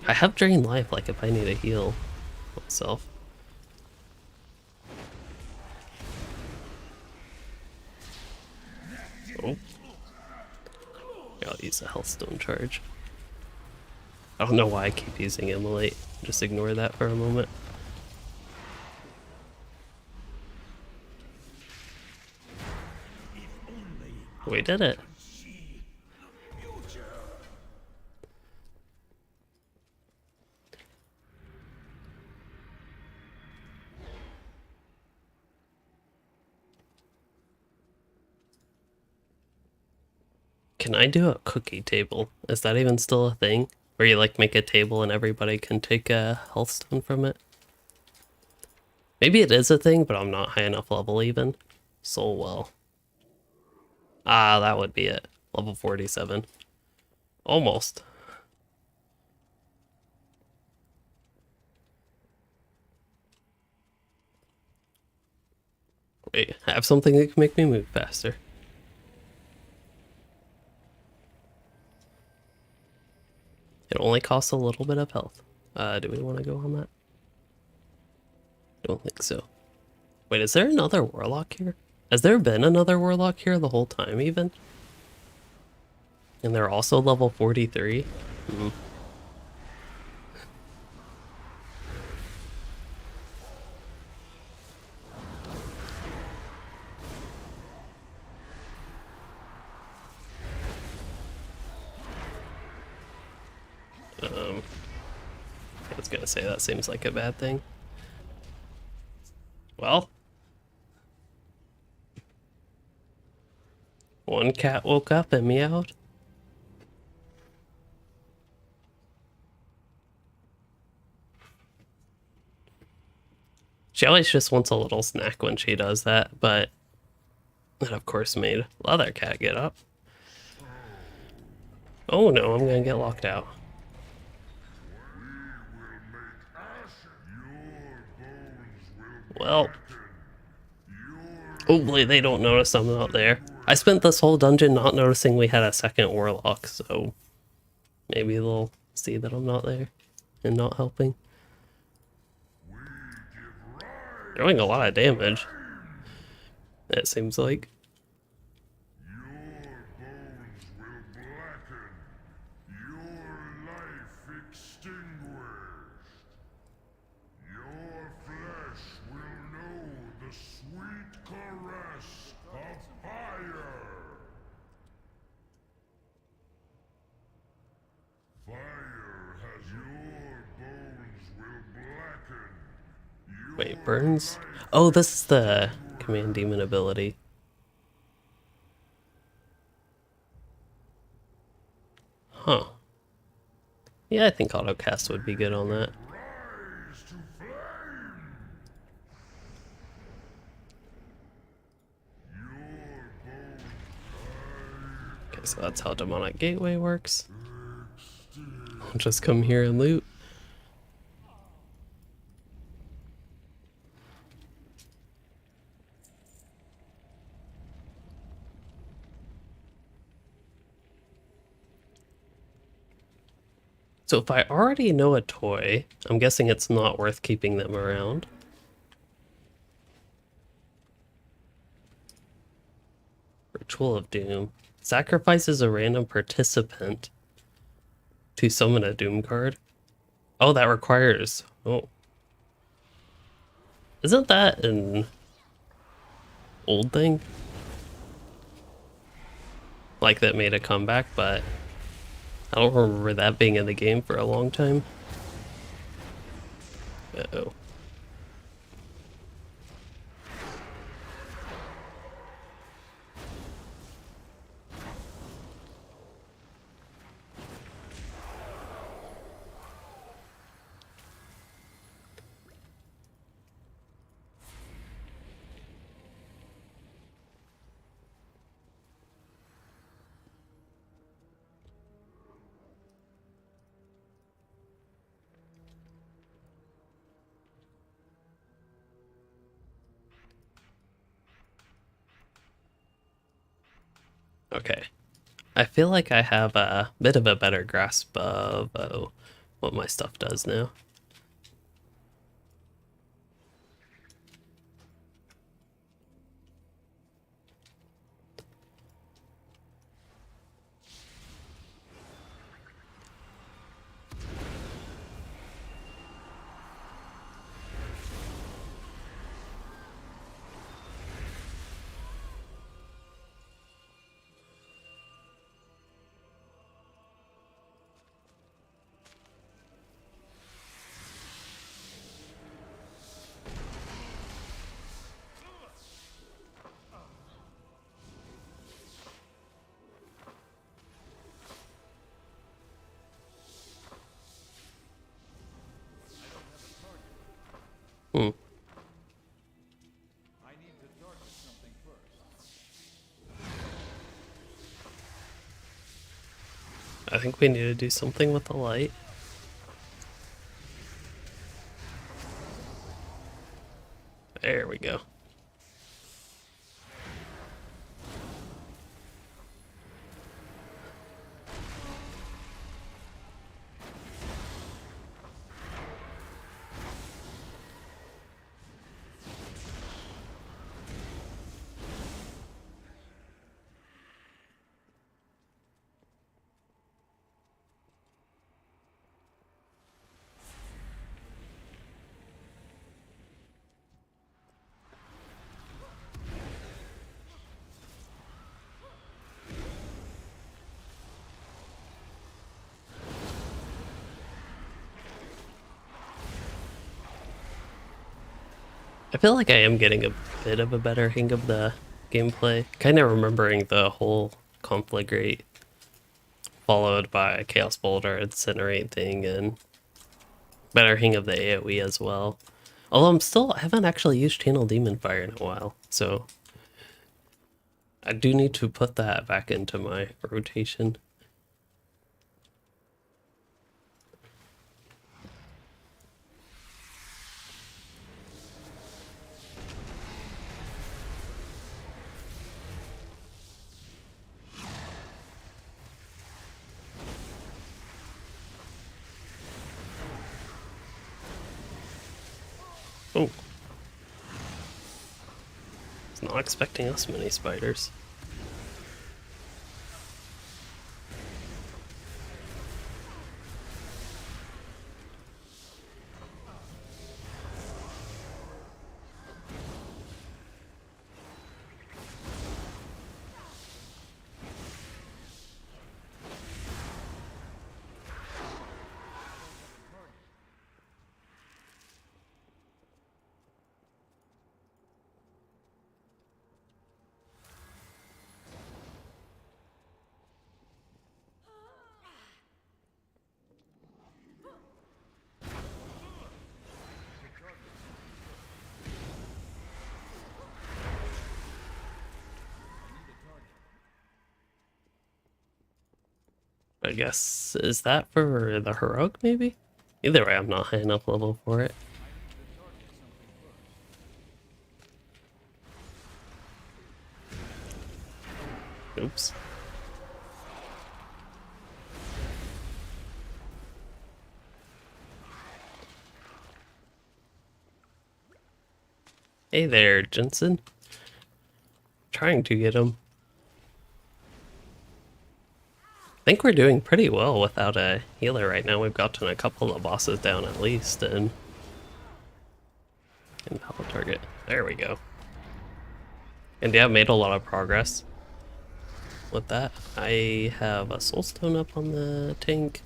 I have Drain Life, like if I need to heal myself. Oh. Yeah, I'll use a Healthstone charge. I don't know why I keep using Immolate. Just ignore that for a moment. We did it. Can I do a cookie table? Is that even still a thing? Where you like make a table and everybody can take a healthstone from it? Maybe it is a thing, but I'm not high enough level even. Soul well. Ah, that would be it. Level 47. Almost. Wait, I have something that can make me move faster. It only costs a little bit of health. Do we want to go on that? Don't think so. Wait, is there another Warlock here? Has there been another Warlock here the whole time even? And they're also level 43? Hmm. I was gonna say that seems like a bad thing. Well, one cat woke up and meowed. She always just wants a little snack when she does that, but that of course made the other cat get up. Oh no, I'm gonna get locked out. Well, hopefully they don't notice I'm not there. I spent this whole dungeon not noticing we had a second Warlock, so maybe they'll see that I'm not there and not helping. They're doing a lot of damage, it seems like. Wait, burns? Oh, this is the command demon ability. Huh. Yeah, I think autocast would be good on that. Okay, so that's how Demonic Gateway works. I'll just come here and loot. So if I already know a toy, I'm guessing it's not worth keeping them around. Ritual of Doom. Sacrifices a random participant to summon a Doom card. Oh, that requires... Oh. Isn't that an old thing? like that made a comeback, but I don't remember that being in the game for a long time. Uh-oh. Okay. I feel like I have a bit of a better grasp of what my stuff does now. Hmm. I need to target something first. I think we need to do something with the light. There we go. I feel like I am getting a bit of a better hang of the gameplay. Kind of remembering the whole conflagrate followed by Chaos Boulder, Incinerate thing, and better hang of the AoE as well. Although I haven't actually used Channel Demon Fire in a while, so I do need to put that back into my rotation. Oh. I was not expecting us many spiders. I guess, is that for the heroic maybe? Either way, I'm not high enough level for it. Oops. Hey there, Jensen. Trying to get him. I think we're doing pretty well without a healer right now. We've gotten a couple of bosses down at least, and impel target. There we go. And yeah, made a lot of progress. with that. I have a soulstone up on the tank.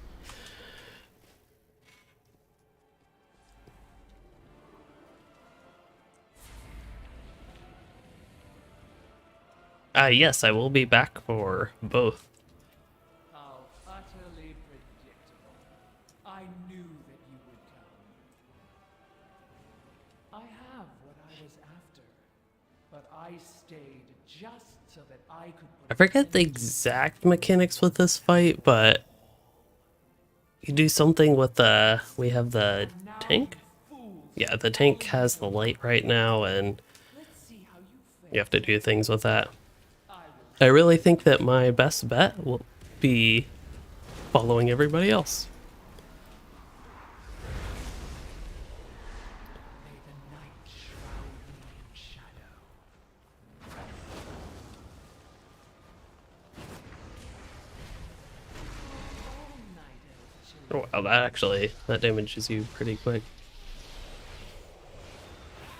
Yes, I will be back for both. How utterly predictable. I knew that you would come. I have what I was after, but I stayed just so that I could I forget the exact mechanics with this fight, but you do something with the... We have the tank? Yeah, the tank has the light right now, and you have to do things with that. I really think that my best bet will be following everybody else. May the night shroud me in shadow. Oh wow, that damages you pretty quick.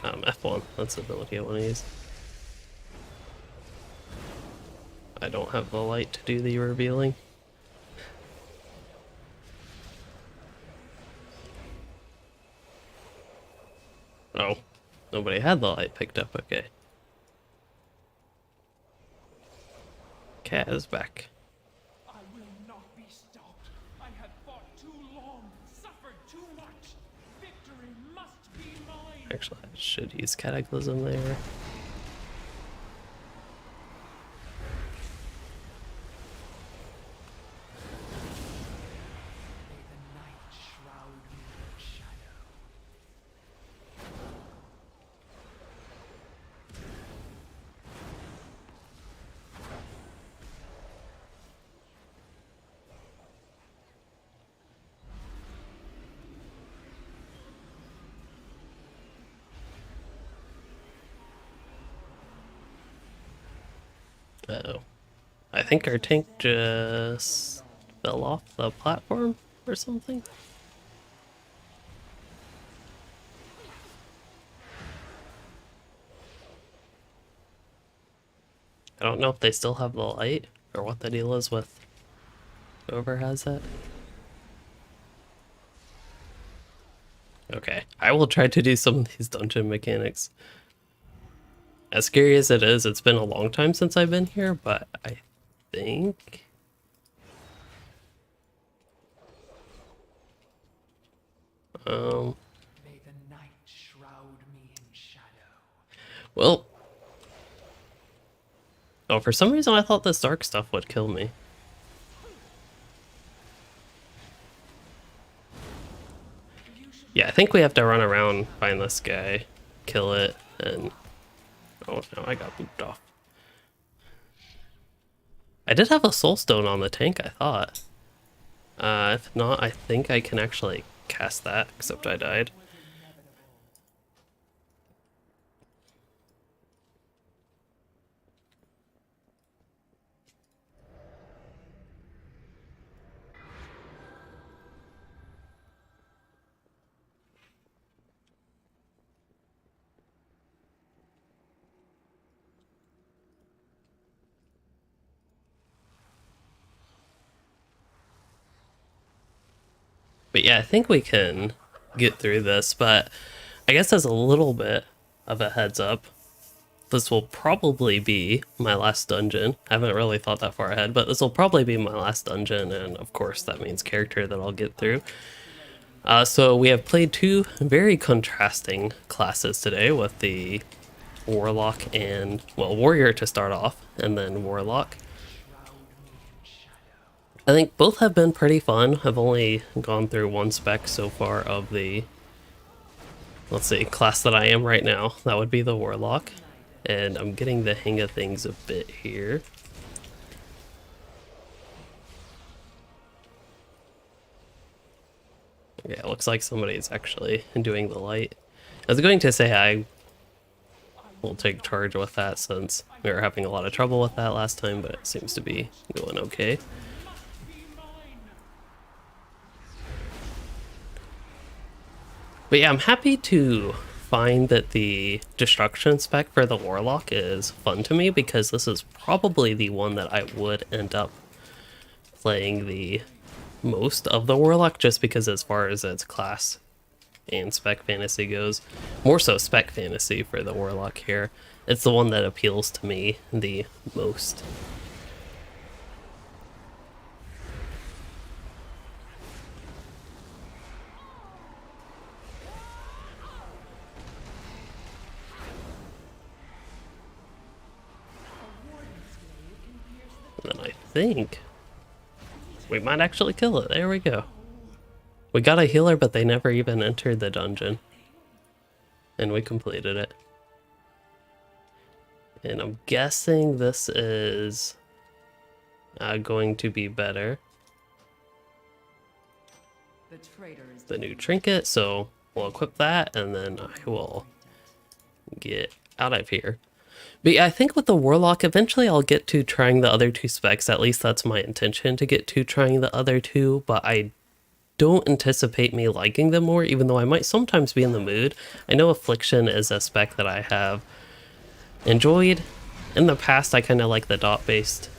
F1, that's the ability I want to use. I don't have the light to do the revealing. Oh, nobody had the light picked up, okay. Cat is back. I will not be stopped. I have fought too long, suffered too much. Victory must be mine. Actually, I should use Cataclysm there. May the night shroud me in shadow. Uh-oh. I think our tank just fell off the platform or something. I don't know if they still have the light or what the deal is with whoever has it. Okay, I will try to do some of these dungeon mechanics. As scary as it is, it's been a long time since I've been here, but I think... May the night shroud me in shadow. Well... Oh, for some reason I thought this dark stuff would kill me. Yeah, I think we have to run around, find this guy, kill it, and... Oh, no, I got booped off. I did have a soulstone on the tank, I thought. If not, I think I can actually cast that, except I died. But yeah, I think we can get through this, but I guess as a little bit of a heads up, this will probably be my last dungeon. I haven't really thought that far ahead, but this will probably be my last dungeon, and of course that means character that I'll get through. So we have played two very contrasting classes today with the Warlock and, well, Warrior to start off, and then Warlock. I think both have been pretty fun. I've only gone through one spec so far of the, let's see, class that I am right now. That would be the Warlock. And I'm getting the hang of things a bit here. Yeah, it looks like somebody's actually doing the light. I was going to say I will take charge with that since we were having a lot of trouble with that last time, but it seems to be going okay. But yeah, I'm happy to find that the destruction spec for the Warlock is fun to me, because this is probably the one that I would end up playing the most of the Warlock, just because as far as its class and spec fantasy goes, more so spec fantasy for the Warlock here, it's the one that appeals to me the most. And then I think we might actually kill it. There we go. We got a healer, but they never even entered the dungeon. And we completed it. And I'm guessing this is going to be better. The new trinket, so we'll equip that, and then I will get out of here. But yeah, I think with the Warlock, eventually I'll get to trying the other two specs. At least that's my intention, to get to trying the other two, but I don't anticipate me liking them more, even though I might sometimes be in the mood. I know Affliction is a spec that I have enjoyed. In the past, I kind of like the dot-based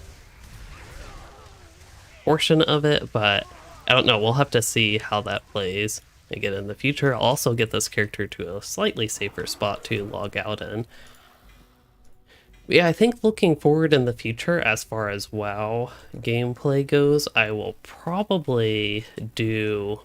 portion of it, but I don't know. We'll have to see how that plays again in the future. I'll also get this character to a slightly safer spot to log out in. Yeah, I think looking forward in the future, as far as WoW gameplay goes, I will probably do...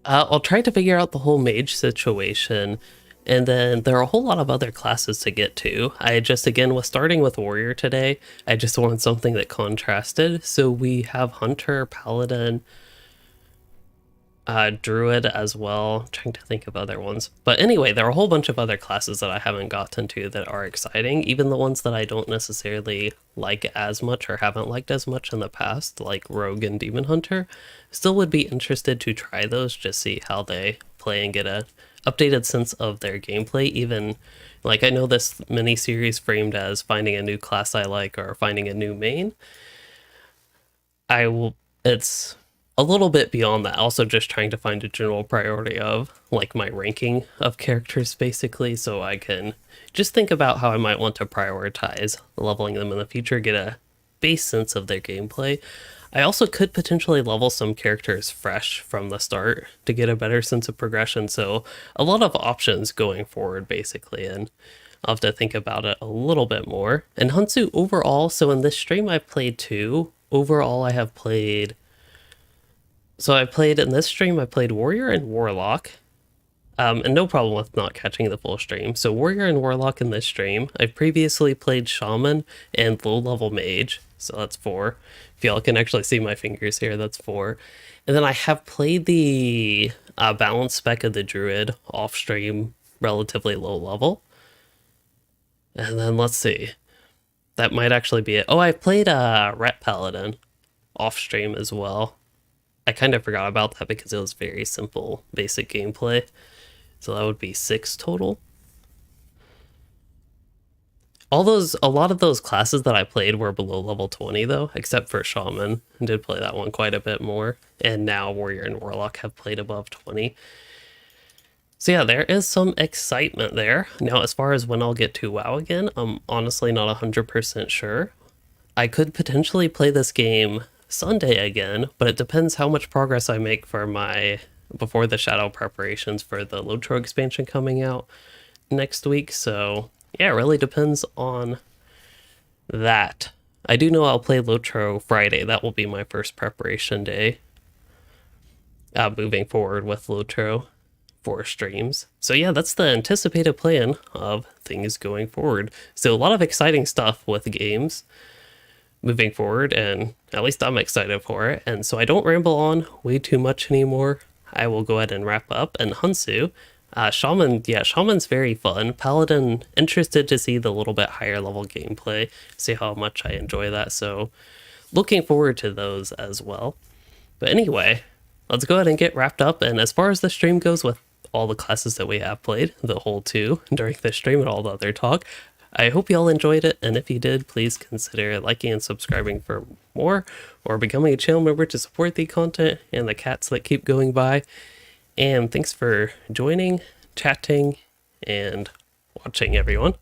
I'll try to figure out the whole mage situation, and then there are a whole lot of other classes to get to. I just, again, was starting with warrior today. I just wanted something that contrasted. So we have hunter, paladin, druid as well. I'm trying to think of other ones. But anyway, there are a whole bunch of other classes that I haven't gotten to that are exciting. Even the ones that I don't necessarily like as much or haven't liked as much in the past, like rogue and demon hunter, still would be interested to try those, just see how they play and get a updated sense of their gameplay. Even like, I know this mini series framed as finding a new class I like or finding a new main. It's a little bit beyond that, also just trying to find a general priority of like my ranking of characters basically, so I can just think about how I might want to prioritize leveling them in the future, get a base sense of their gameplay. I also could potentially level some characters fresh from the start to get a better sense of progression, so a lot of options going forward basically, and I'll have to think about it a little bit more. And Huntsu overall, so in this stream I've played 2. Overall I have played... So in this stream I played Warrior and Warlock, and no problem with not catching the full stream. So Warrior and Warlock in this stream. I've previously played Shaman and low-level Mage, so that's 4. If y'all can actually see my fingers here, that's 4. And then I have played the balance spec of the Druid off-stream, relatively low level. And then let's see. That might actually be it. Oh, I played Ret Paladin off-stream as well. I kind of forgot about that because it was very simple, basic gameplay. So that would be 6 total. A lot of those classes that I played were below level 20 though, except for Shaman. I did play that one quite a bit more. And now Warrior and Warlock have played above 20. So yeah, there is some excitement there. Now, as far as when I'll get to WoW again, I'm honestly not 100% sure. I could potentially play this game Sunday again, but it depends how much progress I make for before the shadow preparations for the Lotro expansion coming out next week. So yeah, it really depends on that. I do know I'll play Lotro Friday. That will be my first preparation day, moving forward with Lotro for streams. So yeah, that's the anticipated plan of things going forward. So a lot of exciting stuff with games moving forward, and at least I'm excited for it. And so I don't ramble on way too much anymore. I will go ahead and wrap up. And Huntsu, Shaman, yeah, Shaman's very fun. Paladin, interested to see the little bit higher level gameplay, see how much I enjoy that. So looking forward to those as well. But anyway, let's go ahead and get wrapped up. And as far as the stream goes with all the classes that we have played, the whole 2 during the stream and all the other talk, I hope you all enjoyed it, and if you did, please consider liking and subscribing for more, or becoming a channel member to support the content and the cats that keep going by. And thanks for joining chatting and watching everyone.